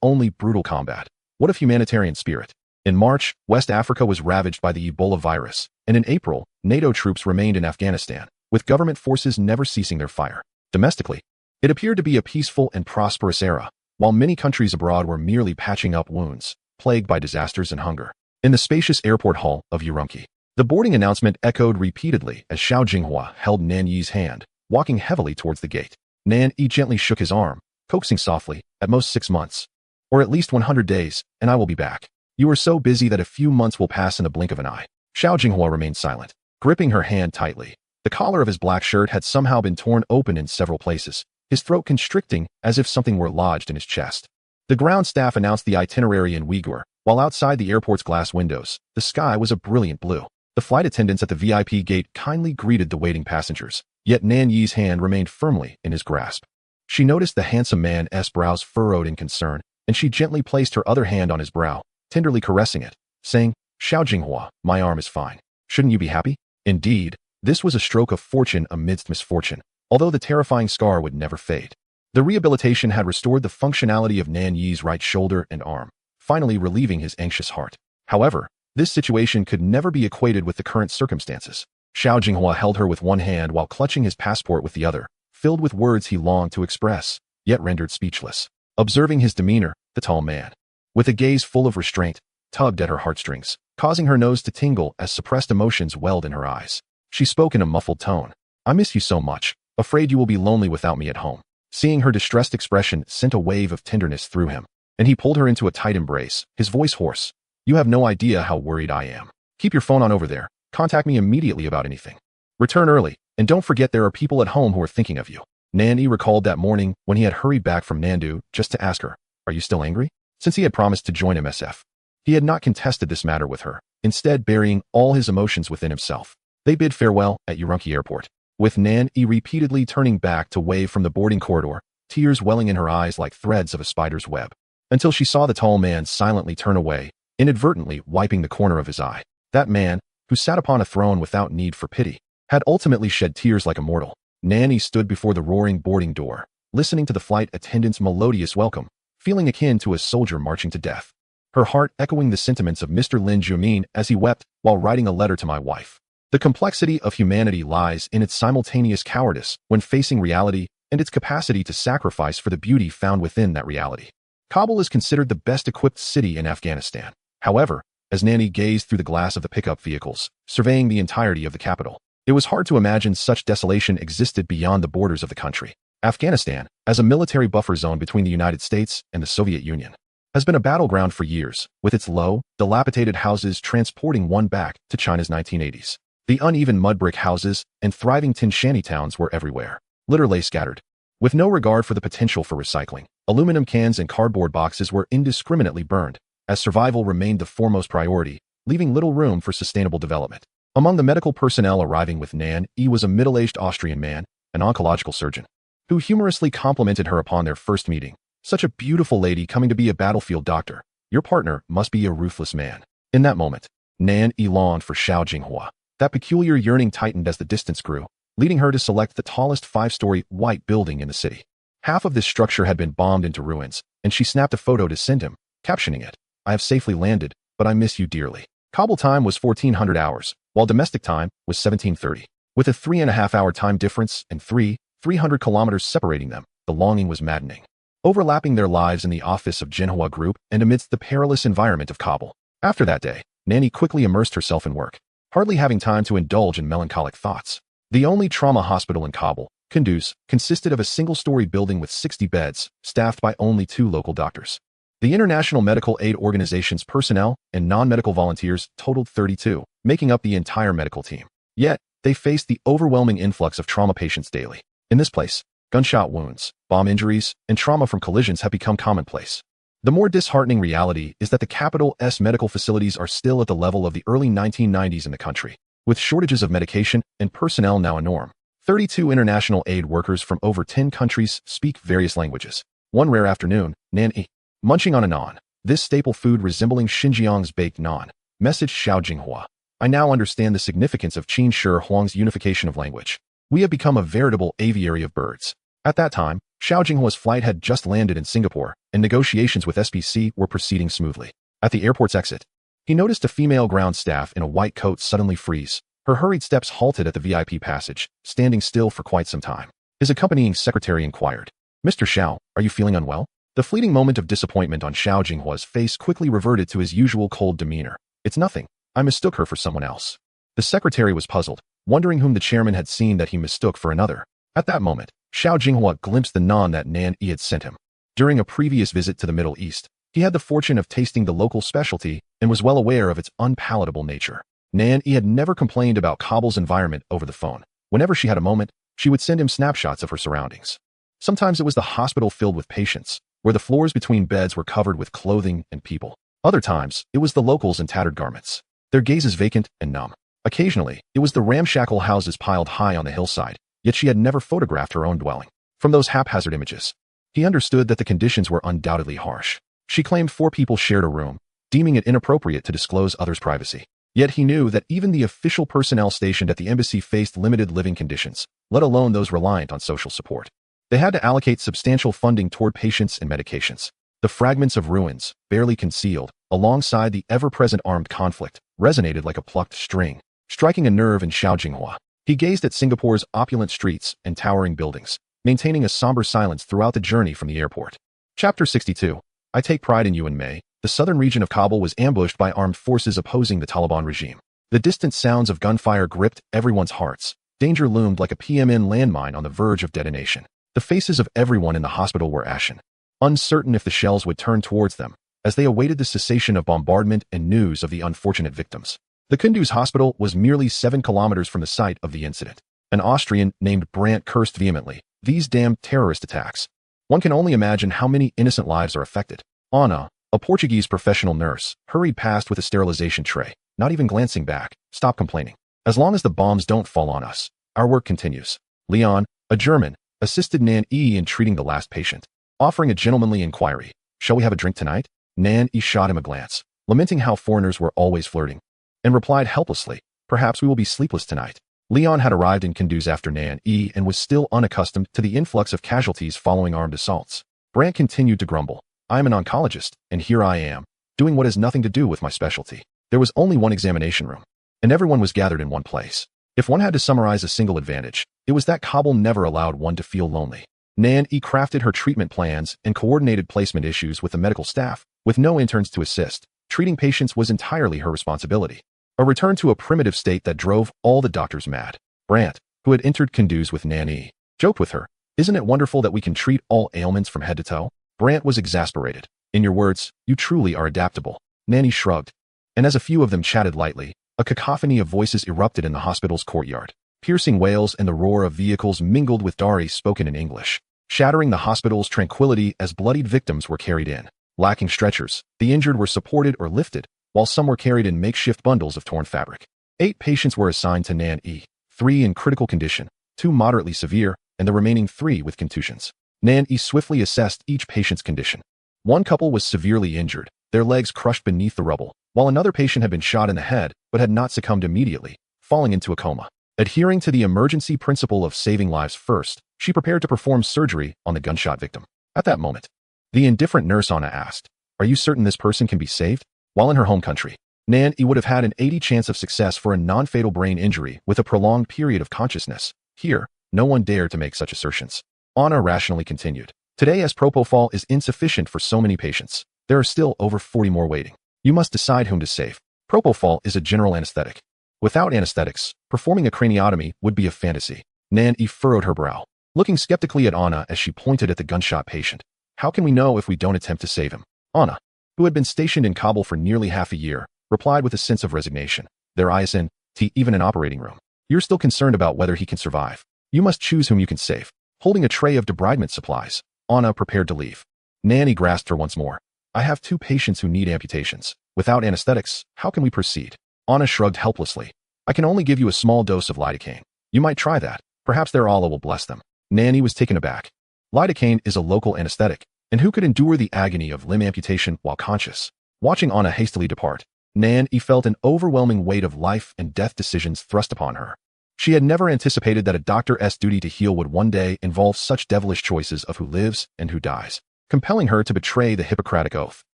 [SPEAKER 1] only brutal combat. What of humanitarian spirit? In March, West Africa was ravaged by the Ebola virus, and in April, NATO troops remained in Afghanistan, with government forces never ceasing their fire. Domestically, it appeared to be a peaceful and prosperous era, while many countries abroad were merely patching up wounds, plagued by disasters and hunger. In the spacious airport hall of Urumqi, the boarding announcement echoed repeatedly as Xiao Jinghua held Nan Yi's hand, walking heavily towards the gate. Nan Yi gently shook his arm, coaxing softly, "At most 6 months. Or at least 100 days, and I will be back. You are so busy that a few months will pass in the blink of an eye." Xiao Jinghua remained silent, gripping her hand tightly. The collar of his black shirt had somehow been torn open in several places, his throat constricting as if something were lodged in his chest. The ground staff announced the itinerary in Uyghur, while outside the airport's glass windows, the sky was a brilliant blue. The flight attendants at the VIP gate kindly greeted the waiting passengers, yet Nan Yi's hand remained firmly in his grasp. She noticed the handsome man's brows furrowed in concern, and she gently placed her other hand on his brow, tenderly caressing it, saying, "Xiao Jinghua, my arm is fine. Shouldn't you be happy?" Indeed, this was a stroke of fortune amidst misfortune, although the terrifying scar would never fade. The rehabilitation had restored the functionality of Nan Yi's right shoulder and arm, finally relieving his anxious heart. However, this situation could never be equated with the current circumstances. Xiao Jinghua held her with one hand while clutching his passport with the other, filled with words he longed to express, yet rendered speechless. Observing his demeanor, the tall man, with a gaze full of restraint, tugged at her heartstrings, causing her nose to tingle as suppressed emotions welled in her eyes. She spoke in a muffled tone. "I miss you so much, afraid you will be lonely without me at home." Seeing her distressed expression sent a wave of tenderness through him, and he pulled her into a tight embrace, his voice hoarse. "You have no idea how worried I am. Keep your phone on over there. Contact me immediately about anything. Return early, and don't forget there are people at home who are thinking of you." Nan Yi recalled that morning when he had hurried back from Nandu just to ask her, "Are you still angry?" Since he had promised to join MSF. He had not contested this matter with her, instead burying all his emotions within himself. They bid farewell at Urumqi Airport, with Nan Yi repeatedly turning back to wave from the boarding corridor, tears welling in her eyes like threads of a spider's web, until she saw the tall man silently turn away, inadvertently wiping the corner of his eye. That man, who sat upon a throne without need for pity, had ultimately shed tears like a mortal. Nan Yi stood before the roaring boarding door, listening to the flight attendant's melodious welcome, feeling akin to a soldier marching to death. Her heart echoing the sentiments of Mr. Lin Jumin as he wept while writing a letter to my wife. The complexity of humanity lies in its simultaneous cowardice when facing reality and its capacity to sacrifice for the beauty found within that reality. Kabul is considered the best-equipped city in Afghanistan. However, as Nan Yi gazed through the glass of the pickup vehicles, surveying the entirety of the capital, it was hard to imagine such desolation existed beyond the borders of the country. Afghanistan, as a military buffer zone between the United States and the Soviet Union, has been a battleground for years, with its low, dilapidated houses transporting one back to China's 1980s. The uneven mud brick houses and thriving tin shantytowns were everywhere, litter lay scattered. With no regard for the potential for recycling, aluminum cans and cardboard boxes were indiscriminately burned, as survival remained the foremost priority, leaving little room for sustainable development. Among the medical personnel arriving with Nan Yi was a middle-aged Austrian man, an oncological surgeon, who humorously complimented her upon their first meeting. "Such a beautiful lady coming to be a battlefield doctor. Your partner must be a ruthless man." In that moment, Nan Yi longed for Xiao Jinghua. That peculiar yearning tightened as the distance grew, leading her to select the tallest 5-story white building in the city. Half of this structure had been bombed into ruins, and she snapped a photo to send him, captioning it, "I have safely landed, but I miss you dearly." Kabul time was 1400 hours, while domestic time was 1730. With a 3.5-hour time difference and 300 kilometers separating them, the longing was maddening. Overlapping their lives in the office of Jinhua Group and amidst the perilous environment of Kabul. After that day, Nan Yi quickly immersed herself in work, hardly having time to indulge in melancholic thoughts. The only trauma hospital in Kabul, Kunduz, consisted of a single-story building with 60 beds, staffed by only 2 local doctors. The International Medical Aid Organization's personnel and non-medical volunteers totaled 32, making up the entire medical team. Yet, they faced the overwhelming influx of trauma patients daily. In this place, gunshot wounds, bomb injuries, and trauma from collisions have become commonplace. The more disheartening reality is that the capital's medical facilities are still at the level of the early 1990s in the country, with shortages of medication and personnel now a norm. 32 international aid workers from over 10 countries speak various languages. One rare afternoon, Nan Yi, munching on a naan, this staple food resembling Xinjiang's baked naan, messaged Xiao Jinghua, "I now understand the significance of Qin Shi Huang's unification of language. We have become a veritable aviary of birds." At that time, Xiao Jinghua's flight had just landed in Singapore, and negotiations with SPC were proceeding smoothly. At the airport's exit, he noticed a female ground staff in a white coat suddenly freeze. Her hurried steps halted at the VIP passage, standing still for quite some time. His accompanying secretary inquired, "Mr. Xiao, are you feeling unwell?" The fleeting moment of disappointment on Xiao Jinghua's face quickly reverted to his usual cold demeanor. "It's nothing. I mistook her for someone else." The secretary was puzzled, wondering whom the chairman had seen that he mistook for another. At that moment, Xiao Jinghua glimpsed the naan that Nan Yi had sent him. During a previous visit to the Middle East, he had the fortune of tasting the local specialty and was well aware of its unpalatable nature. Nan Yi had never complained about Kabul's environment over the phone. Whenever she had a moment, she would send him snapshots of her surroundings. Sometimes it was the hospital filled with patients, where the floors between beds were covered with clothing and people. Other times, it was the locals in tattered garments, their gazes vacant and numb. Occasionally, it was the ramshackle houses piled high on the hillside, yet she had never photographed her own dwelling. From those haphazard images, he understood that the conditions were undoubtedly harsh. She claimed 4 people shared a room, deeming it inappropriate to disclose others' privacy. Yet he knew that even the official personnel stationed at the embassy faced limited living conditions, let alone those reliant on social support. They had to allocate substantial funding toward patients and medications. The fragments of ruins, barely concealed, alongside the ever-present armed conflict, resonated like a plucked string, striking a nerve in Xiao Jinghua. He gazed at Singapore's opulent streets and towering buildings, maintaining a somber silence throughout the journey from the airport. Chapter 62. I take pride in you. In May, the southern region of Kabul was ambushed by armed forces opposing the Taliban regime. The distant sounds of gunfire gripped everyone's hearts. Danger loomed like a PMN landmine on the verge of detonation. The faces of everyone in the hospital were ashen, uncertain if the shells would turn towards them, as they awaited the cessation of bombardment and news of the unfortunate victims. The Kunduz hospital was merely 7 kilometers from the site of the incident. An Austrian named Brandt cursed vehemently, "These damned terrorist attacks. One can only imagine how many innocent lives are affected." Anna, a Portuguese professional nurse, hurried past with a sterilization tray, not even glancing back. "Stop complaining. As long as the bombs don't fall on us, our work continues." Leon, a German, assisted Nan Yi in treating the last patient, offering a gentlemanly inquiry. "Shall we have a drink tonight?" Nan Yi shot him a glance, lamenting how foreigners were always flirting, and replied helplessly, "Perhaps we will be sleepless tonight." Leon had arrived in Kunduz after Nan Yi and was still unaccustomed to the influx of casualties following armed assaults. Brandt continued to grumble, "I am an oncologist, and here I am, doing what has nothing to do with my specialty." There was only one examination room, and everyone was gathered in one place. If one had to summarize a single advantage, it was that Kabul never allowed one to feel lonely. Nan Yi crafted her treatment plans and coordinated placement issues with the medical staff, with no interns to assist. Treating patients was entirely her responsibility. A return to a primitive state that drove all the doctors mad. Brandt, who had entered Kunduz with Nan Yi, joked with her, "Isn't it wonderful that we can treat all ailments from head to toe?" Brandt was exasperated. "In your words, you truly are adaptable." Nan Yi shrugged, and as a few of them chatted lightly, a cacophony of voices erupted in the hospital's courtyard. Piercing wails and the roar of vehicles mingled with Dari spoken in English, shattering the hospital's tranquility as bloodied victims were carried in. Lacking stretchers, the injured were supported or lifted, while some were carried in makeshift bundles of torn fabric. 8 patients were assigned to Nan Yi, 3 in critical condition, 2 moderately severe, and the remaining 3 with contusions. Nan Yi swiftly assessed each patient's condition. One couple was severely injured, their legs crushed beneath the rubble, while another patient had been shot in the head but had not succumbed immediately, falling into a coma. Adhering to the emergency principle of saving lives first, she prepared to perform surgery on the gunshot victim. At that moment, the indifferent nurse Anna asked, "Are you certain this person can be saved?" While in her home country, Nan Yi would have had an 80 chance of success for a non-fatal brain injury with a prolonged period of consciousness. Here, no one dared to make such assertions. Anna rationally continued, "Today as propofol is insufficient for so many patients, there are still over 40 more waiting. You must decide whom to save. Propofol is a general anesthetic. Without anesthetics, performing a craniotomy would be a fantasy." Nan Yi furrowed her brow, looking skeptically at Anna as she pointed at the gunshot patient. "How can we know if we don't attempt to save him?" Anna, who had been stationed in Kabul for nearly half a year, replied with a sense of resignation. "There isn't even an operating room. You're still concerned about whether he can survive. You must choose whom you can save." Holding a tray of debridement supplies, Anna prepared to leave. Nan Yi grasped her once more. "I have 2 patients who need amputations. Without anesthetics, how can we proceed?" Anna shrugged helplessly. "I can only give you a small dose of lidocaine. You might try that. Perhaps their Allah will bless them." Nan Yi was taken aback. Lidocaine is a local anesthetic, and who could endure the agony of limb amputation while conscious? Watching Anna hastily depart, Nan Yi felt an overwhelming weight of life and death decisions thrust upon her. She had never anticipated that a doctor's duty to heal would one day involve such devilish choices of who lives and who dies, compelling her to betray the Hippocratic oath.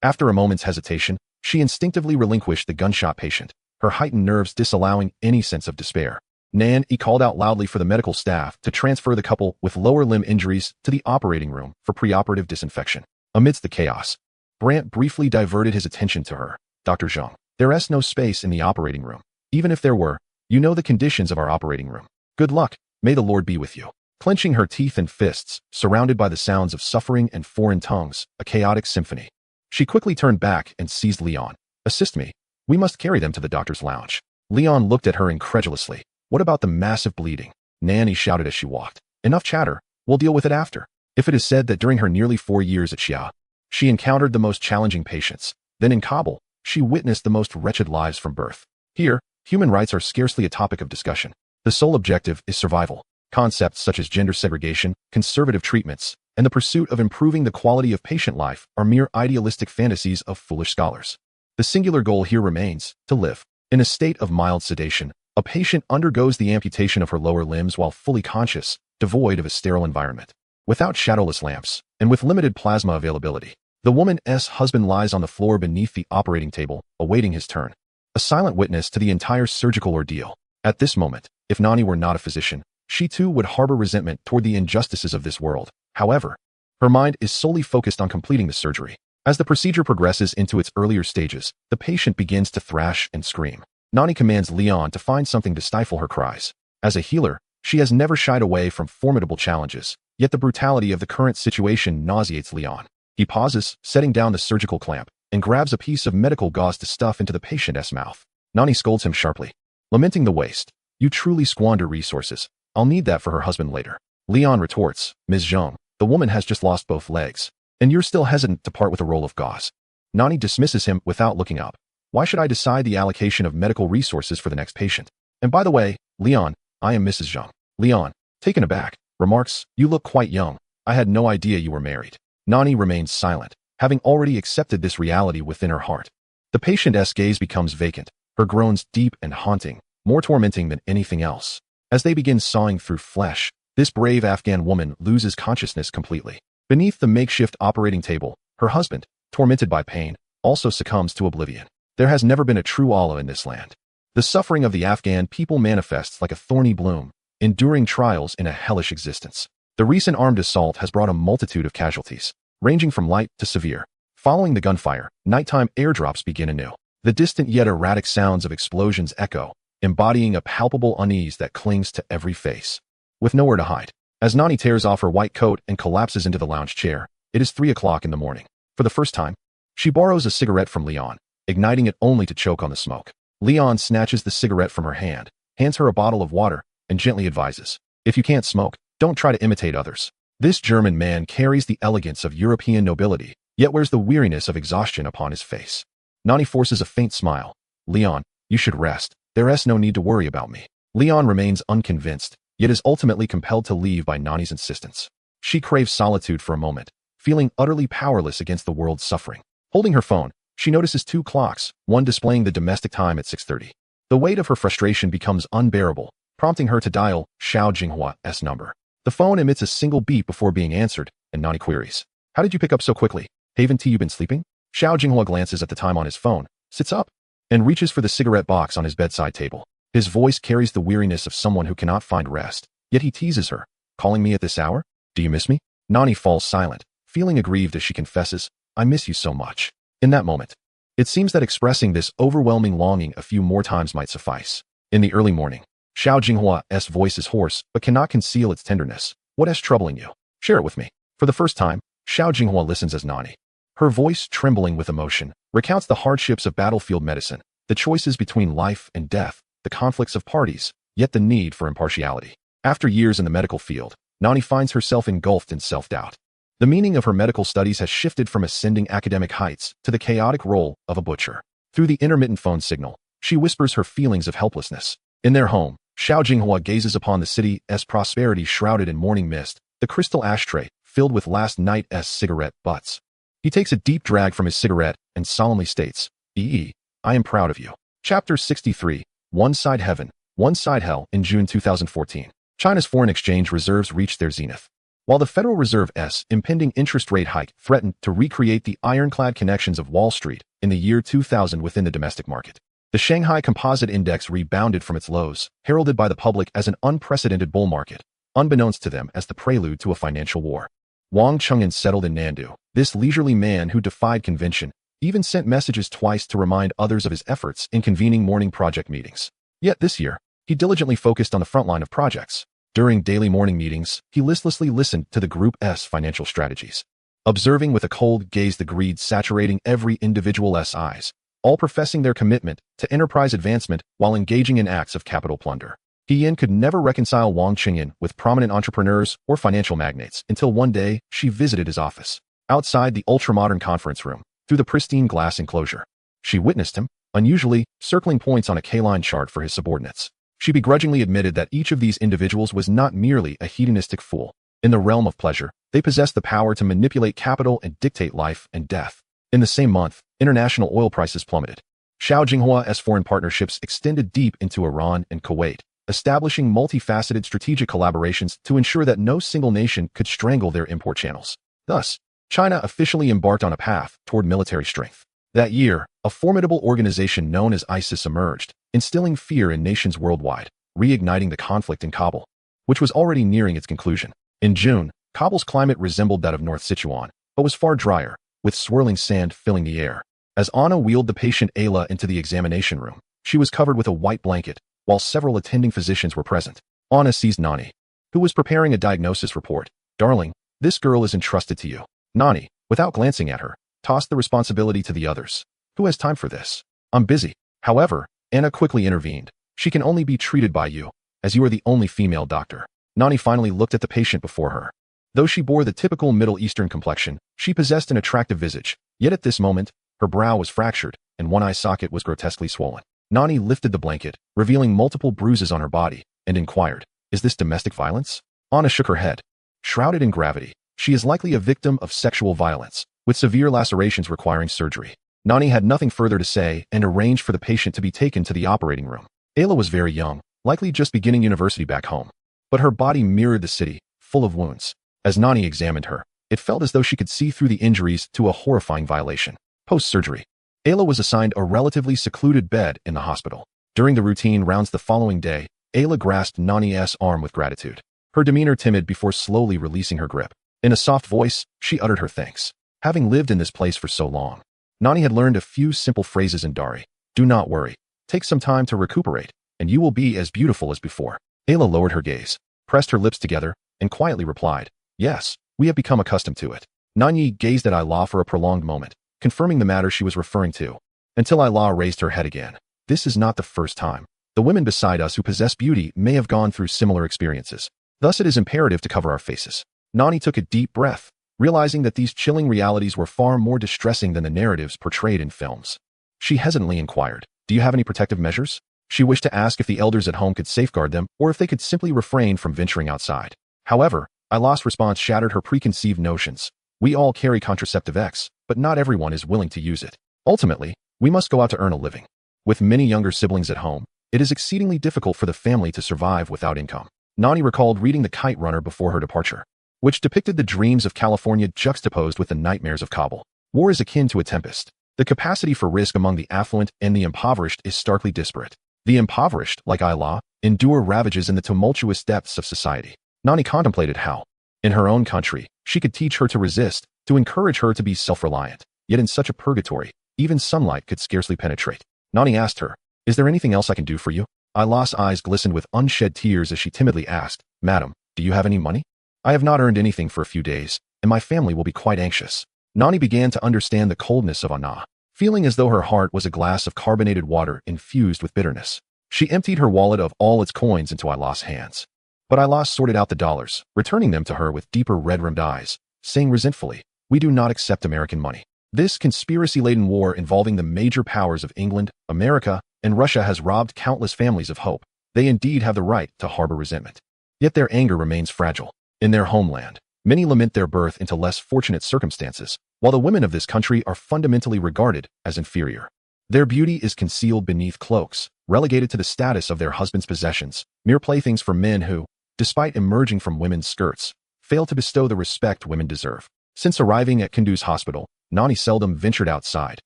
[SPEAKER 1] After a moment's hesitation, she instinctively relinquished the gunshot patient, her heightened nerves disallowing any sense of despair. Nan Yi called out loudly for the medical staff to transfer the couple with lower limb injuries to the operating room for preoperative disinfection. Amidst the chaos, Brandt briefly diverted his attention to her. "Dr. Zhang, there is no space in the operating room. Even if there were, you know the conditions of our operating room. Good luck. May the Lord be with you." clenching her teeth and fists, surrounded by the sounds of suffering and foreign tongues, a chaotic symphony. She quickly turned back and seized Leon. "Assist me. We must carry them to the doctor's lounge." Leon looked at her incredulously. "What about the massive bleeding?" Nanny shouted as she walked. "Enough chatter. We'll deal with it after." If it is said that during her nearly 4 years at Xia, she encountered the most challenging patients, then in Kabul, she witnessed the most wretched lives from birth. Here, human rights are scarcely a topic of discussion. The sole objective is survival. Concepts such as gender segregation, conservative treatments, and the pursuit of improving the quality of patient life are mere idealistic fantasies of foolish scholars. The singular goal here remains to live. In a state of mild sedation, a patient undergoes the amputation of her lower limbs while fully conscious, devoid of a sterile environment. Without shadowless lamps, and with limited plasma availability, the woman's husband lies on the floor beneath the operating table, awaiting his turn. A silent witness to the entire surgical ordeal. At this moment, if Nani were not a physician, she too would harbor resentment toward the injustices of this world. However, her mind is solely focused on completing the surgery. As the procedure progresses into its earlier stages, the patient begins to thrash and scream. Nani commands Leon to find something to stifle her cries. As a healer, she has never shied away from formidable challenges, yet the brutality of the current situation nauseates Leon. He pauses, setting down the surgical clamp, and grabs a piece of medical gauze to stuff into the patient's mouth. Nani scolds him sharply, lamenting the waste. "You truly squander resources. I'll need that for her husband later." Leon retorts, "Ms. Zhang, the woman has just lost both legs, and you're still hesitant to part with a roll of gauze." Nani dismisses him without looking up. "Why should I decide the allocation of medical resources for the next patient? And by the way, Leon, I am Mrs. Zhang." Leon, taken aback, remarks, "You look quite young. I had no idea you were married." Nani remains silent, having already accepted this reality within her heart. The patient's gaze becomes vacant, her groans deep and haunting, more tormenting than anything else. As they begin sawing through flesh, this brave Afghan woman loses consciousness completely. Beneath the makeshift operating table, her husband, tormented by pain, also succumbs to oblivion. There has never been a true Allah in this land. The suffering of the Afghan people manifests like a thorny bloom, enduring trials in a hellish existence. The recent armed assault has brought a multitude of casualties, ranging from light to severe. Following the gunfire, nighttime airdrops begin anew. The distant yet erratic sounds of explosions echo, embodying a palpable unease that clings to every face. With nowhere to hide, as Nani tears off her white coat and collapses into the lounge chair, it is 3 o'clock in the morning. For the first time, she borrows a cigarette from Leon, igniting it only to choke on the smoke. Leon snatches the cigarette from her hand, hands her a bottle of water, and gently advises, "If you can't smoke, don't try to imitate others." This German man carries the elegance of European nobility, yet wears the weariness of exhaustion upon his face. Nani forces a faint smile. "Leon, you should rest. There's no need to worry about me." Leon remains unconvinced, yet is ultimately compelled to leave by Nani's insistence. She craves solitude for a moment, feeling utterly powerless against the world's suffering. Holding her phone, she notices 2 clocks, one displaying the domestic time at 6:30. The weight of her frustration becomes unbearable, prompting her to dial Xiao Jinghua's number. The phone emits a single beep before being answered, and Nani queries, "How did you pick up so quickly? Haven't you been sleeping?" Xiao Jinghua glances at the time on his phone, sits up, and reaches for the cigarette box on his bedside table. His voice carries the weariness of someone who cannot find rest, yet he teases her, "Calling me at this hour? Do you miss me?" Nani falls silent, feeling aggrieved as she confesses, "I miss you so much." In that moment, it seems that expressing this overwhelming longing a few more times might suffice. In the early morning, Xiao Jinghua's voice is hoarse but cannot conceal its tenderness. "What is troubling you? Share it with me." For the first time, Xiao Jinghua listens as Nani, her voice trembling with emotion, recounts the hardships of battlefield medicine, the choices between life and death, the conflicts of parties, yet the need for impartiality. After years in the medical field, Nani finds herself engulfed in self-doubt. The meaning of her medical studies has shifted from ascending academic heights to the chaotic role of a butcher. Through the intermittent phone signal, she whispers her feelings of helplessness. In their home, Xiao Jinghua gazes upon the city's prosperity shrouded in morning mist, the crystal ashtray filled with last night's cigarette butts. He takes a deep drag from his cigarette and solemnly states, I am proud of you." Chapter 63, One Side Heaven, One Side Hell. In June 2014, China's foreign exchange reserves reached their zenith. While the Federal Reserve's impending interest rate hike threatened to recreate the ironclad connections of Wall Street in the year 2000 within the domestic market, the Shanghai Composite Index rebounded from its lows, heralded by the public as an unprecedented bull market, unbeknownst to them as the prelude to a financial war. Wang Cheng'an settled in Nandu. This leisurely man who defied convention even sent messages twice to remind others of his efforts in convening morning project meetings. Yet this year, he diligently focused on the front line of projects. During daily morning meetings, he listlessly listened to the Group's financial strategies, observing with a cold gaze the greed saturating every individual's eyes, all professing their commitment to enterprise advancement while engaging in acts of capital plunder. He Yin could never reconcile Wang Qingyan with prominent entrepreneurs or financial magnates until one day she visited his office. Outside the ultra-modern conference room, through the pristine glass enclosure, she witnessed him, unusually, circling points on a K-line chart for his subordinates. She begrudgingly admitted that each of these individuals was not merely a hedonistic fool. In the realm of pleasure, they possessed the power to manipulate capital and dictate life and death. In the same month, international oil prices plummeted. Xiao Jinghua's foreign partnerships extended deep into Iran and Kuwait, establishing multifaceted strategic collaborations to ensure that no single nation could strangle their import channels. Thus, China officially embarked on a path toward military strength. That year, a formidable organization known as ISIS emerged, instilling fear in nations worldwide, reigniting the conflict in Kabul, which was already nearing its conclusion. In June, Kabul's climate resembled that of North Sichuan, but was far drier, with swirling sand filling the air. As Anna wheeled the patient Ayla into the examination room, she was covered with a white blanket, while several attending physicians were present. Anna seized Nani, who was preparing a diagnosis report. "Darling, this girl is entrusted to you." Nani, without glancing at her, tossed the responsibility to the others. "Who has time for this? I'm busy." However, Anna quickly intervened. "She can only be treated by you, as you are the only female doctor." Nani finally looked at the patient before her. Though she bore the typical Middle Eastern complexion, she possessed an attractive visage. Yet at this moment, her brow was fractured, and one eye socket was grotesquely swollen. Nani lifted the blanket, revealing multiple bruises on her body, and inquired, "Is this domestic violence?" Anna shook her head. Shrouded in gravity, she is likely a victim of sexual violence, with severe lacerations requiring surgery. Nani had nothing further to say and arranged for the patient to be taken to the operating room. Ayla was very young, likely just beginning university back home. But her body mirrored the city, full of wounds. As Nani examined her, it felt as though she could see through the injuries to a horrifying violation. Post-surgery, Ayla was assigned a relatively secluded bed in the hospital. During the routine rounds the following day, Ayla grasped Nani's arm with gratitude, her demeanor timid before slowly releasing her grip. In a soft voice, she uttered her thanks. Having lived in this place for so long, Nani had learned a few simple phrases in Dari. "Do not worry. Take some time to recuperate, and you will be as beautiful as before." Ayla lowered her gaze, pressed her lips together, and quietly replied, "Yes, we have become accustomed to it." Nani gazed at Ayla for a prolonged moment, confirming the matter she was referring to, until Ayla raised her head again. "This is not the first time. The women beside us who possess beauty may have gone through similar experiences. Thus it is imperative to cover our faces." Nani took a deep breath, realizing that these chilling realities were far more distressing than the narratives portrayed in films. She hesitantly inquired, "Do you have any protective measures?" She wished to ask if the elders at home could safeguard them or if they could simply refrain from venturing outside. However, Ayla's response shattered her preconceived notions. "We all carry contraceptive X, but not everyone is willing to use it. Ultimately, we must go out to earn a living. With many younger siblings at home, it is exceedingly difficult for the family to survive without income." Nani recalled reading The Kite Runner before her departure, which depicted the dreams of California juxtaposed with the nightmares of Kabul. War is akin to a tempest. The capacity for risk among the affluent and the impoverished is starkly disparate. The impoverished, like Ayla, endure ravages in the tumultuous depths of society. Nani contemplated how, in her own country, she could teach her to resist, to encourage her to be self-reliant. Yet in such a purgatory, even sunlight could scarcely penetrate. Nani asked her, "Is there anything else I can do for you?" Ayla's eyes glistened with unshed tears as she timidly asked, "Madam, do you have any money? I have not earned anything for a few days, and my family will be quite anxious." Nani began to understand the coldness of Anna, feeling as though her heart was a glass of carbonated water infused with bitterness. She emptied her wallet of all its coins into Ayla's hands. But Ayla sorted out the dollars, returning them to her with deeper red-rimmed eyes, saying resentfully, "We do not accept American money. This conspiracy-laden war involving the major powers of England, America, and Russia has robbed countless families of hope. They indeed have the right to harbor resentment. Yet their anger remains fragile. In their homeland, many lament their birth into less fortunate circumstances, while the women of this country are fundamentally regarded as inferior. Their beauty is concealed beneath cloaks, relegated to the status of their husbands' possessions, mere playthings for men who, despite emerging from women's skirts, fail to bestow the respect women deserve." Since arriving at Kundu's hospital, Nani seldom ventured outside,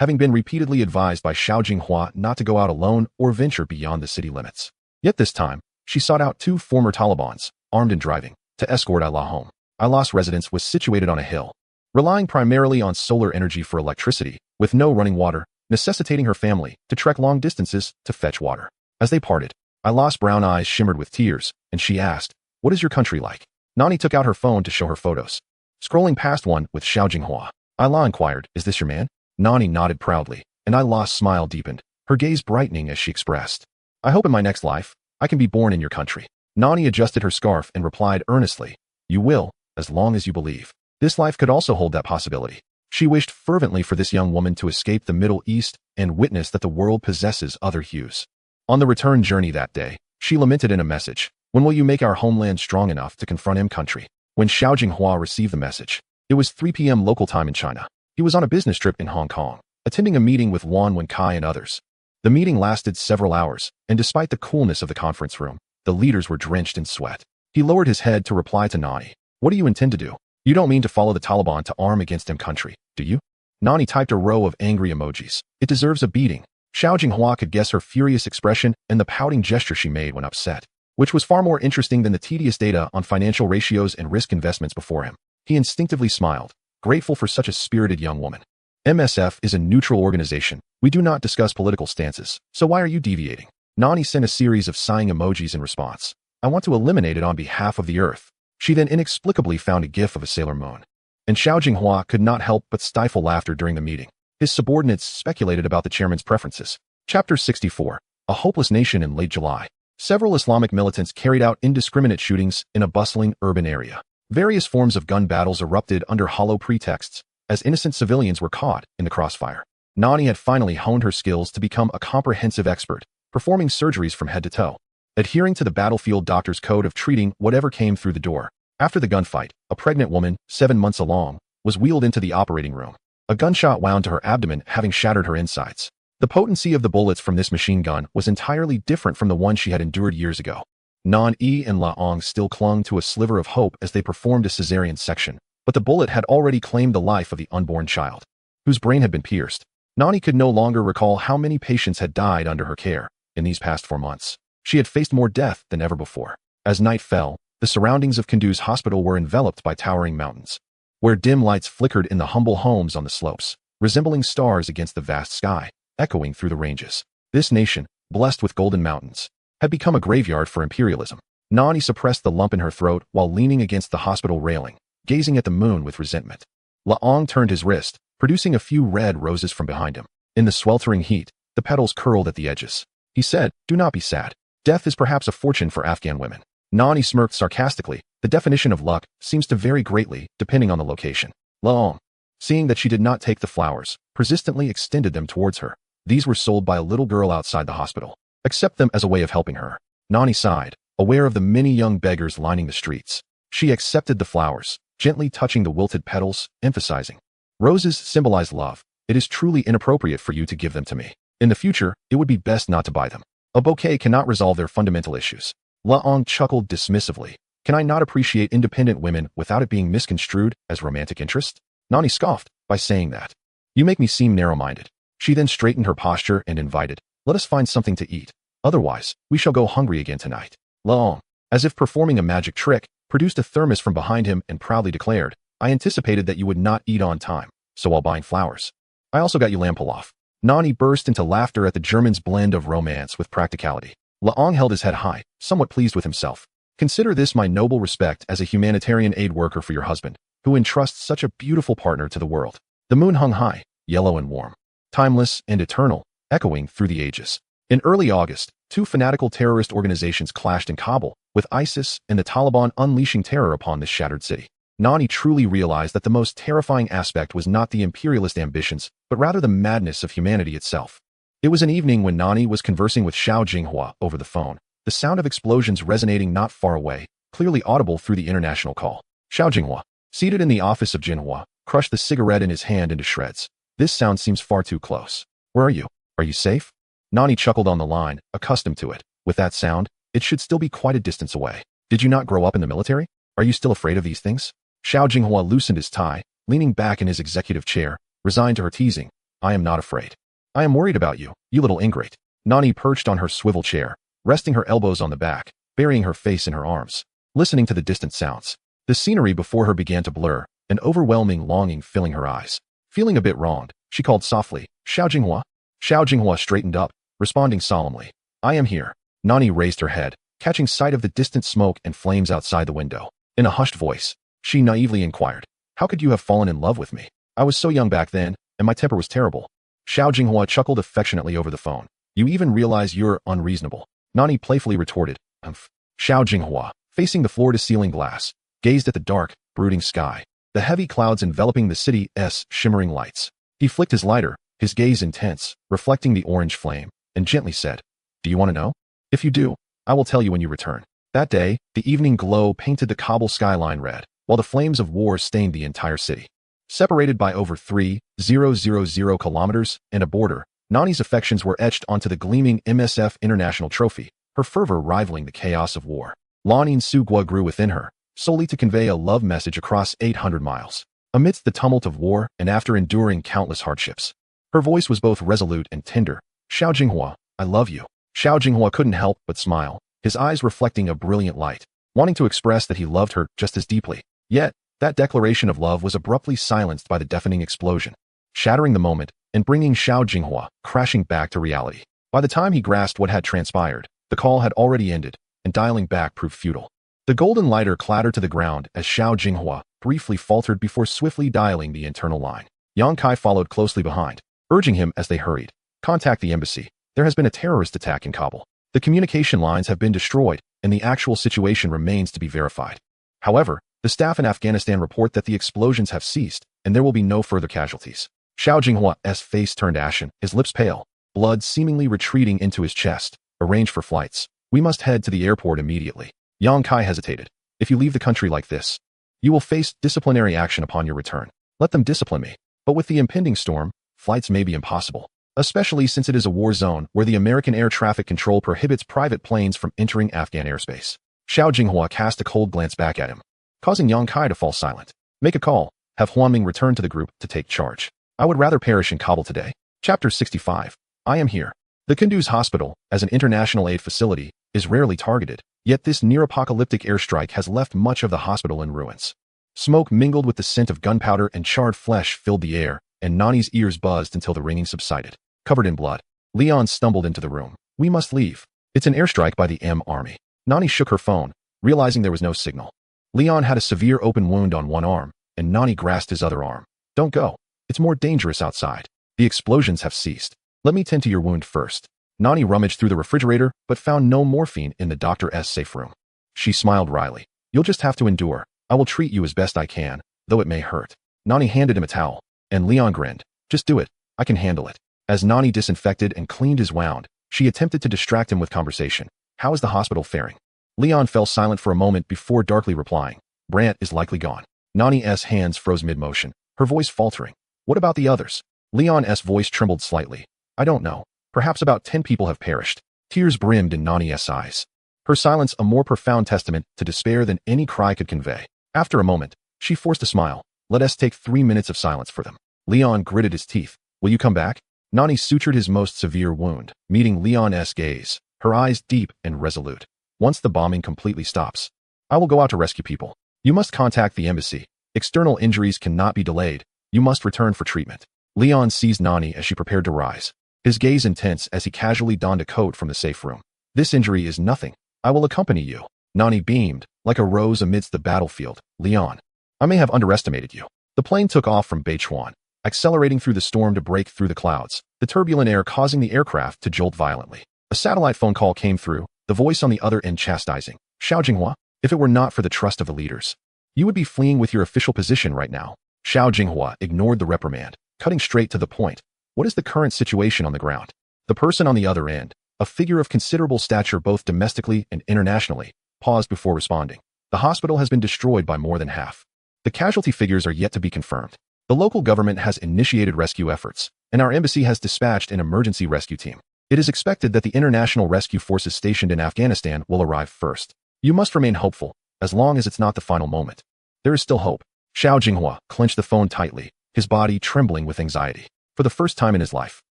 [SPEAKER 1] having been repeatedly advised by Xiao Jinghua not to go out alone or venture beyond the city limits. Yet this time, she sought out 2 former Talibans, armed and driving, to escort Ayla home. Ayla's residence was situated on a hill, relying primarily on solar energy for electricity, with no running water, necessitating her family to trek long distances to fetch water. As they parted, Ayla's brown eyes shimmered with tears, and she asked, What is your country like? Nani took out her phone to show her photos. Scrolling past one with Xiao Jinghua, Ayla inquired, is this your man? Nani nodded proudly, and Ayla's smile deepened, her gaze brightening as she expressed, I hope in my next life, I can be born in your country. Nani adjusted her scarf and replied earnestly, you will, as long as you believe. This life could also hold that possibility. She wished fervently for this young woman to escape the Middle East and witness that the world possesses other hues. On the return journey that day, she lamented in a message, when will you make our homeland strong enough to confront him country? When Xiao Jinghua received the message, it was 3 p.m. local time in China. He was on a business trip in Hong Kong, attending a meeting with Wan Wenkai and others. The meeting lasted several hours, and despite the coolness of the conference room, the leaders were drenched in sweat. He lowered his head to reply to Nani, what do you intend to do? You don't mean to follow the Taliban to arm against him country, do you? Nani typed a row of angry emojis. It deserves a beating. Xiao Jinghua could guess her furious expression and the pouting gesture she made when upset, which was far more interesting than the tedious data on financial ratios and risk investments before him. He instinctively smiled, grateful for such a spirited young woman. MSF is a neutral organization. We do not discuss political stances, so why are you deviating? Nani sent a series of sighing emojis in response. I want to eliminate it on behalf of the Earth. She then inexplicably found a gif of a Sailor Moon. And Xiao Jinghua could not help but stifle laughter during the meeting. His subordinates speculated about the chairman's preferences. Chapter 64. A Hopeless Nation in late July. Several Islamic militants carried out indiscriminate shootings in a bustling urban area. Various forms of gun battles erupted under hollow pretexts, as innocent civilians were caught in the crossfire. Nani had finally honed her skills to become a comprehensive expert, performing surgeries from head to toe, adhering to the battlefield doctor's code of treating whatever came through the door. After the gunfight, a pregnant woman, 7 months along, was wheeled into the operating room. A gunshot wound to her abdomen, having shattered her insides. The potency of the bullets from this machine gun was entirely different from the one she had endured years ago. Nan-yi and La-ong still clung to a sliver of hope as they performed a cesarean section, but the bullet had already claimed the life of the unborn child, whose brain had been pierced. Nani could no longer recall how many patients had died under her care in these past 4 months. She had faced more death than ever before. As night fell, the surroundings of Kunduz Hospital were enveloped by towering mountains, where dim lights flickered in the humble homes on the slopes, resembling stars against the vast sky, echoing through the ranges. This nation, blessed with golden mountains, had become a graveyard for imperialism. Nani suppressed the lump in her throat while leaning against the hospital railing, gazing at the moon with resentment. La-ong turned his wrist, producing a few red roses from behind him. In the sweltering heat, the petals curled at the edges. He said, do not be sad. Death is perhaps a fortune for Afghan women. Nani smirked sarcastically. The definition of luck seems to vary greatly depending on the location. La-ong, seeing that she did not take the flowers, persistently extended them towards her. These were sold by a little girl outside the hospital. Accept them as a way of helping her. Nani sighed, aware of the many young beggars lining the streets. She accepted the flowers, gently touching the wilted petals, emphasizing, roses symbolize love. It is truly inappropriate for you to give them to me. In the future, it would be best not to buy them. A bouquet cannot resolve their fundamental issues. La-ong chuckled dismissively. Can I not appreciate independent women without it being misconstrued as romantic interest? Nani scoffed by saying that. You make me seem narrow-minded. She then straightened her posture and invited, let us find something to eat. Otherwise, we shall go hungry again tonight. La-ong, as if performing a magic trick, produced a thermos from behind him and proudly declared, I anticipated that you would not eat on time, so while buying flowers, I also got you lamb pilaf. Nani burst into laughter at the German's blend of romance with practicality. La-ong held his head high, somewhat pleased with himself. Consider this my noble respect as a humanitarian aid worker for your husband, who entrusts such a beautiful partner to the world. The moon hung high, yellow and warm, timeless and eternal, echoing through the ages. In early August, 2 fanatical terrorist organizations clashed in Kabul, with ISIS and the Taliban unleashing terror upon this shattered city. Nani truly realized that the most terrifying aspect was not the imperialist ambitions, but rather the madness of humanity itself. It was an evening when Nani was conversing with Xiao Jinghua over the phone, the sound of explosions resonating not far away, clearly audible through the international call. Xiao Jinghua, seated in the office of Jinhua, crushed the cigarette in his hand into shreds. This sound seems far too close. Where are you? Are you safe? Nani chuckled on the line, accustomed to it. With that sound, it should still be quite a distance away. Did you not grow up in the military? Are you still afraid of these things? Xiao Jinghua loosened his tie, leaning back in his executive chair, resigned to her teasing. I am not afraid. I am worried about you, you little ingrate. Nani perched on her swivel chair, resting her elbows on the back, burying her face in her arms, listening to the distant sounds. The scenery before her began to blur, an overwhelming longing filling her eyes. Feeling a bit wronged, she called softly, Xiao Jinghua. Xiao Jinghua straightened up, responding solemnly. I am here. Nani raised her head, catching sight of the distant smoke and flames outside the window. In a hushed voice, she naively inquired, "How could you have fallen in love with me? I was so young back then, and my temper was terrible." Xiao Jinghua chuckled affectionately over the phone. "You even realize you're unreasonable." Nani playfully retorted, "Humph." Xiao Jinghua, facing the floor-to-ceiling glass, gazed at the dark, brooding sky, the heavy clouds enveloping the city's shimmering lights. He flicked his lighter, his gaze intense, reflecting the orange flame, and gently said, "Do you want to know? If you do, I will tell you when you return." That day, the evening glow painted the cobble skyline red, while the flames of war stained the entire city. Separated by over 3,000 kilometers and a border, Nani's affections were etched onto the gleaming MSF International Trophy, her fervor rivaling the chaos of war. Lanin Sugua grew within her, solely to convey a love message across 800 miles. Amidst the tumult of war and after enduring countless hardships, her voice was both resolute and tender. "Xiao Jinghua, I love you." Xiao Jinghua couldn't help but smile, his eyes reflecting a brilliant light, wanting to express that he loved her just as deeply. Yet, that declaration of love was abruptly silenced by the deafening explosion, shattering the moment and bringing Xiao Jinghua crashing back to reality. By the time he grasped what had transpired, the call had already ended, and dialing back proved futile. The golden lighter clattered to the ground as Xiao Jinghua briefly faltered before swiftly dialing the internal line. Yang Kai followed closely behind, urging him as they hurried, "Contact the embassy. There has been a terrorist attack in Kabul. The communication lines have been destroyed, and the actual situation remains to be verified. However, the staff in Afghanistan report that the explosions have ceased, and there will be no further casualties." Xiao Jinghua's face turned ashen, his lips pale, blood seemingly retreating into his chest. "Arrange for flights. We must head to the airport immediately." Yang Kai hesitated. "If you leave the country like this, you will face disciplinary action upon your return." "Let them discipline me. But with the impending storm, flights may be impossible, especially since it is a war zone where the American air traffic control prohibits private planes from entering Afghan airspace." Xiao Jinghua cast a cold glance back at him, causing Yang Kai to fall silent. "Make a call. Have Huaming return to the group to take charge. I would rather perish in Kabul today." Chapter 65. I am here. The Kunduz Hospital, as an international aid facility, is rarely targeted, yet this near-apocalyptic airstrike has left much of the hospital in ruins. Smoke mingled with the scent of gunpowder and charred flesh filled the air, and Nani's ears buzzed until the ringing subsided. Covered in blood, Leon stumbled into the room. "We must leave. It's an airstrike by the M Army." Nani shook her phone, realizing there was no signal. Leon had a severe open wound on one arm, and Nani grasped his other arm. "Don't go. It's more dangerous outside. The explosions have ceased. Let me tend to your wound first." Nani rummaged through the refrigerator, but found no morphine in the doctor's safe room. She smiled wryly. "You'll just have to endure. I will treat you as best I can, though it may hurt." Nani handed him a towel, and Leon grinned. "Just do it. I can handle it." As Nani disinfected and cleaned his wound, she attempted to distract him with conversation. "How is the hospital faring?" Leon fell silent for a moment before darkly replying. "Brant is likely gone." Nani's hands froze mid-motion, her voice faltering. "What about the others?" Leon's voice trembled slightly. "I don't know. Perhaps about 10 people have perished." Tears brimmed in Nani's eyes, her silence a more profound testament to despair than any cry could convey. After a moment, she forced a smile. "Let us take 3 minutes of silence for them." Leon gritted his teeth. "Will you come back?" Nani sutured his most severe wound, meeting Leon's gaze, her eyes deep and resolute. "Once the bombing completely stops, I will go out to rescue people. You must contact the embassy. External injuries cannot be delayed. You must return for treatment." Leon seized Nani as she prepared to rise, his gaze intense as he casually donned a coat from the safe room. "This injury is nothing. I will accompany you." Nani beamed, like a rose amidst the battlefield. "Leon, I may have underestimated you." The plane took off from Beichuan, accelerating through the storm to break through the clouds, the turbulent air causing the aircraft to jolt violently. A satellite phone call came through, the voice on the other end chastising. "Xiao Jinghua, if it were not for the trust of the leaders, you would be fleeing with your official position right now." Xiao Jinghua ignored the reprimand, cutting straight to the point. "What is the current situation on the ground?" The person on the other end, a figure of considerable stature both domestically and internationally, paused before responding. "The hospital has been destroyed by more than half. The casualty figures are yet to be confirmed. The local government has initiated rescue efforts, and our embassy has dispatched an emergency rescue team. It is expected that the international rescue forces stationed in Afghanistan will arrive first. You must remain hopeful, as long as it's not the final moment. There is still hope." Xiao Jinghua clenched the phone tightly, his body trembling with anxiety. For the first time in his life,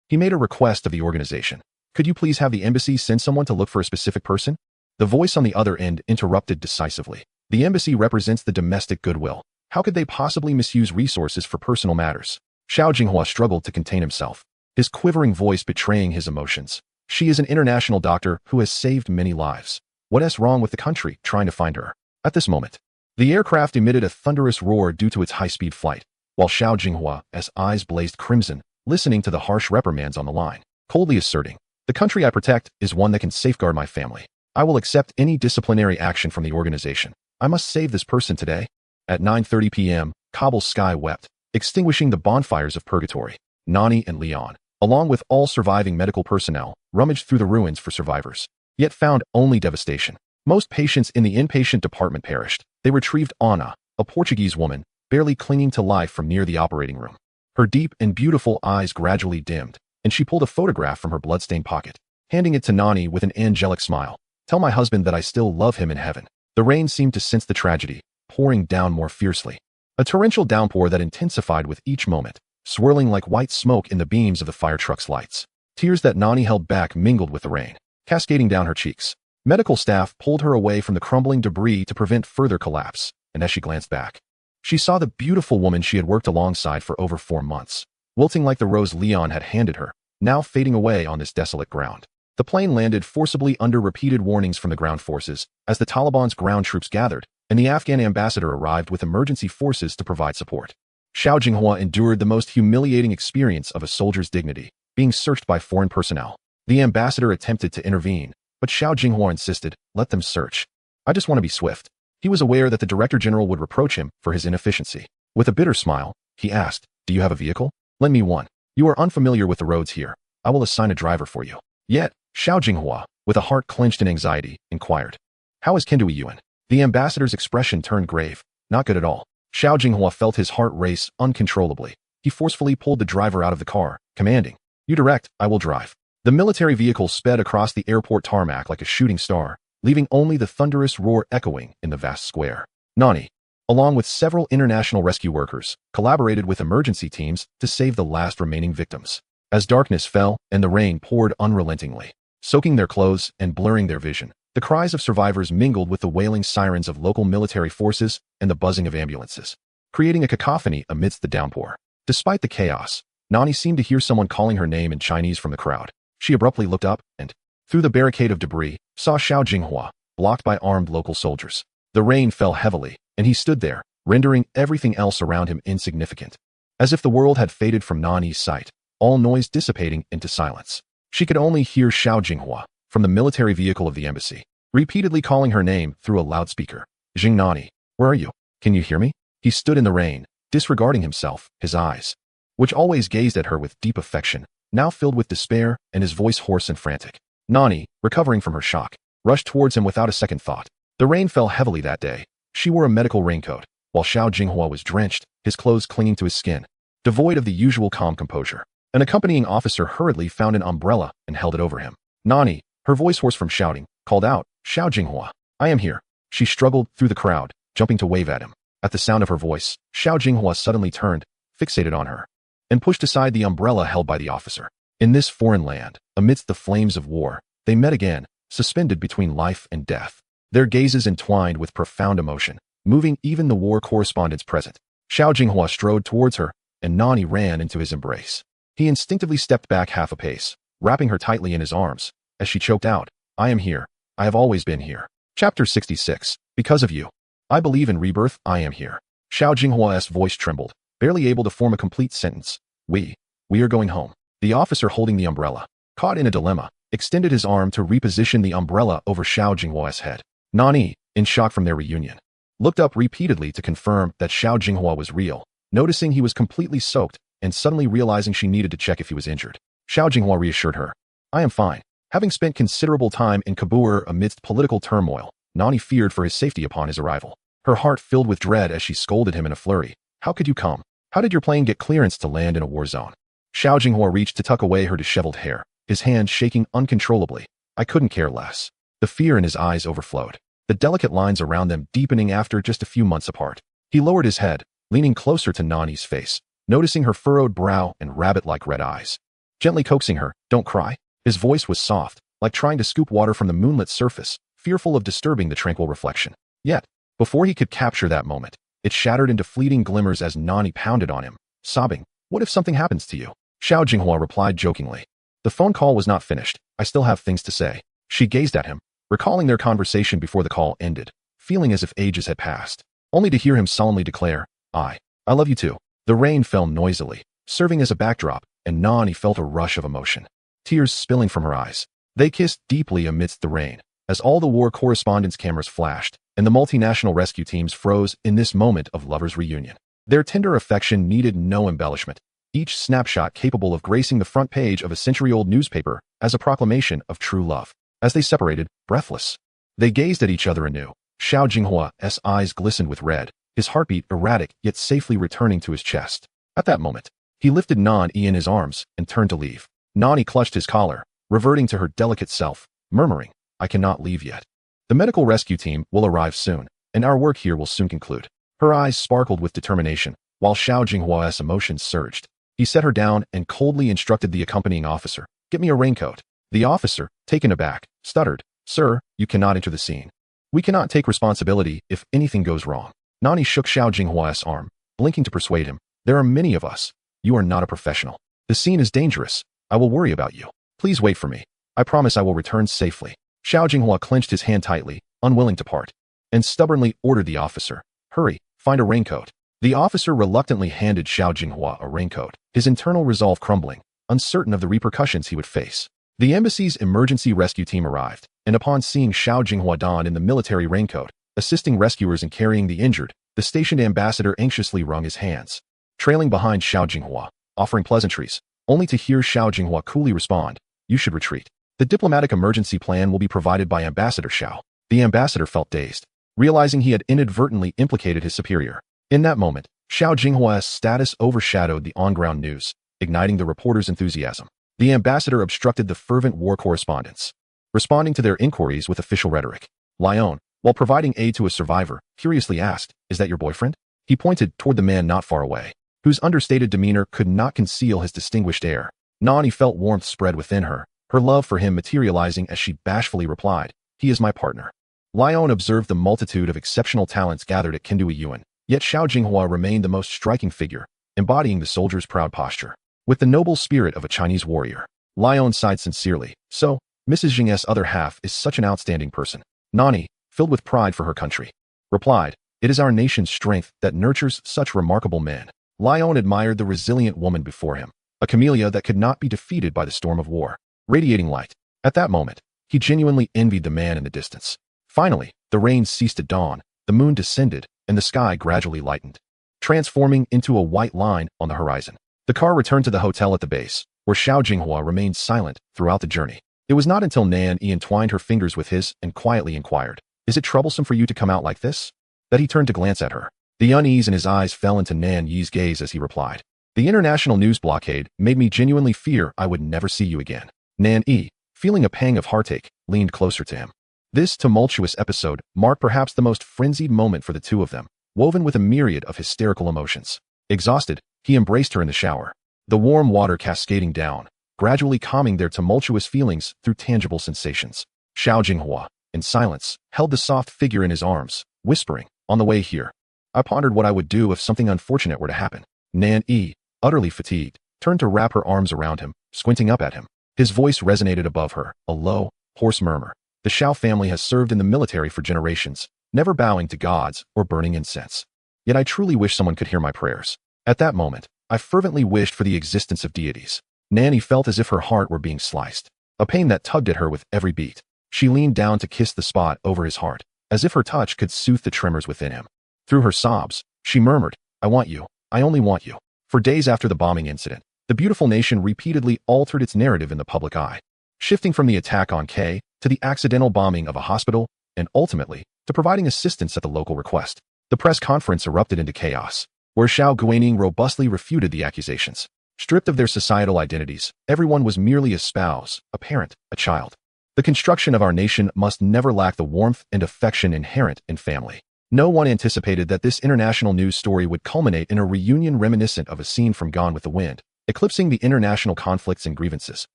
[SPEAKER 1] he made a request of the organization. "Could you please have the embassy send someone to look for a specific person?" The voice on the other end interrupted decisively. "The embassy represents the domestic goodwill. How could they possibly misuse resources for personal matters?" Xiao Jinghua struggled to contain himself, his quivering voice betraying his emotions. "She is an international doctor who has saved many lives. What's wrong with the country trying to find her? At this moment, the aircraft emitted a thunderous roar due to its high-speed flight, while Xiao Jinghua's eyes blazed crimson, listening to the harsh reprimands on the line, coldly asserting, "The country I protect is one that can safeguard my family. I will accept any disciplinary action from the organization. I must save this person today." At 9:30 p.m., Kabul's sky wept, extinguishing the bonfires of purgatory. Nani and Leon, along with all surviving medical personnel, rummaged through the ruins for survivors, yet found only devastation. Most patients in the inpatient department perished. They retrieved Ana, a Portuguese woman, barely clinging to life from near the operating room. Her deep and beautiful eyes gradually dimmed, and she pulled a photograph from her bloodstained pocket, handing it to Nani with an angelic smile. "Tell my husband that I still love him in heaven." The rain seemed to sense the tragedy, pouring down more fiercely. A torrential downpour that intensified with each moment, swirling like white smoke in the beams of the fire truck's lights. Tears that Nani held back mingled with the rain, cascading down her cheeks. Medical staff pulled her away from the crumbling debris to prevent further collapse, and as she glanced back, she saw the beautiful woman she had worked alongside for over 4 months, wilting like the rose Leon had handed her, now fading away on this desolate ground. The plane landed forcibly under repeated warnings from the ground forces as the Taliban's ground troops gathered, and the Afghan ambassador arrived with emergency forces to provide support. Xiao Jinghua endured the most humiliating experience of a soldier's dignity, being searched by foreign personnel. The ambassador attempted to intervene, but Xiao Jinghua insisted, "Let them search. I just want to be swift." He was aware that the Director General would reproach him for his inefficiency. With a bitter smile, he asked, "Do you have a vehicle? Lend me one. You are unfamiliar with the roads here. I will assign a driver for you." Yet, Xiao Jinghua, with a heart clenched in anxiety, inquired, "How is Kendui Yuan?" The ambassador's expression turned grave. "Not good at all." Xiao Jinghua felt his heart race uncontrollably. He forcefully pulled the driver out of the car, commanding, "You direct, I will drive." The military vehicle sped across the airport tarmac like a shooting star, leaving only the thunderous roar echoing in the vast square. Nani, along with several international rescue workers, collaborated with emergency teams to save the last remaining victims. As darkness fell and the rain poured unrelentingly, soaking their clothes and blurring their vision, the cries of survivors mingled with the wailing sirens of local military forces and the buzzing of ambulances, creating a cacophony amidst the downpour. Despite the chaos, Nani seemed to hear someone calling her name in Chinese from the crowd. She abruptly looked up and, through the barricade of debris, saw Xiao Jinghua, blocked by armed local soldiers. The rain fell heavily, and he stood there, rendering everything else around him insignificant. As if the world had faded from Nani's sight, all noise dissipating into silence. She could only hear Xiao Jinghua, from the military vehicle of the embassy, repeatedly calling her name through a loudspeaker. "Jing Nani, where are you? Can you hear me?" He stood in the rain, disregarding himself, his eyes, which always gazed at her with deep affection, now filled with despair and his voice hoarse and frantic. Nani, recovering from her shock, rushed towards him without a second thought. The rain fell heavily that day. She wore a medical raincoat, while Xiao Jinghua was drenched, his clothes clinging to his skin, devoid of the usual calm composure. An accompanying officer hurriedly found an umbrella and held it over him. Nani, her voice hoarse from shouting, called out, "Xiao Jinghua, I am here." She struggled through the crowd, jumping to wave at him. At the sound of her voice, Xiao Jinghua suddenly turned, fixated on her, and pushed aside the umbrella held by the officer. In this foreign land, amidst the flames of war, they met again, suspended between life and death. Their gazes entwined with profound emotion, moving even the war correspondents present. Xiao Jinghua strode towards her, and Nani ran into his embrace. He instinctively stepped back half a pace, wrapping her tightly in his arms, as she choked out, "I am here. I have always been here." Chapter 66. Because of you. I believe in rebirth. I am here. Xiao Jinghua's voice trembled, barely able to form a complete sentence. We are going home." The officer holding the umbrella, caught in a dilemma, extended his arm to reposition the umbrella over Xiao Jinghua's head. Nani, in shock from their reunion, looked up repeatedly to confirm that Xiao Jinghua was real, noticing he was completely soaked and suddenly realizing she needed to check if he was injured. Xiao Jinghua reassured her, "I am fine." Having spent considerable time in Kabul amidst political turmoil, Nani feared for his safety upon his arrival. Her heart filled with dread as she scolded him in a flurry. "How could you come? How did your plane get clearance to land in a war zone?" Xiao Jinghua reached to tuck away her disheveled hair, his hand shaking uncontrollably. "I couldn't care less." The fear in his eyes overflowed, the delicate lines around them deepening after just a few months apart. He lowered his head, leaning closer to Nani's face, noticing her furrowed brow and rabbit-like red eyes. Gently coaxing her, "Don't cry." His voice was soft, like trying to scoop water from the moonlit surface, fearful of disturbing the tranquil reflection. Yet, before he could capture that moment, it shattered into fleeting glimmers as Nani pounded on him, sobbing, "What if something happens to you?" Xiao Jinghua replied jokingly, "The phone call was not finished. I still have things to say." She gazed at him, recalling their conversation before the call ended, feeling as if ages had passed, only to hear him solemnly declare, I love you too. The rain fell noisily, serving as a backdrop, and Nani felt a rush of emotion, tears spilling from her eyes. They kissed deeply amidst the rain, as all the war correspondents' cameras flashed, and the multinational rescue teams froze in this moment of lovers' reunion. Their tender affection needed no embellishment, each snapshot capable of gracing the front page of a century-old newspaper as a proclamation of true love. As they separated, breathless, they gazed at each other anew. Xiao Jinghua's eyes glistened with red, his heartbeat erratic yet safely returning to his chest. At that moment, he lifted Nani in his arms and turned to leave. Nani clutched his collar, reverting to her delicate self, murmuring, I cannot leave yet. The medical rescue team will arrive soon, and our work here will soon conclude. Her eyes sparkled with determination, while Xiao Jinghua's emotions surged. He set her down and coldly instructed the accompanying officer, get me a raincoat. The officer, taken aback, stuttered, Sir, you cannot enter the scene. We cannot take responsibility if anything goes wrong. Nani shook Xiao Jinghua's arm, blinking to persuade him. There are many of us. You are not a professional. The scene is dangerous. I will worry about you. Please wait for me. I promise I will return safely. Xiao Jinghua clenched his hand tightly, unwilling to part, and stubbornly ordered the officer, hurry, find a raincoat. The officer reluctantly handed Xiao Jinghua a raincoat, his internal resolve crumbling, uncertain of the repercussions he would face. The embassy's emergency rescue team arrived, and upon seeing Xiao Jinghua don in the military raincoat, assisting rescuers in carrying the injured, the stationed ambassador anxiously wrung his hands, trailing behind Xiao Jinghua, offering pleasantries, only to hear Xiao Jinghua coolly respond, you should retreat. The diplomatic emergency plan will be provided by Ambassador Xiao. The ambassador felt dazed, realizing he had inadvertently implicated his superior. In that moment, Xiao Jinghua's status overshadowed the on-ground news, igniting the reporters' enthusiasm. The ambassador obstructed the fervent war correspondents, responding to their inquiries with official rhetoric. Lyon, while providing aid to a survivor, curiously asked, is that your boyfriend? He pointed toward the man not far away, whose understated demeanor could not conceal his distinguished air. Nani felt warmth spread within her, her love for him materializing as she bashfully replied, he is my partner. Lyon observed the multitude of exceptional talents gathered at Kindui Yuan, yet Xiao Jinghua remained the most striking figure, embodying the soldier's proud posture. With the noble spirit of a Chinese warrior, Lyon sighed sincerely, so, Mrs. Jing's other half is such an outstanding person. Nani, filled with pride for her country, replied, it is our nation's strength that nurtures such remarkable men. Lyon admired the resilient woman before him, a camellia that could not be defeated by the storm of war, radiating light. At that moment, he genuinely envied the man in the distance. Finally, the rain ceased at dawn, the moon descended, and the sky gradually lightened, transforming into a white line on the horizon. The car returned to the hotel at the base, where Xiao Jinghua remained silent throughout the journey. It was not until Nan Yi entwined her fingers with his and quietly inquired, is it troublesome for you to come out like this? That he turned to glance at her. The unease in his eyes fell into Nan Yi's gaze as he replied, the international news blockade made me genuinely fear I would never see you again. Nan Yi, feeling a pang of heartache, leaned closer to him. This tumultuous episode marked perhaps the most frenzied moment for the two of them, woven with a myriad of hysterical emotions. Exhausted, he embraced her in the shower, the warm water cascading down, gradually calming their tumultuous feelings through tangible sensations. Xiao Jinghua, in silence, held the soft figure in his arms, whispering, on the way here, I pondered what I would do if something unfortunate were to happen. Nan Yi, utterly fatigued, turned to wrap her arms around him, squinting up at him. His voice resonated above her, a low, hoarse murmur. The Xiao family has served in the military for generations, never bowing to gods or burning incense. Yet I truly wish someone could hear my prayers. At that moment, I fervently wished for the existence of deities. Nanny felt as if her heart were being sliced, a pain that tugged at her with every beat. She leaned down to kiss the spot over his heart, as if her touch could soothe the tremors within him. Through her sobs, she murmured, I want you, I only want you. For days after the bombing incident, the beautiful nation repeatedly altered its narrative in the public eye, shifting from the attack on K to the accidental bombing of a hospital, and ultimately, to providing assistance at the local request. The press conference erupted into chaos, where Xiao Guining robustly refuted the accusations. Stripped of their societal identities, everyone was merely a spouse, a parent, a child. The construction of our nation must never lack the warmth and affection inherent in family. No one anticipated that this international news story would culminate in a reunion reminiscent of a scene from Gone with the Wind, eclipsing the international conflicts and grievances.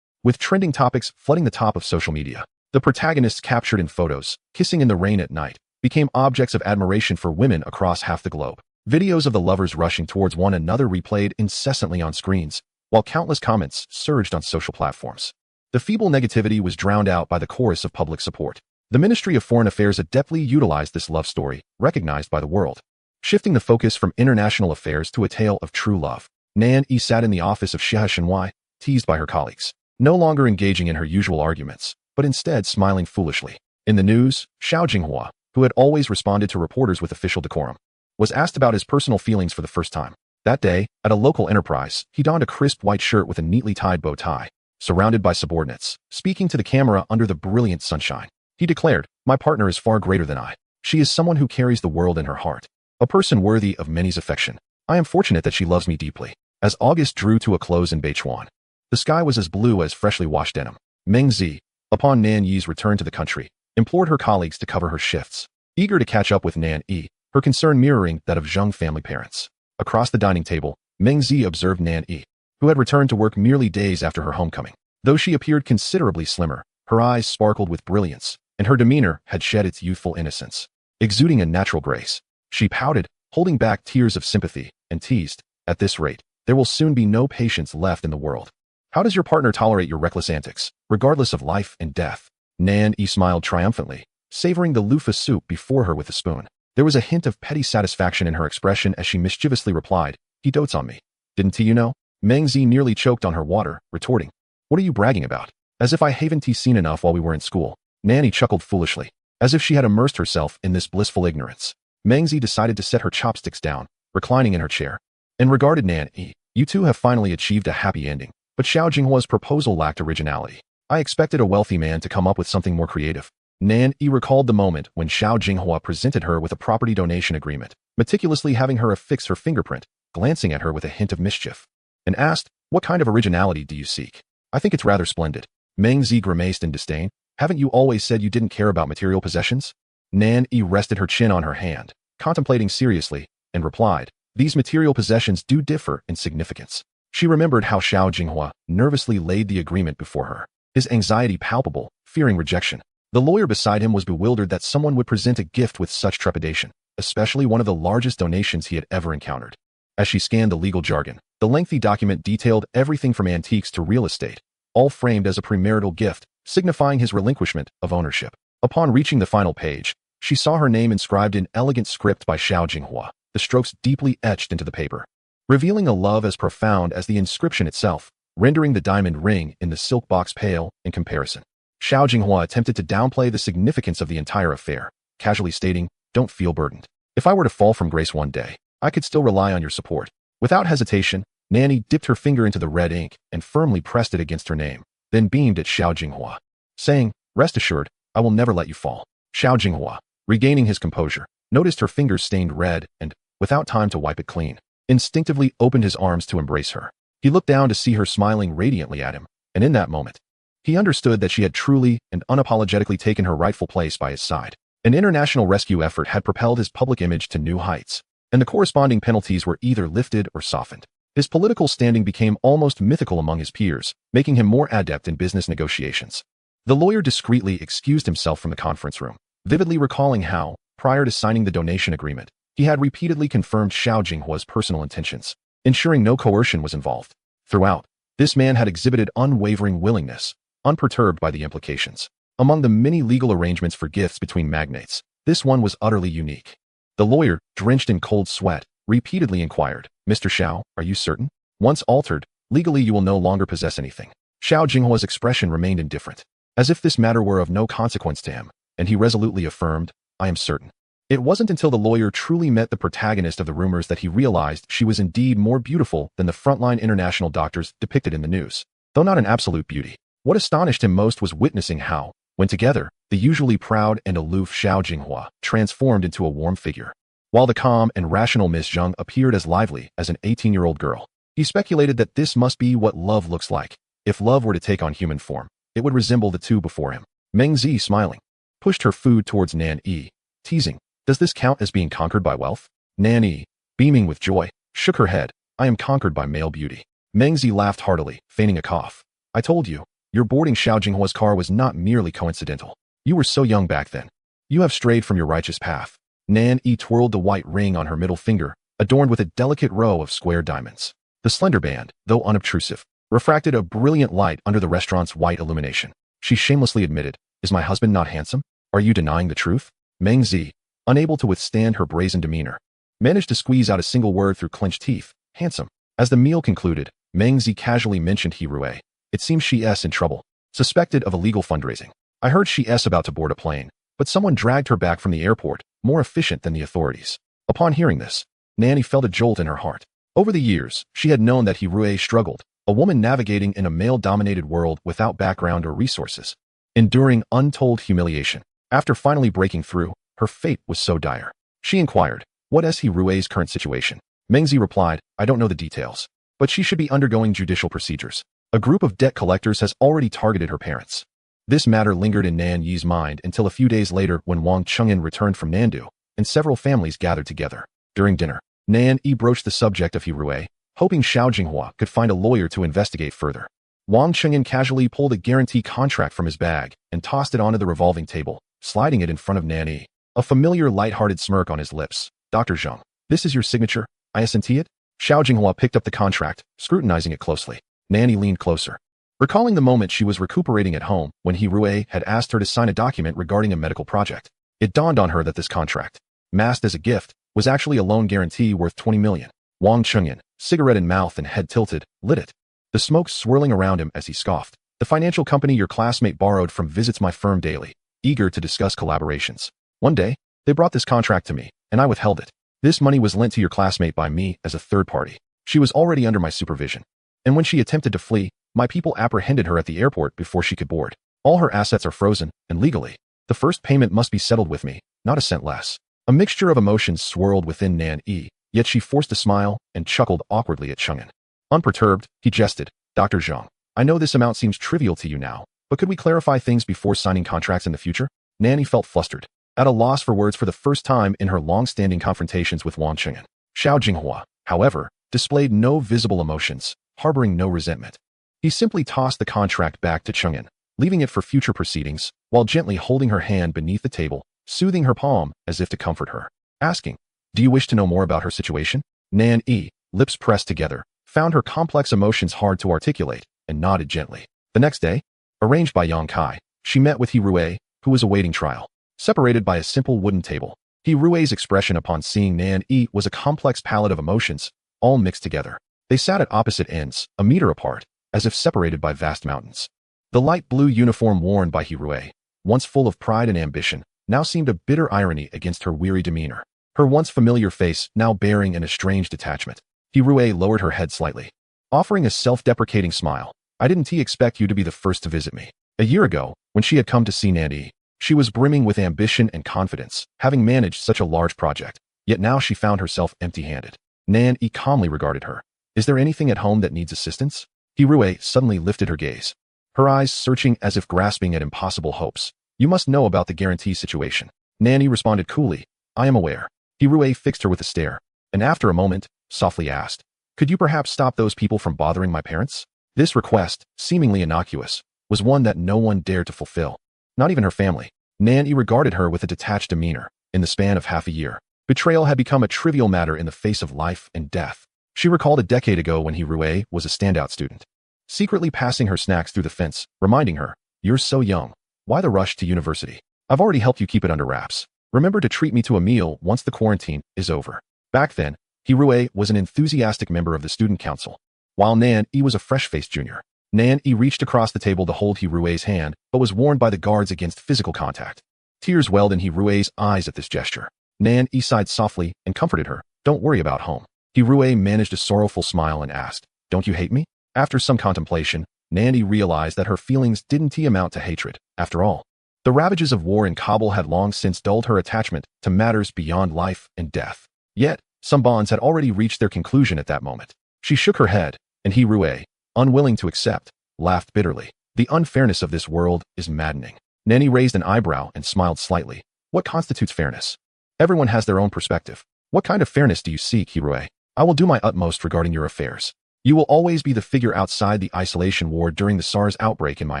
[SPEAKER 1] With trending topics flooding the top of social media, the protagonists captured in photos, kissing in the rain at night, became objects of admiration for women across half the globe. Videos of the lovers rushing towards one another replayed incessantly on screens, while countless comments surged on social platforms. The feeble negativity was drowned out by the chorus of public support. The Ministry of Foreign Affairs adeptly utilized this love story, recognized by the world, shifting the focus from international affairs to a tale of true love. Nan Yi sat in the office of Xia Shenwai, teased by her colleagues, no longer engaging in her usual arguments, but instead smiling foolishly. In the news, Xiao Jinghua, who had always responded to reporters with official decorum, was asked about his personal feelings for the first time. That day, at a local enterprise, he donned a crisp white shirt with a neatly tied bow tie, surrounded by subordinates. Speaking to the camera under the brilliant sunshine, he declared, "My partner is far greater than I. She is someone who carries the world in her heart, a person worthy of many's affection. I am fortunate that she loves me deeply." As August drew to a close in Beichuan, the sky was as blue as freshly washed denim. Meng Zi, upon Nan Yi's return to the country, implored her colleagues to cover her shifts. Eager to catch up with Nan Yi, her concern mirroring that of Zheng family parents. Across the dining table, Meng Zi observed Nan Yi, who had returned to work merely days after her homecoming. Though she appeared considerably slimmer, her eyes sparkled with brilliance, and her demeanor had shed its youthful innocence, exuding a natural grace. She pouted, holding back tears of sympathy, and teased, "At this rate, there will soon be no patience left in the world. How does your partner tolerate your reckless antics, regardless of life and death?" Nan Yi smiled triumphantly, savoring the loofah soup before her with a spoon. There was a hint of petty satisfaction in her expression as she mischievously replied, "He dotes on me. Didn't he, you know?" Meng Zi nearly choked on her water, retorting, "What are you bragging about? As if I haven't seen enough while we were in school." Nanny chuckled foolishly, as if she had immersed herself in this blissful ignorance. Meng Zi decided to set her chopsticks down, reclining in her chair, and regarded Nan Yi. "You two have finally achieved a happy ending, but Xiao Jinghua's proposal lacked originality. I expected a wealthy man to come up with something more creative." Nan Yi recalled the moment when Xiao Jinghua presented her with a property donation agreement, meticulously having her affix her fingerprint, glancing at her with a hint of mischief, and asked, "What kind of originality do you seek?" "I think it's rather splendid." Meng Zi grimaced in disdain. "Haven't you always said you didn't care about material possessions?" Nan Yi rested her chin on her hand, contemplating seriously, and replied, "These material possessions do differ in significance." She remembered how Xiao Jinghua nervously laid the agreement before her, his anxiety palpable, fearing rejection. The lawyer beside him was bewildered that someone would present a gift with such trepidation, especially one of the largest donations he had ever encountered. As she scanned the legal jargon, the lengthy document detailed everything from antiques to real estate, all framed as a premarital gift, signifying his relinquishment of ownership. Upon reaching the final page, she saw her name inscribed in elegant script by Xiao Jinghua, the strokes deeply etched into the paper, revealing a love as profound as the inscription itself, rendering the diamond ring in the silk box pale in comparison. Xiao Jinghua attempted to downplay the significance of the entire affair, casually stating, "Don't feel burdened. If I were to fall from grace one day, I could still rely on your support." Without hesitation, Nanny dipped her finger into the red ink and firmly pressed it against her name, then beamed at Xiao Jinghua, saying, "Rest assured, I will never let you fall." Xiao Jinghua, regaining his composure, noticed her fingers stained red and, without time to wipe it clean, instinctively opened his arms to embrace her. He looked down to see her smiling radiantly at him, and in that moment, he understood that she had truly and unapologetically taken her rightful place by his side. An international rescue effort had propelled his public image to new heights, and the corresponding penalties were either lifted or softened. His political standing became almost mythical among his peers, making him more adept in business negotiations. The lawyer discreetly excused himself from the conference room, vividly recalling how, prior to signing the donation agreement, he had repeatedly confirmed Xiao Jinghua's personal intentions, ensuring no coercion was involved. Throughout, this man had exhibited unwavering willingness, unperturbed by the implications. Among the many legal arrangements for gifts between magnates, this one was utterly unique. The lawyer, drenched in cold sweat, repeatedly inquired, "Mr. Xiao, are you certain? Once altered, legally you will no longer possess anything." Xiao Jinghua's expression remained indifferent, as if this matter were of no consequence to him, and he resolutely affirmed, "I am certain." It wasn't until the lawyer truly met the protagonist of the rumors that he realized she was indeed more beautiful than the frontline international doctors depicted in the news, though not an absolute beauty. What astonished him most was witnessing how, when together, the usually proud and aloof Xiao Jinghua transformed into a warm figure, while the calm and rational Miss Zheng appeared as lively as an 18-year-old girl. He speculated that this must be what love looks like. If love were to take on human form, it would resemble the two before him. Meng Zi, smiling, pushed her food towards Nan Yi, teasing, "Does this count as being conquered by wealth?" Nan Yi, beaming with joy, shook her head, "I am conquered by male beauty." Meng Zi laughed heartily, feigning a cough. "I told you, your boarding Xiao Jinghua's car was not merely coincidental. You were so young back then. You have strayed from your righteous path." Nan Yi twirled the white ring on her middle finger, adorned with a delicate row of square diamonds. The slender band, though unobtrusive, refracted a brilliant light under the restaurant's white illumination. She shamelessly admitted, "Is my husband not handsome?" Are you denying the truth? Meng Zi, unable to withstand her brazen demeanor, managed to squeeze out a single word through clenched teeth. Handsome. As the meal concluded, Meng Zi casually mentioned He Rui. It seems she's in trouble. Suspected of illegal fundraising. I heard she's about to board a plane, but someone dragged her back from the airport, more efficient than the authorities. Upon hearing this, Nanny felt a jolt in her heart. Over the years, she had known that He Rui struggled, a woman navigating in a male-dominated world without background or resources, enduring untold humiliation. After finally breaking through, her fate was so dire. She inquired, what is He Rui's current situation? Meng Zi replied, I don't know the details, but she should be undergoing judicial procedures. A group of debt collectors has already targeted her parents. This matter lingered in Nan Yi's mind until a few days later when Wang Chengyan returned from Nandu, and several families gathered together. During dinner, Nan Yi broached the subject of He Rui, hoping Xiao Jinghua could find a lawyer to investigate further. Wang Chengyan casually pulled a guarantee contract from his bag and tossed it onto the revolving table, sliding it in front of Nan Yi. A familiar light-hearted smirk on his lips. Dr. Zheng, this is your signature? I assent it? Xiao Jinghua picked up the contract, scrutinizing it closely. Nanny leaned closer, recalling the moment she was recuperating at home when He Rui had asked her to sign a document regarding a medical project. It dawned on her that this contract, masked as a gift, was actually a loan guarantee worth 20 million. Wang Chengyan, cigarette in mouth and head tilted, lit it. The smoke swirling around him as he scoffed. The financial company your classmate borrowed from visits my firm daily, eager to discuss collaborations. One day, they brought this contract to me, and I withheld it. This money was lent to your classmate by me as a third party. She was already under my supervision. And when she attempted to flee, my people apprehended her at the airport before she could board. All her assets are frozen, and legally, the first payment must be settled with me, not a cent less. A mixture of emotions swirled within Nan Yi, yet she forced a smile and chuckled awkwardly at Chengyan. Unperturbed, he jested, Dr. Zhang, I know this amount seems trivial to you now, but could we clarify things before signing contracts in the future? Nanny felt flustered, at a loss for words for the first time in her long-standing confrontations with Wang Chengyan. Xiao Jinghua, however, displayed no visible emotions, harboring no resentment. He simply tossed the contract back to Chengyan, leaving it for future proceedings, while gently holding her hand beneath the table, soothing her palm as if to comfort her, asking, do you wish to know more about her situation? Nan Yi, lips pressed together, found her complex emotions hard to articulate, and nodded gently. The next day, arranged by Yang Kai, she met with He Rui, who was awaiting trial. Separated by a simple wooden table, He Rui's expression upon seeing Nan Yi was a complex palette of emotions, all mixed together. They sat at opposite ends, a meter apart, as if separated by vast mountains. The light blue uniform worn by He Rui, once full of pride and ambition, now seemed a bitter irony against her weary demeanor. Her once familiar face now bearing an estranged detachment. He Rui lowered her head slightly, offering a self-deprecating smile. I didn't expect you to be the first to visit me. A year ago, when she had come to see Nan Yi, she was brimming with ambition and confidence, having managed such a large project. Yet now she found herself empty-handed. Nan Yi calmly regarded her. Is there anything at home that needs assistance? He Rui suddenly lifted her gaze, her eyes searching as if grasping at impossible hopes. You must know about the guarantee situation. Nanny responded coolly, I am aware. He Rui fixed her with a stare, and after a moment, softly asked, could you perhaps stop those people from bothering my parents? This request, seemingly innocuous, was one that no one dared to fulfill. Not even her family. Nanny regarded her with a detached demeanor. In the span of half a year, betrayal had become a trivial matter in the face of life and death. She recalled a decade ago when He Rui was a standout student, secretly passing her snacks through the fence, reminding her, you're so young. Why the rush to university? I've already helped you keep it under wraps. Remember to treat me to a meal once the quarantine is over. Back then, He Rui was an enthusiastic member of the student council, while Nan Yi was a fresh-faced junior. Nan Yi reached across the table to hold He Rui's hand, but was warned by the guards against physical contact. Tears welled in He Rui's eyes at this gesture. Nan Yi sighed softly and comforted her. Don't worry about home. He Rui managed a sorrowful smile and asked, don't you hate me? After some contemplation, Nan Yi realized that her feelings didn't amount to hatred. After all, the ravages of war in Kabul had long since dulled her attachment to matters beyond life and death. Yet, some bonds had already reached their conclusion at that moment. She shook her head, and He Rui, unwilling to accept, laughed bitterly. The unfairness of this world is maddening. Nanny raised an eyebrow and smiled slightly. What constitutes fairness? Everyone has their own perspective. What kind of fairness do you seek, He Rui? I will do my utmost regarding your affairs. You will always be the figure outside the isolation ward during the SARS outbreak in my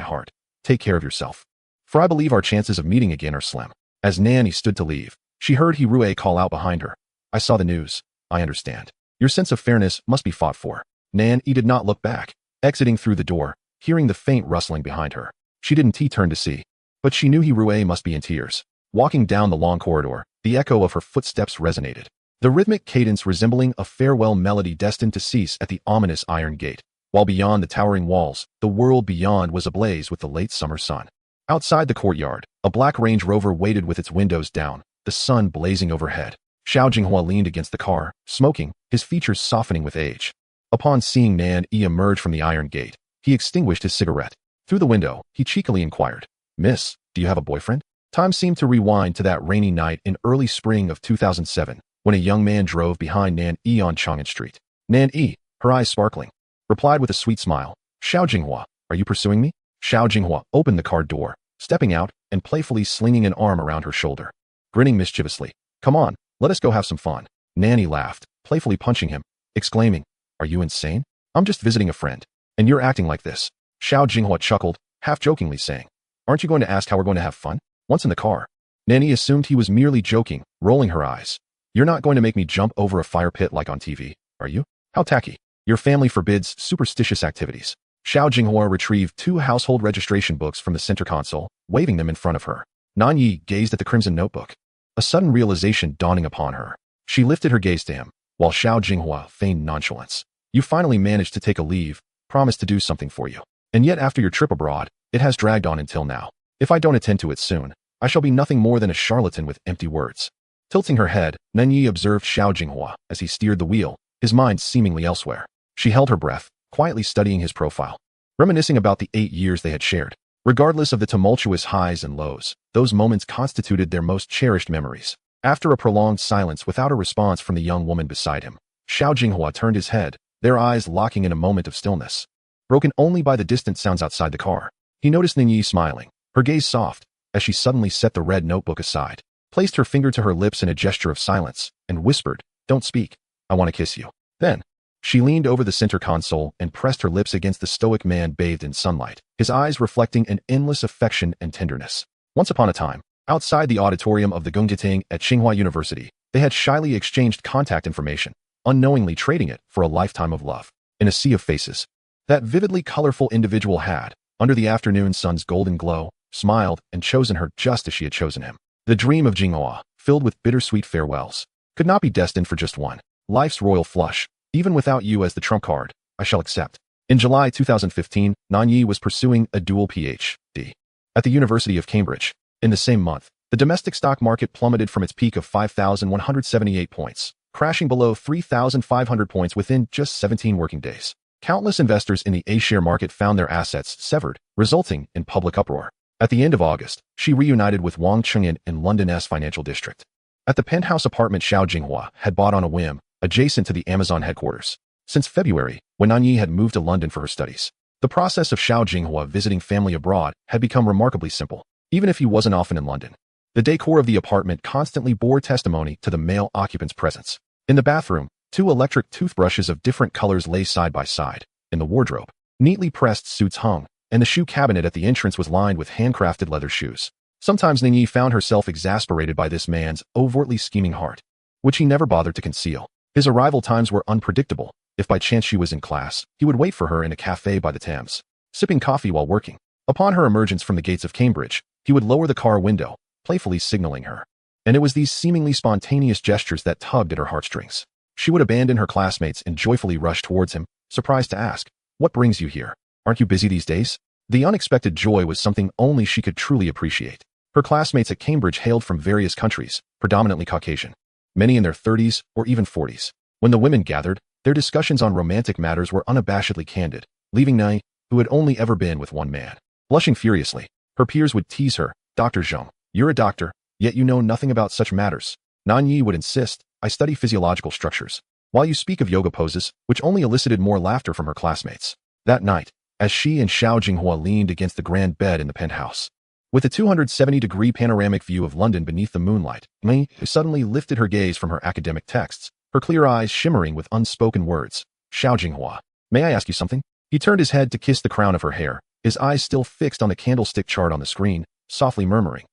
[SPEAKER 1] heart. Take care of yourself. For I believe our chances of meeting again are slim. As Nanny stood to leave, she heard He Rui call out behind her. I saw the news. I understand. Your sense of fairness must be fought for. Nan Yi did not look back, exiting through the door, hearing the faint rustling behind her. She didn't turn to see. But she knew Rue must be in tears. Walking down the long corridor, the echo of her footsteps resonated. The rhythmic cadence resembling a farewell melody destined to cease at the ominous iron gate, while beyond the towering walls, the world beyond was ablaze with the late summer sun. Outside the courtyard, a black Range Rover waited with its windows down, the sun blazing overhead. Xiao Jinghua leaned against the car, smoking, his features softening with age. Upon seeing Nan Yi emerge from the iron gate, he extinguished his cigarette. Through the window, he cheekily inquired, "Miss, do you have a boyfriend?" Time seemed to rewind to that rainy night in early spring of 2007, when a young man drove behind Nan Yi on Chang'an Street. Nan Yi, her eyes sparkling, replied with a sweet smile, "Xiao Jinghua, are you pursuing me?" Xiao Jinghua opened the car door, stepping out and playfully slinging an arm around her shoulder. Grinning mischievously, "Come on, let us go have some fun." Nanny laughed, playfully punching him, exclaiming, "Are you insane? I'm just visiting a friend, and you're acting like this." Xiao Jinghua chuckled, half-jokingly saying, "Aren't you going to ask how we're going to have fun?" Once in the car, Nanny assumed he was merely joking, rolling her eyes. "You're not going to make me jump over a fire pit like on TV, are you? How tacky. Your family forbids superstitious activities." Xiao Jinghua retrieved 2 household registration books from the center console, waving them in front of her. Nan Yi gazed at the crimson notebook, a sudden realization dawning upon her. She lifted her gaze to him, while Xiao Jinghua feigned nonchalance. "You finally managed to take a leave, promised to do something for you. And yet after your trip abroad, it has dragged on until now. If I don't attend to it soon, I shall be nothing more than a charlatan with empty words." Tilting her head, Nan Yi observed Xiao Jinghua as he steered the wheel, his mind seemingly elsewhere. She held her breath, quietly studying his profile, reminiscing about the 8 years they had shared. Regardless of the tumultuous highs and lows, those moments constituted their most cherished memories. After a prolonged silence without a response from the young woman beside him, Xiao Jinghua turned his head, their eyes locking in a moment of stillness, broken only by the distant sounds outside the car. He noticed Ning Yi smiling, her gaze soft, as she suddenly set the red notebook aside, placed her finger to her lips in a gesture of silence, and whispered, "Don't speak. I want to kiss you." Then, she leaned over the center console and pressed her lips against the stoic man bathed in sunlight, his eyes reflecting an endless affection and tenderness. Once upon a time, outside the auditorium of the Gongjiting at Tsinghua University, they had shyly exchanged contact information, unknowingly trading it for a lifetime of love. In a sea of faces, that vividly colorful individual had, under the afternoon sun's golden glow, smiled and chosen her just as she had chosen him. The dream of Jinghua, filled with bittersweet farewells, could not be destined for just one. Life's royal flush. "Even without you as the trump card, I shall accept." In July 2015, Nan Yi was pursuing a dual Ph.D. at the University of Cambridge. In the same month, the domestic stock market plummeted from its peak of 5,178 points, crashing below 3,500 points within just 17 working days. Countless investors in the A-share market found their assets severed, resulting in public uproar. At the end of August, she reunited with Wang Chengyan in London's financial district. At the penthouse apartment Xiao Jinghua had bought on a whim, adjacent to the Amazon headquarters. Since February, when Nan Yi had moved to London for her studies, the process of Xiao Jinghua visiting family abroad had become remarkably simple, even if he wasn't often in London. The decor of the apartment constantly bore testimony to the male occupant's presence. In the bathroom, 2 electric toothbrushes of different colors lay side by side. In the wardrobe, neatly pressed suits hung, and the shoe cabinet at the entrance was lined with handcrafted leather shoes. Sometimes Ning Yi found herself exasperated by this man's overtly scheming heart, which he never bothered to conceal. His arrival times were unpredictable. If by chance she was in class, he would wait for her in a cafe by the Thames, sipping coffee while working. Upon her emergence from the gates of Cambridge, he would lower the car window, playfully signaling her. And it was these seemingly spontaneous gestures that tugged at her heartstrings. She would abandon her classmates and joyfully rush towards him, surprised to ask, "What brings you here? Aren't you busy these days?" The unexpected joy was something only she could truly appreciate. Her classmates at Cambridge hailed from various countries, predominantly Caucasian, many in their 30s or even 40s. When the women gathered, their discussions on romantic matters were unabashedly candid, leaving Nai, who had only ever been with one man, blushing furiously. Her peers would tease her, "Dr. Zheng, you're a doctor, yet you know nothing about such matters." Nan Yi would insist, "I study physiological structures," while you speak of yoga poses, which only elicited more laughter from her classmates. That night, as she and Xiao Jinghua leaned against the grand bed in the penthouse, with a 270-degree panoramic view of London beneath the moonlight, Mei suddenly lifted her gaze from her academic texts, her clear eyes shimmering with unspoken words. "Xiao Jinghua, may I ask you something?" He turned his head to kiss the crown of her hair, his eyes still fixed on the candlestick chart on the screen, softly murmuring,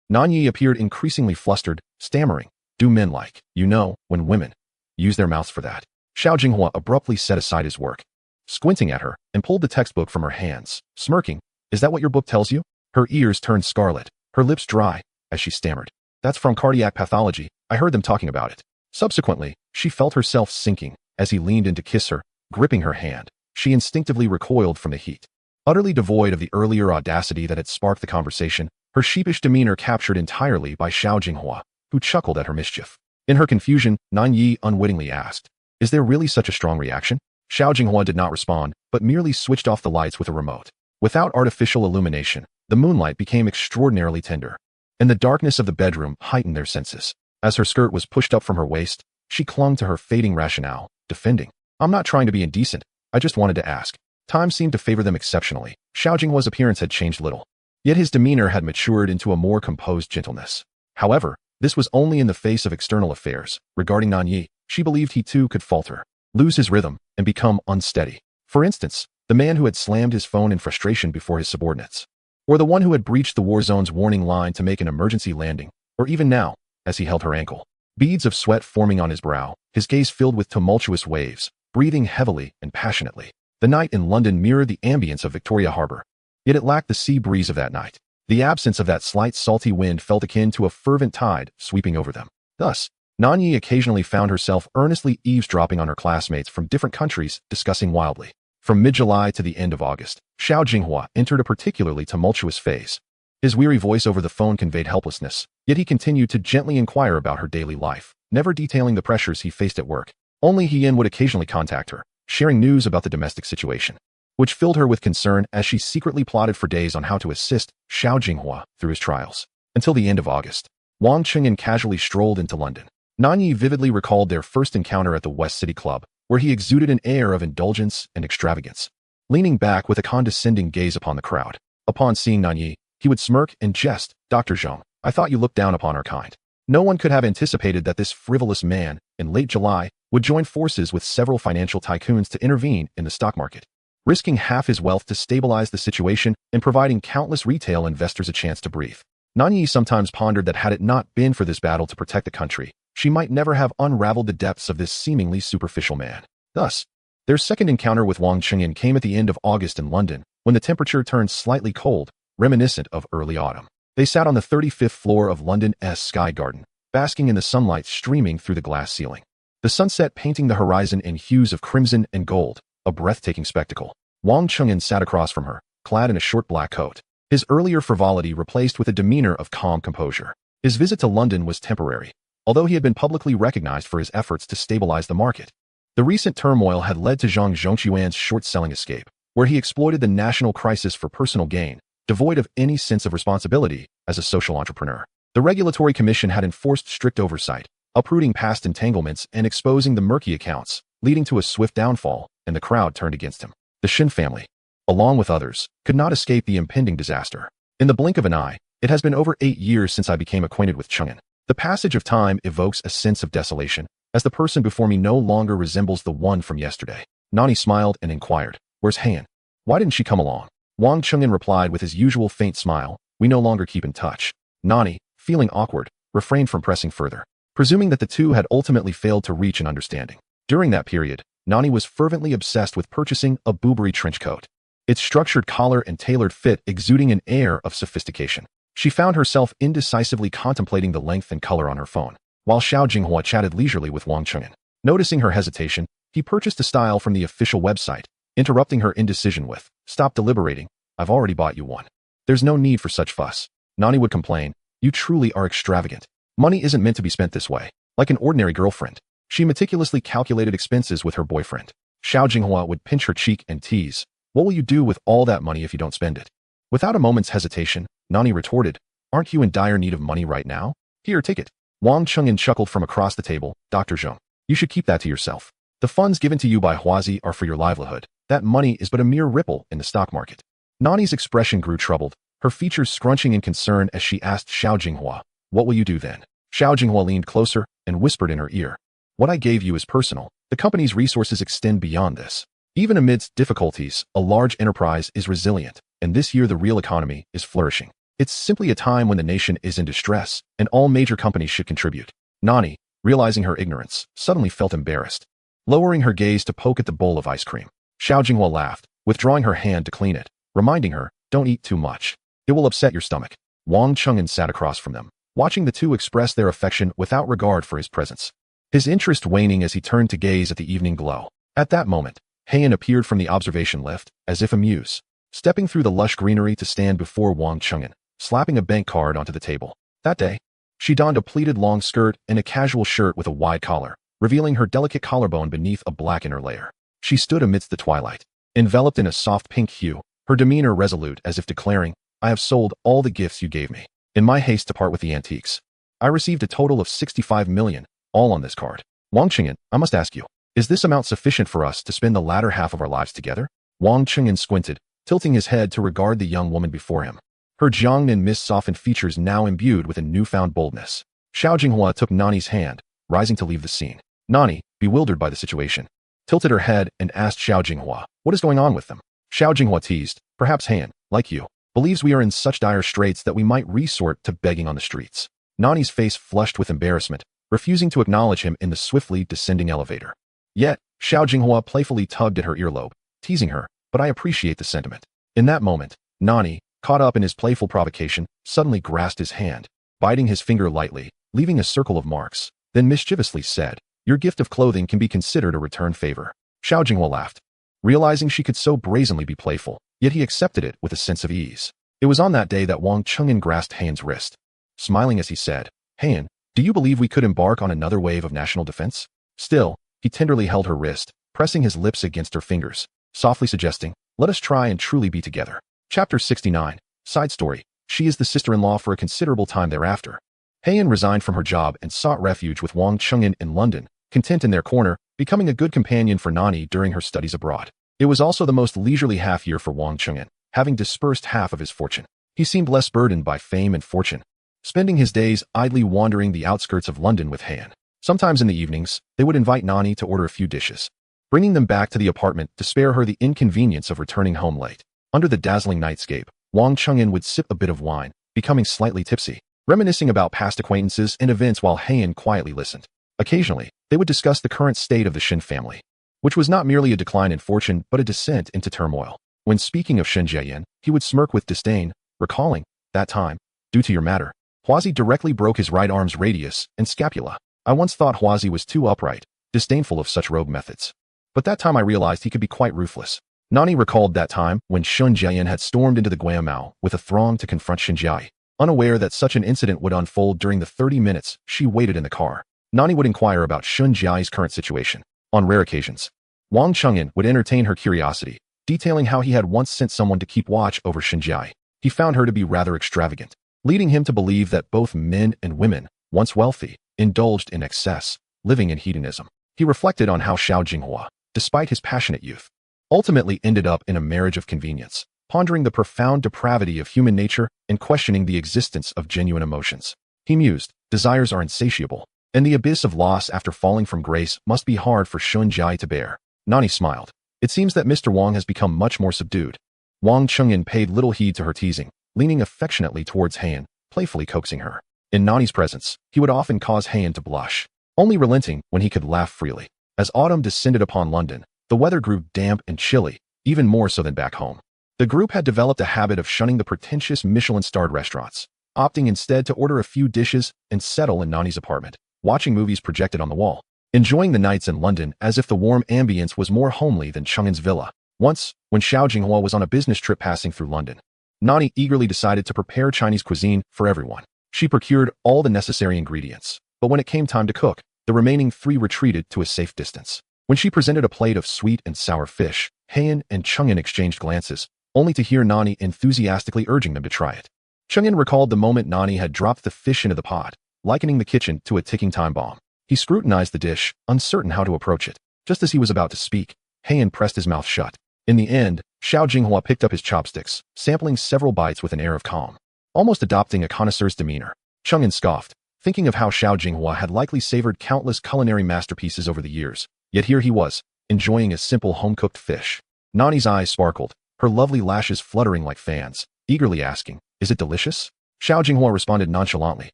[SPEAKER 1] Nan Yi appeared increasingly flustered, stammering, "Do men like, when women use their mouths for that?" Xiao Jinghua abruptly set aside his work, squinting at her, and pulled the textbook from her hands, smirking. "Is that what your book tells you?" Her ears turned scarlet, her lips dry, as she stammered. That's from cardiac pathology. I heard them talking about it. Subsequently, she felt herself sinking as he leaned in to kiss her, gripping her hand. She instinctively recoiled from the heat. Utterly devoid of the earlier audacity that had sparked the conversation, her sheepish demeanor captured entirely by Xiao Jinghua, who chuckled at her mischief. In her confusion, Nan Yi unwittingly asked, "Is there really such a strong reaction?" Xiao Jinghua did not respond, but merely switched off the lights with a remote. Without artificial illumination, the moonlight became extraordinarily tender, and the darkness of the bedroom heightened their senses. As her skirt was pushed up from her waist, she clung to her fading rationale, defending, "I'm not trying to be indecent, I just wanted to ask." Time seemed to favor them exceptionally. Xiao Jinghua's appearance had changed little, yet his demeanor had matured into a more composed gentleness. However, this was only in the face of external affairs. Regarding Nan Yi, she believed he too could falter, lose his rhythm, and become unsteady. For instance, the man who had slammed his phone in frustration before his subordinates, or the one who had breached the war zone's warning line to make an emergency landing, or even now, as he held her ankle, beads of sweat forming on his brow, his gaze filled with tumultuous waves, breathing heavily and passionately. The night in London mirrored the ambience of Victoria Harbour, yet it lacked the sea breeze of that night. The absence of that slight salty wind felt akin to a fervent tide sweeping over them. Thus, Nan Yi occasionally found herself earnestly eavesdropping on her classmates from different countries discussing wildly. From mid-July to the end of August, Xiao Jinghua entered a particularly tumultuous phase. His weary voice over the phone conveyed helplessness, yet he continued to gently inquire about her daily life, never detailing the pressures he faced at work. Only Hien would occasionally contact her, sharing news about the domestic situation, which filled her with concern as she secretly plotted for days on how to assist Xiao Jinghua through his trials. Until the end of August, Wang Chengyan casually strolled into London. Nan Yi vividly recalled their first encounter at the West City Club, where he exuded an air of indulgence and extravagance, leaning back with a condescending gaze upon the crowd. Upon seeing Nan Yi, he would smirk and jest, "Dr. Zhong, I thought you looked down upon our kind." No one could have anticipated that this frivolous man, in late July, would join forces with several financial tycoons to intervene in the stock market, risking half his wealth to stabilize the situation and providing countless retail investors a chance to breathe. Nan Yi sometimes pondered that had it not been for this battle to protect the country, she might never have unraveled the depths of this seemingly superficial man. Thus, their second encounter with Wang Chengyan came at the end of August in London, when the temperature turned slightly cold, reminiscent of early autumn. They sat on the 35th floor of London's Sky Garden, basking in the sunlight streaming through the glass ceiling. The sunset painting the horizon in hues of crimson and gold, a breathtaking spectacle. Wang Chengyan sat across from her, clad in a short black coat, his earlier frivolity replaced with a demeanor of calm composure. His visit to London was temporary, although he had been publicly recognized for his efforts to stabilize the market. The recent turmoil had led to Zhang Zhongquan's short-selling escape, where he exploited the national crisis for personal gain, devoid of any sense of responsibility as a social entrepreneur. The Regulatory Commission had enforced strict oversight, uprooting past entanglements and exposing the murky accounts, leading to a swift downfall, and the crowd turned against him. The Shin family, along with others, could not escape the impending disaster. In the blink of an eye, it has been over 8 years since I became acquainted with Chengyan. The passage of time evokes a sense of desolation, as the person before me no longer resembles the one from yesterday. Nani smiled and inquired, "Where's Han? Why didn't she come along?" Wang Chengyan replied with his usual faint smile, "We no longer keep in touch." Nani, feeling awkward, refrained from pressing further, presuming that the two had ultimately failed to reach an understanding. During that period, Nani was fervently obsessed with purchasing a Burberry trench coat, its structured collar and tailored fit exuding an air of sophistication. She found herself indecisively contemplating the length and color on her phone, while Xiao Jinghua chatted leisurely with Wang Chengyan. Noticing her hesitation, he purchased a style from the official website, interrupting her indecision with, "Stop deliberating, I've already bought you one. There's no need for such fuss." Nani would complain, "You truly are extravagant. Money isn't meant to be spent this way, like an ordinary girlfriend." She meticulously calculated expenses with her boyfriend. Xiao Jinghua would pinch her cheek and tease, "What will you do with all that money if you don't spend it?" Without a moment's hesitation, Nani retorted, "Aren't you in dire need of money right now? Here, take it." Wang Chengyan chuckled from across the table, "Dr. Zhong, you should keep that to yourself. The funds given to you by Huazi are for your livelihood. That money is but a mere ripple in the stock market." Nani's expression grew troubled, her features scrunching in concern as she asked Xiao Jinghua, "What will you do then?" Xiao Jinghua leaned closer and whispered in her ear, "What I gave you is personal. The company's resources extend beyond this. Even amidst difficulties, a large enterprise is resilient, and this year the real economy is flourishing. It's simply a time when the nation is in distress, and all major companies should contribute." Nani, realizing her ignorance, suddenly felt embarrassed, lowering her gaze to poke at the bowl of ice cream. Xiao Jinghua laughed, withdrawing her hand to clean it, reminding her, "Don't eat too much." It will upset your stomach. Wang Cheng'an sat across from them, watching the two express their affection without regard for his presence. His interest waning as he turned to gaze at the evening glow. At that moment, Heian appeared from the observation lift, as if amused, stepping through the lush greenery to stand before Wang Cheng'an, slapping a bank card onto the table. That day, she donned a pleated long skirt and a casual shirt with a wide collar, revealing her delicate collarbone beneath a black inner layer. She stood amidst the twilight, enveloped in a soft pink hue, her demeanor resolute as if declaring, "I have sold all the gifts you gave me. In my haste to part with the antiques, I received a total of 65 million, all on this card. Wang Cheng'an, I must ask you, is this amount sufficient for us to spend the latter half of our lives together?" Wang Cheng'an squinted, tilting his head to regard the young woman before him. Her Jiangnan mist-softened features now imbued with a newfound boldness. Xiao Jinghua took Nani's hand, rising to leave the scene. Nani, bewildered by the situation, tilted her head and asked Xiao Jinghua, "What is going on with them?" Xiao Jinghua teased, "Perhaps Heian, like you, believes we are in such dire straits that we might resort to begging on the streets." Nani's face flushed with embarrassment, refusing to acknowledge him in the swiftly descending elevator. Yet, Xiao Jinghua playfully tugged at her earlobe, teasing her, "But I appreciate the sentiment." In that moment, Nani, caught up in his playful provocation, suddenly grasped his hand, biting his finger lightly, leaving a circle of marks, then mischievously said, "Your gift of clothing can be considered a return favor." Xiao Jinghua laughed, realizing she could so brazenly be playful, yet he accepted it with a sense of ease. It was on that day that Wang Cheng'an grasped Heian's wrist, smiling as he said, "Heian, do you believe we could embark on another wave of national defense?" Still, he tenderly held her wrist, pressing his lips against her fingers, softly suggesting, "Let us try and truly be together." Chapter 69. Side story. She is the sister-in-law for a considerable time thereafter. Heian resigned from her job and sought refuge with Wang Cheng'an in London, content in their corner, becoming a good companion for Nani during her studies abroad. It was also the most leisurely half-year for Wang Cheng'an, having dispersed half of his fortune. He seemed less burdened by fame and fortune, spending his days idly wandering the outskirts of London with Heian. Sometimes in the evenings, they would invite Nani to order a few dishes, bringing them back to the apartment to spare her the inconvenience of returning home late. Under the dazzling nightscape, Wang Cheng'an would sip a bit of wine, becoming slightly tipsy, reminiscing about past acquaintances and events while Heian quietly listened. Occasionally, they would discuss the current state of the Shen family, which was not merely a decline in fortune but a descent into turmoil. When speaking of Shen Jiayan, he would smirk with disdain, recalling, "That time, due to your matter, Huazi directly broke his right arm's radius and scapula. I once thought Huazi was too upright, disdainful of such rogue methods. But that time I realized he could be quite ruthless." Nani recalled that time when Shen Jiayan had stormed into the Guamao with a throng to confront Shen Jiai, unaware that such an incident would unfold during the 30 minutes she waited in the car. Nani would inquire about Shen Jiai's current situation. On rare occasions, Wang Cheng'an would entertain her curiosity, detailing how he had once sent someone to keep watch over Shen Jiai. He found her to be rather extravagant, leading him to believe that both men and women, once wealthy, indulged in excess, living in hedonism. He reflected on how Xiao Jinghua, despite his passionate youth, ultimately ended up in a marriage of convenience, pondering the profound depravity of human nature and questioning the existence of genuine emotions. He mused, desires are insatiable, and the abyss of loss after falling from grace must be hard for Shen Jiai to bear. Nani smiled. It seems that Mr. Wang has become much more subdued. Wang Cheng'an paid little heed to her teasing, leaning affectionately towards Heian, playfully coaxing her. In Nani's presence, he would often cause Heian to blush, only relenting when he could laugh freely. As autumn descended upon London, the weather grew damp and chilly, even more so than back home. The group had developed a habit of shunning the pretentious Michelin-starred restaurants, opting instead to order a few dishes and settle in Nani's apartment, watching movies projected on the wall, enjoying the nights in London as if the warm ambience was more homely than Cheng'an's villa. Once, when Xiao Jinghua was on a business trip passing through London, Nani eagerly decided to prepare Chinese cuisine for everyone. She procured all the necessary ingredients, but when it came time to cook, the remaining three retreated to a safe distance. When she presented a plate of sweet and sour fish, Heian and Cheng'an exchanged glances, only to hear Nani enthusiastically urging them to try it. Cheng'an recalled the moment Nani had dropped the fish into the pot, likening the kitchen to a ticking time bomb. He scrutinized the dish, uncertain how to approach it. Just as he was about to speak, Heian pressed his mouth shut. In the end, Xiao Jinghua picked up his chopsticks, sampling several bites with an air of calm, almost adopting a connoisseur's demeanor. Cheng'an scoffed, thinking of how Xiao Jinghua had likely savored countless culinary masterpieces over the years. Yet here he was, enjoying a simple home-cooked fish. Nani's eyes sparkled, her lovely lashes fluttering like fans, eagerly asking, "Is it delicious?" Xiao Jinghua responded nonchalantly.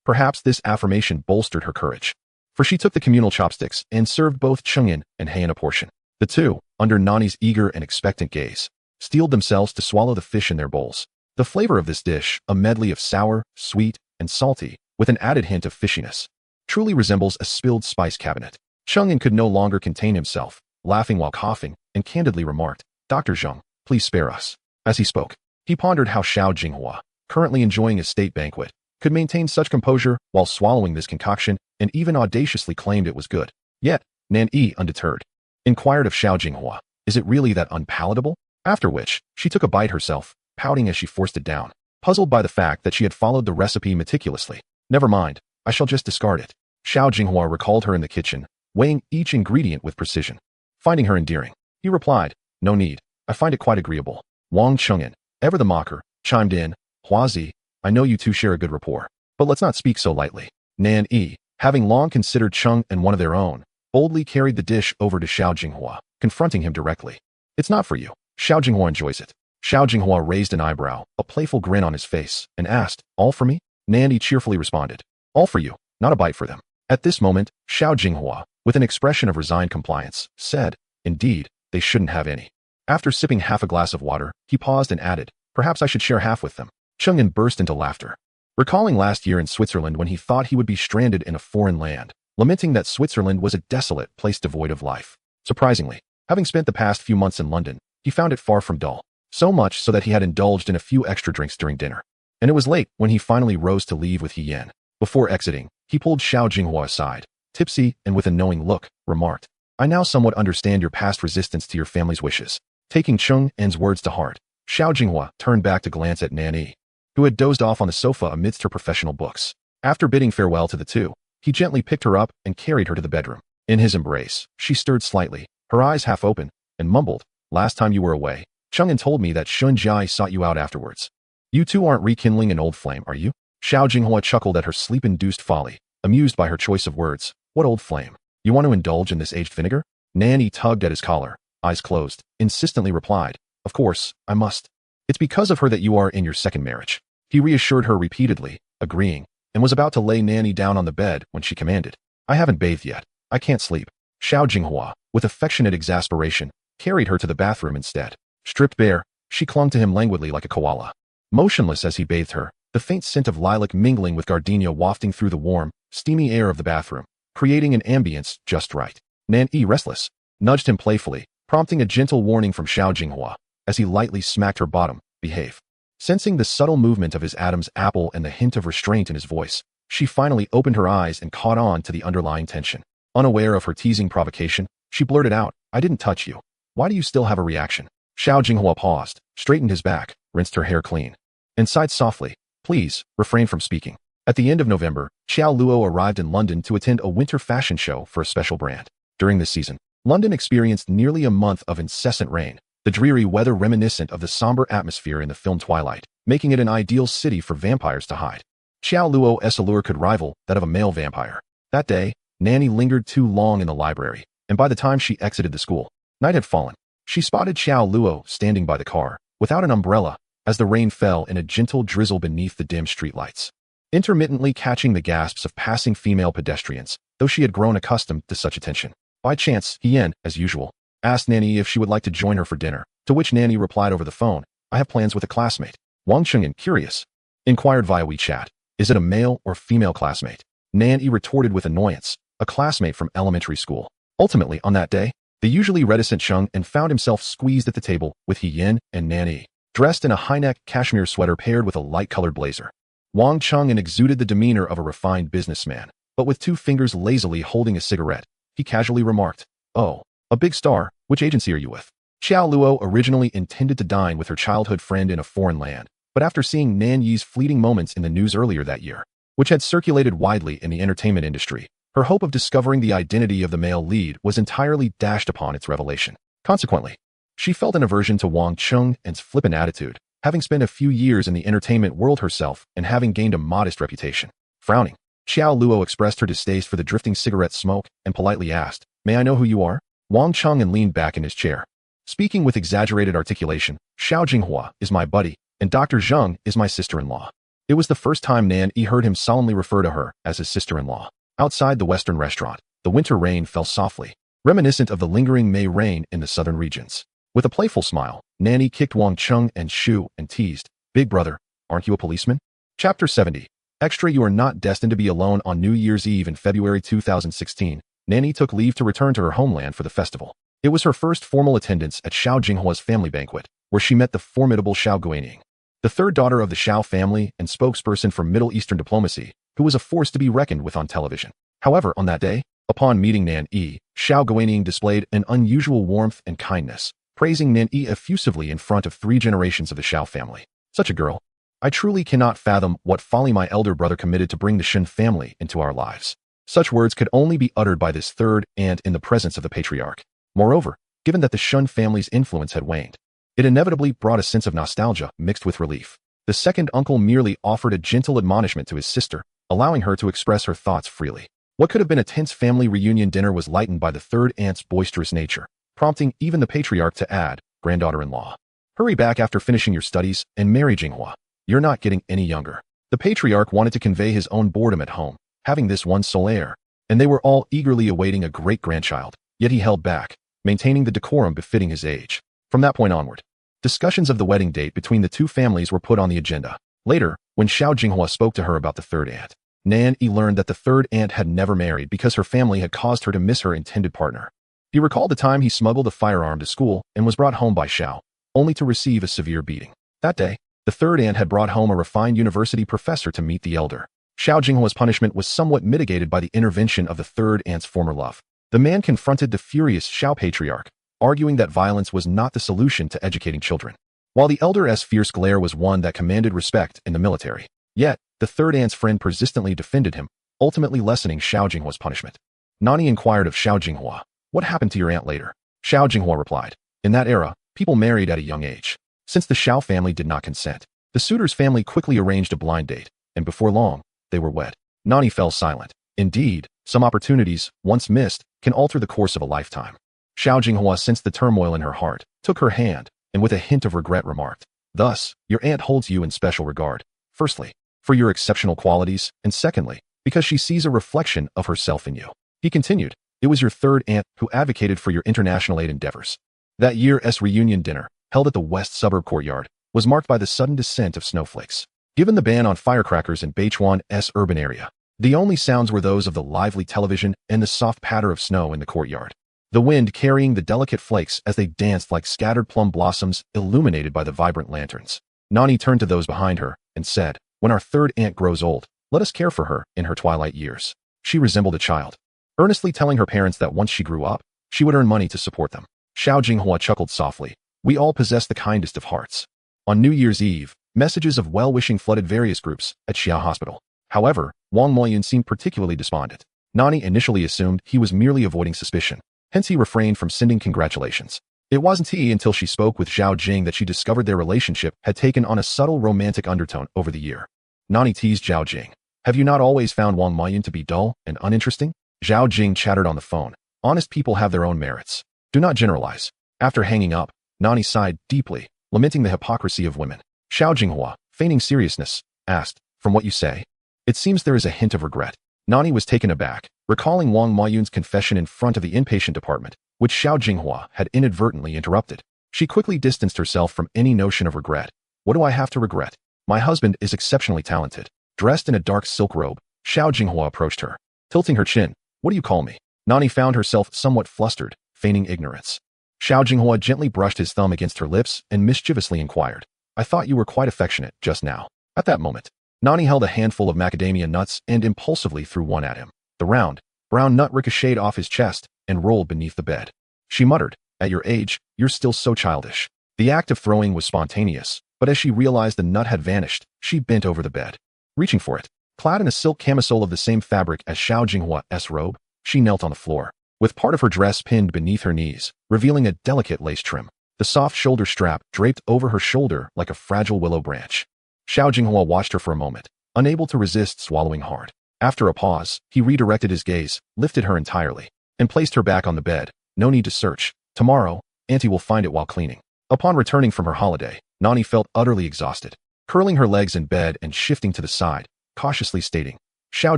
[SPEAKER 1] Perhaps this affirmation bolstered her courage, for she took the communal chopsticks and served both Cheng'an and Heian a portion. The two, under Nani's eager and expectant gaze, steeled themselves to swallow the fish in their bowls. The flavor of this dish, a medley of sour, sweet, and salty, with an added hint of fishiness, truly resembles a spilled spice cabinet. Chang'an could no longer contain himself, laughing while coughing, and candidly remarked, "Dr. Zheng, please spare us." As he spoke, he pondered how Xiao Jinghua, currently enjoying a state banquet, could maintain such composure while swallowing this concoction, and even audaciously claimed it was good. Yet, Nan Yi, undeterred, inquired of Xiao Jinghua, "Is it really that unpalatable?" After which, she took a bite herself, pouting as she forced it down, puzzled by the fact that she had followed the recipe meticulously. "Never mind, I shall just discard it." Xiao Jinghua recalled her in the kitchen, weighing each ingredient with precision. Finding her endearing, he replied, "No need, I find it quite agreeable." Wang Cheng'an, ever the mocker, chimed in, "Huazi, I know you two share a good rapport, but let's not speak so lightly." Nan Yi, having long considered Cheng and one of their own, boldly carried the dish over to Xiao Jinghua, confronting him directly. "It's not for you. Xiao Jinghua enjoys it." Xiao Jinghua raised an eyebrow, a playful grin on his face, and asked, "All for me?" Nan Yi cheerfully responded, "All for you, not a bite for them." At this moment, Xiao Jinghua, with an expression of resigned compliance, said, "Indeed, they shouldn't have any." After sipping half a glass of water, he paused and added, "Perhaps I should share half with them." Cheng'an burst into laughter, recalling last year in Switzerland when he thought he would be stranded in a foreign land, lamenting that Switzerland was a desolate place devoid of life. Surprisingly, having spent the past few months in London, he found it far from dull, so much so that he had indulged in a few extra drinks during dinner. And it was late when he finally rose to leave with He Yan. Before exiting, he pulled Xiao Jinghua aside, tipsy and with a knowing look, remarked, "I now somewhat understand your past resistance to your family's wishes." Taking Cheng'an's words to heart, Xiao Jinghua turned back to glance at Nan Yi, who had dozed off on the sofa amidst her professional books. After bidding farewell to the two, he gently picked her up and carried her to the bedroom. In his embrace, she stirred slightly, her eyes half open, and mumbled, "Last time you were away, Cheng'an told me that Shun Jai sought you out afterwards. You two aren't rekindling an old flame, are you?" Xiao Jinghua chuckled at her sleep-induced folly, amused by her choice of words. "What old flame? You want to indulge in this aged vinegar?" Nan Yi tugged at his collar, eyes closed, insistently replied, "Of course, I must. It's because of her that you are in your second marriage." He reassured her repeatedly, agreeing, and was about to lay Nan Yi down on the bed when she commanded, "I haven't bathed yet. I can't sleep." Xiao Jinghua, with affectionate exasperation, carried her to the bathroom instead. Stripped bare, she clung to him languidly like a koala. Motionless as he bathed her, the faint scent of lilac mingling with gardenia wafting through the warm, steamy air of the bathroom, creating an ambience just right. Nan Yi, restless, nudged him playfully, prompting a gentle warning from Xiao Jinghua, as he lightly smacked her bottom, "Behave." Sensing the subtle movement of his Adam's apple and the hint of restraint in his voice, she finally opened her eyes and caught on to the underlying tension. Unaware of her teasing provocation, she blurted out, "I didn't touch you. Why do you still have a reaction?" Xiao Jinghua paused, straightened his back, rinsed her hair clean, and sighed softly, "Please, refrain from speaking." At the end of November, Xiao Luo arrived in London to attend a winter fashion show for a special brand. During this season, London experienced nearly a month of incessant rain, the dreary weather reminiscent of the somber atmosphere in the film Twilight, making it an ideal city for vampires to hide. Xiao Luo's allure could rival that of a male vampire. That day, Nanny lingered too long in the library, and by the time she exited the school, night had fallen. She spotted Xiao Luo standing by the car, without an umbrella, as the rain fell in a gentle drizzle beneath the dim streetlights, intermittently catching the gasps of passing female pedestrians, though she had grown accustomed to such attention. By chance, He Yan, as usual, asked Nanny if she would like to join her for dinner, to which Nanny replied over the phone, "I have plans with a classmate." Wang Cheng'an, curious, inquired via WeChat, "Is it a male or female classmate?" Nanny retorted with annoyance, "A classmate from elementary school." Ultimately, on that day, the usually reticent Cheng'an found himself squeezed at the table with He Yan and Nanny, dressed in a high-neck cashmere sweater paired with a light-colored blazer. Wang Cheng'an exuded the demeanor of a refined businessman, but with two fingers lazily holding a cigarette, he casually remarked, "Oh, a big star, which agency are you with?" Xiao Luo originally intended to dine with her childhood friend in a foreign land, but after seeing Nan Yi's fleeting moments in the news earlier that year, which had circulated widely in the entertainment industry, her hope of discovering the identity of the male lead was entirely dashed upon its revelation. Consequently, she felt an aversion to Wang Cheng'an's flippant attitude, having spent a few years in the entertainment world herself and having gained a modest reputation. Frowning, Xiao Luo expressed her distaste for the drifting cigarette smoke and politely asked, "May I know who you are?" Wang Cheng'an leaned back in his chair, speaking with exaggerated articulation, "Xiao Jinghua is my buddy, and Dr. Zheng is my sister-in-law." It was the first time Nan Yi heard him solemnly refer to her as his sister-in-law. Outside the Western restaurant, the winter rain fell softly, reminiscent of the lingering May rain in the southern regions. With a playful smile, Nanny kicked Wang Cheng'an's shoe and teased, Big brother, aren't you a policeman? Chapter 70. Extra. You are not destined to be alone. On New Year's Eve in February 2016, Nanny took leave to return to her homeland for the festival. It was her first formal attendance at Xiao Jinghua's family banquet, where she met the formidable Xiao Guining, the third daughter of the Xiao family and spokesperson for Middle Eastern diplomacy, who was a force to be reckoned with on television. However, on that day, upon meeting Nan Yi, Xiao Guining displayed an unusual warmth and kindness, praising Nan Yi effusively in front of 3 generations of the Xiao family. Such a girl. I truly cannot fathom what folly my elder brother committed to bring the Shen family into our lives. Such words could only be uttered by this third aunt in the presence of the patriarch. Moreover, given that the Shun family's influence had waned, it inevitably brought a sense of nostalgia mixed with relief. The second uncle merely offered a gentle admonishment to his sister, allowing her to express her thoughts freely. What could have been a tense family reunion dinner was lightened by the third aunt's boisterous nature, prompting even the patriarch to add, granddaughter-in-law, hurry back after finishing your studies and marry Jinghua. You're not getting any younger. The patriarch wanted to convey his own boredom at home, having this one sole heir, and they were all eagerly awaiting a great-grandchild, yet he held back, maintaining the decorum befitting his age. From that point onward, discussions of the wedding date between the two families were put on the agenda. Later, when Xiao Jinghua spoke to her about the third aunt, Nan Yi learned that the third aunt had never married because her family had caused her to miss her intended partner. He recalled the time he smuggled a firearm to school and was brought home by Xiao, only to receive a severe beating. That day, the third aunt had brought home a refined university professor to meet the elder. Xiao Jinghua's punishment was somewhat mitigated by the intervention of the third aunt's former love. The man confronted the furious Xiao patriarch, arguing that violence was not the solution to educating children. While the elder's fierce glare was one that commanded respect in the military, yet the third aunt's friend persistently defended him, ultimately lessening Xiao Jinghua's punishment. Nani inquired of Xiao Jinghua, "What happened to your aunt later?" Xiao Jinghua replied, "In that era, people married at a young age. Since the Xiao family did not consent, the suitor's family quickly arranged a blind date, and before long, they were wed." Nani fell silent. Indeed, some opportunities, once missed, can alter the course of a lifetime. Xiao Jinghua sensed the turmoil in her heart, took her hand, and with a hint of regret remarked, "Thus, your aunt holds you in special regard. Firstly, for your exceptional qualities, and secondly, because she sees a reflection of herself in you." He continued, "It was your third aunt who advocated for your international aid endeavors." That year's reunion dinner, held at the West Suburb courtyard, was marked by the sudden descent of snowflakes. Given the ban on firecrackers in Beichuan's urban area, the only sounds were those of the lively television and the soft patter of snow in the courtyard. The wind carrying the delicate flakes as they danced like scattered plum blossoms illuminated by the vibrant lanterns. Nani turned to those behind her and said, "When our third aunt grows old, let us care for her in her twilight years." She resembled a child, earnestly telling her parents that once she grew up, she would earn money to support them. Xiao Jinghua chuckled softly. "We all possess the kindest of hearts." On New Year's Eve, messages of well-wishing flooded various groups at Xiao Hospital. However, Wang Moyun seemed particularly despondent. Nani initially assumed he was merely avoiding suspicion, hence he refrained from sending congratulations. It wasn't until she spoke with Zhao Jing that she discovered their relationship had taken on a subtle romantic undertone over the year. Nani teased Zhao Jing, "Have you not always found Wang Moyun to be dull and uninteresting?" Zhao Jing chattered on the phone, "Honest people have their own merits. Do not generalize." After hanging up, Nani sighed deeply, lamenting the hypocrisy of women. Xiao Jinghua, feigning seriousness, asked, "From what you say, it seems there is a hint of regret." Nani was taken aback, recalling Wang Moyun's confession in front of the inpatient department, which Xiao Jinghua had inadvertently interrupted. She quickly distanced herself from any notion of regret. "What do I have to regret? My husband is exceptionally talented." Dressed in a dark silk robe, Xiao Jinghua approached her, tilting her chin. "What do you call me?" Nani found herself somewhat flustered, feigning ignorance. Xiao Jinghua gently brushed his thumb against her lips and mischievously inquired, "I thought you were quite affectionate just now." At that moment, Nani held a handful of macadamia nuts and impulsively threw one at him. The round, brown nut ricocheted off his chest and rolled beneath the bed. She muttered, "At your age, you're still so childish." The act of throwing was spontaneous, but as she realized the nut had vanished, she bent over the bed. Reaching for it, clad in a silk camisole of the same fabric as Xiao Jinghua's robe, she knelt on the floor, with part of her dress pinned beneath her knees, revealing a delicate lace trim. The soft shoulder strap draped over her shoulder like a fragile willow branch. Xiao Jinghua watched her for a moment, unable to resist swallowing hard. After a pause, he redirected his gaze, lifted her entirely, and placed her back on the bed. "No need to search. Tomorrow, Auntie will find it while cleaning." Upon returning from her holiday, Nani felt utterly exhausted, curling her legs in bed and shifting to the side, cautiously stating, "Xiao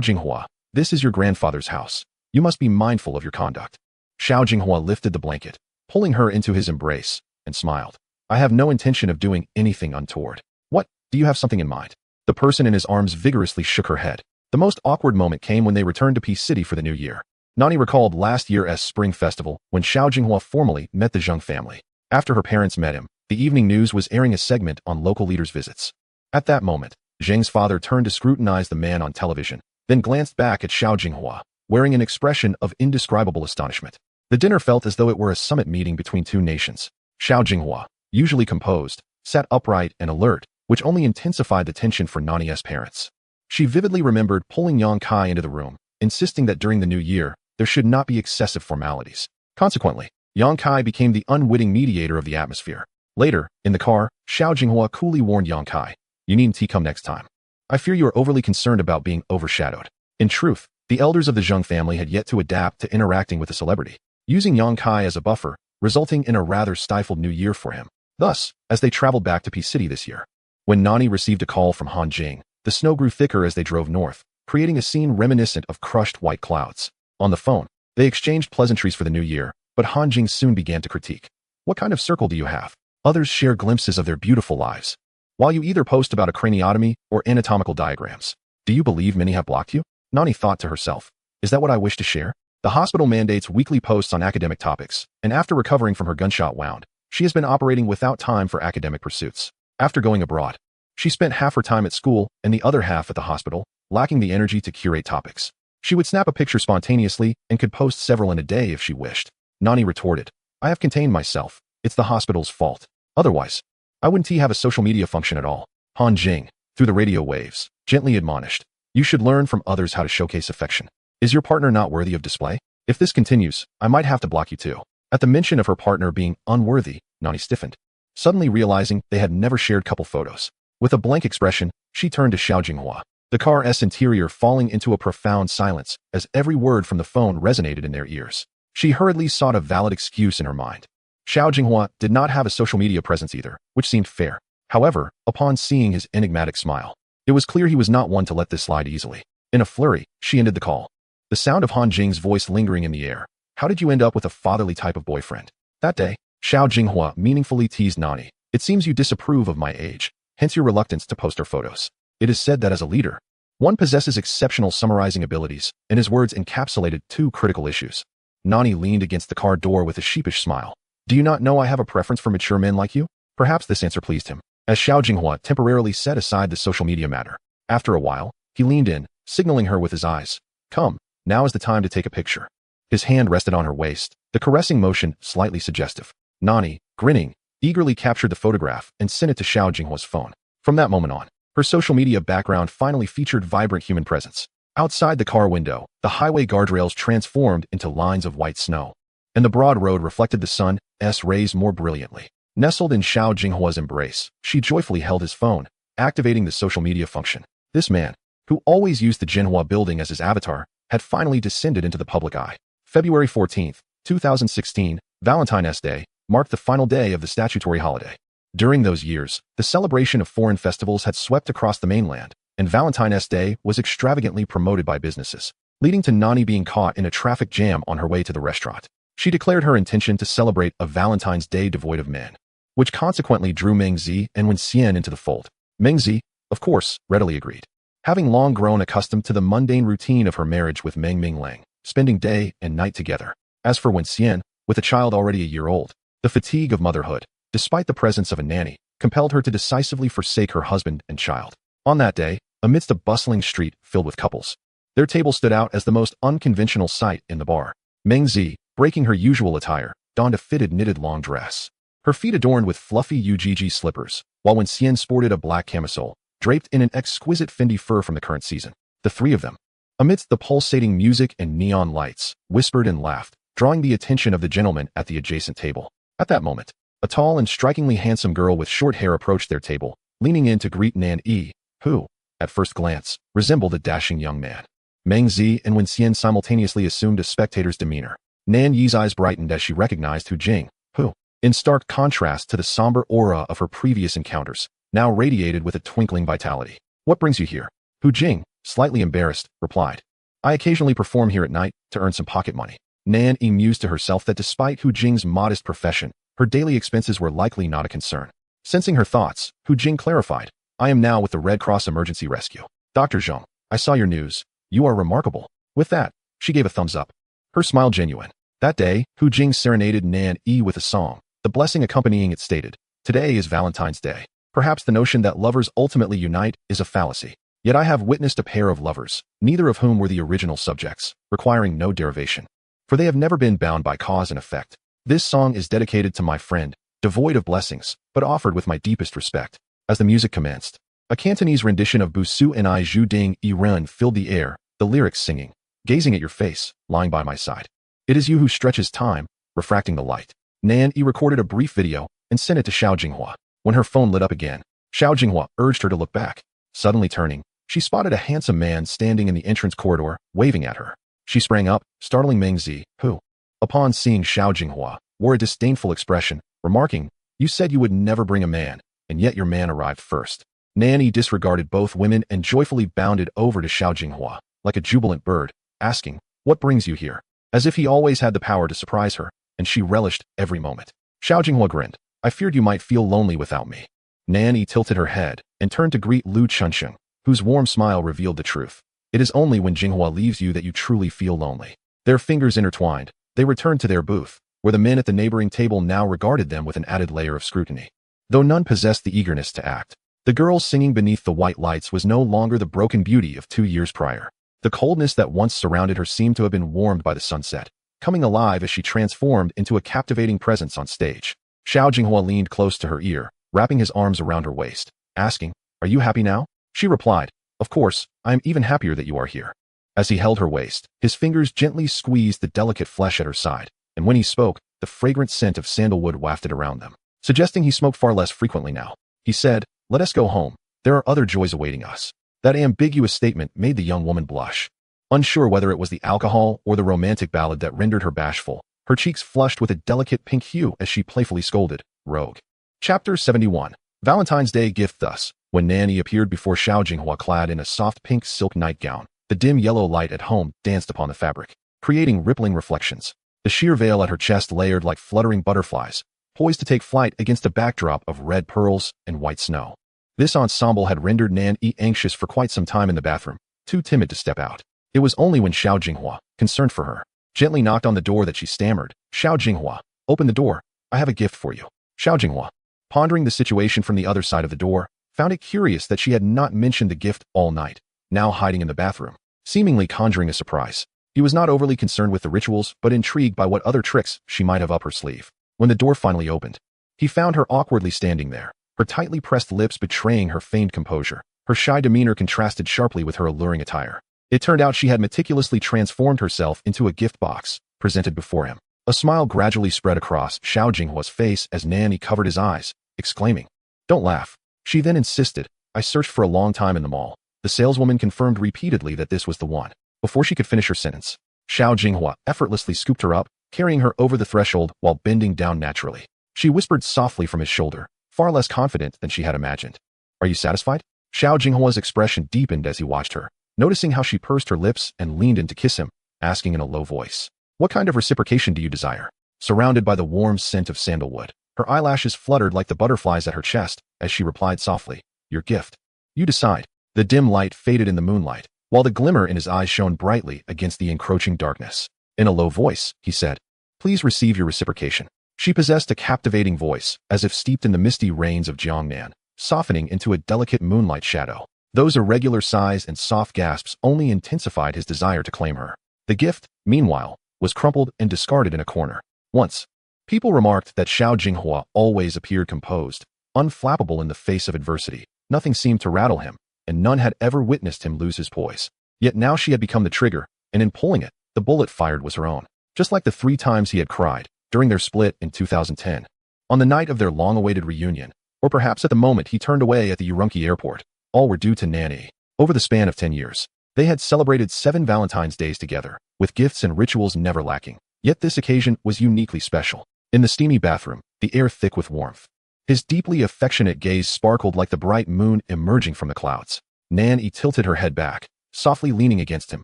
[SPEAKER 1] Jinghua, this is your grandfather's house. You must be mindful of your conduct." Xiao Jinghua lifted the blanket, pulling her into his embrace, and smiled. "I have no intention of doing anything untoward." What? Do you have something in mind? The person in his arms vigorously shook her head. The most awkward moment came when they returned to Peace City for the new year. Nani recalled last year's spring festival when Xiao Jinghua formally met the Zheng family. After her parents met him, the evening news was airing a segment on local leaders' visits. At that moment, Zheng's father turned to scrutinize the man on television, then glanced back at Xiao Jinghua, wearing an expression of indescribable astonishment. The dinner felt as though it were a summit meeting between two nations. Xiao Jinghua, usually composed, sat upright and alert, which only intensified the tension for Nani's parents. She vividly remembered pulling Yang Kai into the room, insisting that during the new year, there should not be excessive formalities. Consequently, Yang Kai became the unwitting mediator of the atmosphere. Later, in the car, Xiao Jinghua coolly warned Yang Kai, "You needn't come next time. I fear you are overly concerned about being overshadowed." In truth, the elders of the Zheng family had yet to adapt to interacting with a celebrity, using Yang Kai as a buffer, resulting in a rather stifled new year for him. Thus, as they traveled back to Peace City this year, when Nani received a call from Han Jing, the snow grew thicker as they drove north, creating a scene reminiscent of crushed white clouds. On the phone, they exchanged pleasantries for the new year, but Han Jing soon began to critique. "What kind of circle do you have? Others share glimpses of their beautiful lives, while you either post about a craniotomy or anatomical diagrams. Do you believe many have blocked you?" Nani thought to herself, "Is that what I wish to share?" The hospital mandates weekly posts on academic topics, and after recovering from her gunshot wound, she has been operating without time for academic pursuits. After going abroad, she spent half her time at school and the other half at the hospital, lacking the energy to curate topics. She would snap a picture spontaneously and could post several in a day if she wished. Nani retorted, "I have contained myself. It's the hospital's fault. Otherwise, I wouldn't have a social media function at all." Han Jing, through the radio waves, gently admonished, "You should learn from others how to showcase affection. Is your partner not worthy of display? If this continues, I might have to block you too." At the mention of her partner being unworthy, Nani stiffened, suddenly realizing they had never shared couple photos. With a blank expression, she turned to Xiao Jinghua, the car's interior falling into a profound silence as every word from the phone resonated in their ears. She hurriedly sought a valid excuse in her mind. Xiao Jinghua did not have a social media presence either, which seemed fair. However, upon seeing his enigmatic smile, it was clear he was not one to let this slide easily. In a flurry, she ended the call, the sound of Han Jing's voice lingering in the air. "How did you end up with a fatherly type of boyfriend?" That day, Xiao Jinghua meaningfully teased Nani. "It seems you disapprove of my age, hence your reluctance to post our photos. It is said that as a leader, one possesses exceptional summarizing abilities, and his words encapsulated two critical issues." Nani leaned against the car door with a sheepish smile. "Do you not know I have a preference for mature men like you?" Perhaps this answer pleased him, as Xiao Jinghua temporarily set aside the social media matter. After a while, he leaned in, signaling her with his eyes. "Come, now is the time to take a picture." His hand rested on her waist, the caressing motion slightly suggestive. Nani, grinning, eagerly captured the photograph and sent it to Xiao Jinghua's phone. From that moment on, her social media background finally featured vibrant human presence. Outside the car window, the highway guardrails transformed into lines of white snow, and the broad road reflected the sun's rays more brilliantly. Nestled in Xiao Jinghua's embrace, she joyfully held his phone, activating the social media function. This man, who always used the Jinhua building as his avatar, had finally descended into the public eye. February 14th, 2016, Valentine's Day, marked the final day of the statutory holiday. During those years, the celebration of foreign festivals had swept across the mainland, and Valentine's Day was extravagantly promoted by businesses, leading to Nani being caught in a traffic jam on her way to the restaurant. She declared her intention to celebrate a Valentine's Day devoid of men, which consequently drew Meng Zi and Wen Xian into the fold. Meng Zi, of course, readily agreed. Having long grown accustomed to the mundane routine of her marriage with Meng Minglang, spending day and night together. As for Wen Xian, with a child already a year old, the fatigue of motherhood, despite the presence of a nanny, compelled her to decisively forsake her husband and child. On that day, amidst a bustling street filled with couples, their table stood out as the most unconventional sight in the bar. Meng Zi, breaking her usual attire, donned a fitted knitted long dress, her feet adorned with fluffy UGG slippers, while Wen Xian sported a black camisole, draped in an exquisite Fendi fur from the current season. The three of them, amidst the pulsating music and neon lights, whispered and laughed, drawing the attention of the gentleman at the adjacent table. At that moment, a tall and strikingly handsome girl with short hair approached their table, leaning in to greet Nan Yi, who, at first glance, resembled a dashing young man. Meng Zi and Wen Xian simultaneously assumed a spectator's demeanor. Nan Yi's eyes brightened as she recognized Hu Jing, who, in stark contrast to the somber aura of her previous encounters, now radiated with a twinkling vitality. "What brings you here?" Hu Jing, slightly embarrassed, replied. "I occasionally perform here at night to earn some pocket money." Nan Yi mused to herself that despite Hu Jing's modest profession, her daily expenses were likely not a concern. Sensing her thoughts, Hu Jing clarified, I am now with the Red Cross Emergency Rescue. Dr. Zhang, I saw your news. You are remarkable. With that, she gave a thumbs up. Her smile genuine. That day, Hu Jing serenaded Nan Yi with a song. The blessing accompanying it stated, "Today is Valentine's Day." Perhaps the notion that lovers ultimately unite is a fallacy. Yet I have witnessed a pair of lovers, neither of whom were the original subjects, requiring no derivation. For they have never been bound by cause and effect. This song is dedicated to my friend, devoid of blessings, but offered with my deepest respect. As the music commenced, a Cantonese rendition of Bu Su Ni Zhu Ding Yi Ren filled the air, the lyrics singing, "Gazing at your face, lying by my side. It is you who stretches time, refracting the light." Nan Yi recorded a brief video and sent it to Xiao Jinghua. When her phone lit up again, Xiao Jinghua urged her to look back. Suddenly turning, she spotted a handsome man standing in the entrance corridor, waving at her. She sprang up, startling Meng Zi, who, upon seeing Xiao Jinghua, wore a disdainful expression, remarking, "You said you would never bring a man, and yet your man arrived first." Nan Yi disregarded both women and joyfully bounded over to Xiao Jinghua, like a jubilant bird, asking, "What brings you here?" As if he always had the power to surprise her, and she relished every moment. Xiao Jinghua grinned. "I feared you might feel lonely without me." Nan Yi tilted her head and turned to greet Lu Chunsheng, whose warm smile revealed the truth. It is only when Jinghua leaves you that you truly feel lonely. Their fingers intertwined, they returned to their booth, where the men at the neighboring table now regarded them with an added layer of scrutiny. Though none possessed the eagerness to act, the girl singing beneath the white lights was no longer the broken beauty of 2 years prior. The coldness that once surrounded her seemed to have been warmed by the sunset, coming alive as she transformed into a captivating presence on stage. Xiao Jinghua leaned close to her ear, wrapping his arms around her waist, asking, "Are you happy now?" She replied, "Of course, I am even happier that you are here." As he held her waist, his fingers gently squeezed the delicate flesh at her side, and when he spoke, the fragrant scent of sandalwood wafted around them, suggesting he smoked far less frequently now. He said, "Let us go home. There are other joys awaiting us." That ambiguous statement made the young woman blush. Unsure whether it was the alcohol or the romantic ballad that rendered her bashful, her cheeks flushed with a delicate pink hue as she playfully scolded, "Rogue." Chapter 71. Valentine's Day gift. Thus, when Nan Yi appeared before Xiao Jinghua clad in a soft pink silk nightgown, the dim yellow light at home danced upon the fabric, creating rippling reflections. The sheer veil at her chest layered like fluttering butterflies, poised to take flight against a backdrop of red pearls and white snow. This ensemble had rendered Nan Yi anxious for quite some time in the bathroom, too timid to step out. It was only when Xiao Jinghua, concerned for her, gently knocked on the door that she stammered, "Xiao Jinghua, open the door. I have a gift for you." Xiao Jinghua, pondering the situation from the other side of the door, found it curious that she had not mentioned the gift all night, now hiding in the bathroom, seemingly conjuring a surprise. He was not overly concerned with the rituals, but intrigued by what other tricks she might have up her sleeve. When the door finally opened, he found her awkwardly standing there, her tightly pressed lips betraying her feigned composure. Her shy demeanor contrasted sharply with her alluring attire. It turned out she had meticulously transformed herself into a gift box, presented before him. A smile gradually spread across Xiao Jinghua's face as Nan Yi covered his eyes, exclaiming, "Don't laugh." She then insisted, "I searched for a long time in the mall." The saleswoman confirmed repeatedly that this was the one. Before she could finish her sentence, Xiao Jinghua effortlessly scooped her up, carrying her over the threshold while bending down naturally. She whispered softly from his shoulder, far less confident than she had imagined, "Are you satisfied?" Xiao Jinghua's expression deepened as he watched her, noticing how she pursed her lips and leaned in to kiss him, asking in a low voice, "What kind of reciprocation do you desire?" Surrounded by the warm scent of sandalwood, her eyelashes fluttered like the butterflies at her chest as she replied softly, "Your gift. You decide." The dim light faded in the moonlight, while the glimmer in his eyes shone brightly against the encroaching darkness. In a low voice, he said, "Please receive your reciprocation." She possessed a captivating voice, as if steeped in the misty rains of Jiangnan, softening into a delicate moonlight shadow. Those irregular sighs and soft gasps only intensified his desire to claim her. The gift, meanwhile, was crumpled and discarded in a corner. Once, people remarked that Xiao Jinghua always appeared composed, unflappable in the face of adversity. Nothing seemed to rattle him, and none had ever witnessed him lose his poise. Yet now she had become the trigger, and in pulling it, the bullet fired was her own. Just like the 3 times he had cried, during their split in 2010. On the night of their long-awaited reunion, or perhaps at the moment he turned away at the Urumqi airport, all were due to Nan Yi. Over the span of 10 years, they had celebrated 7 Valentine's Days together, with gifts and rituals never lacking. Yet this occasion was uniquely special. In the steamy bathroom, the air thick with warmth, his deeply affectionate gaze sparkled like the bright moon emerging from the clouds. Nan Yi tilted her head back, softly leaning against him,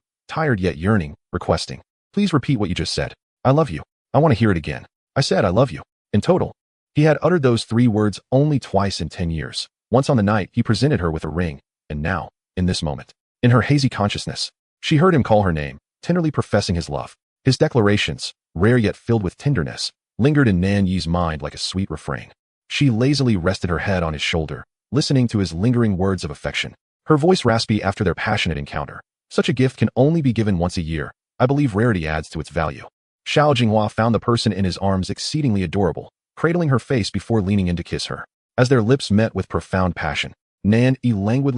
[SPEAKER 1] tired yet yearning, requesting, "Please repeat what you just said. I love you. I want to hear it again." "I said I love you." In total, he had uttered those 3 words only twice in 10 years, Once on the night, he presented her with a ring, and now, in this moment, in her hazy consciousness, she heard him call her name, tenderly professing his love. His declarations, rare yet filled with tenderness, lingered in Nan Yi's mind like a sweet refrain. She lazily rested her head on his shoulder, listening to his lingering words of affection. Her voice raspy after their passionate encounter. Such a gift can only be given once a year. I believe rarity adds to its value. Xiao Jinghua found the person in his arms exceedingly adorable, cradling her face before leaning in to kiss her. As their lips met with profound passion, Nan Yi languidly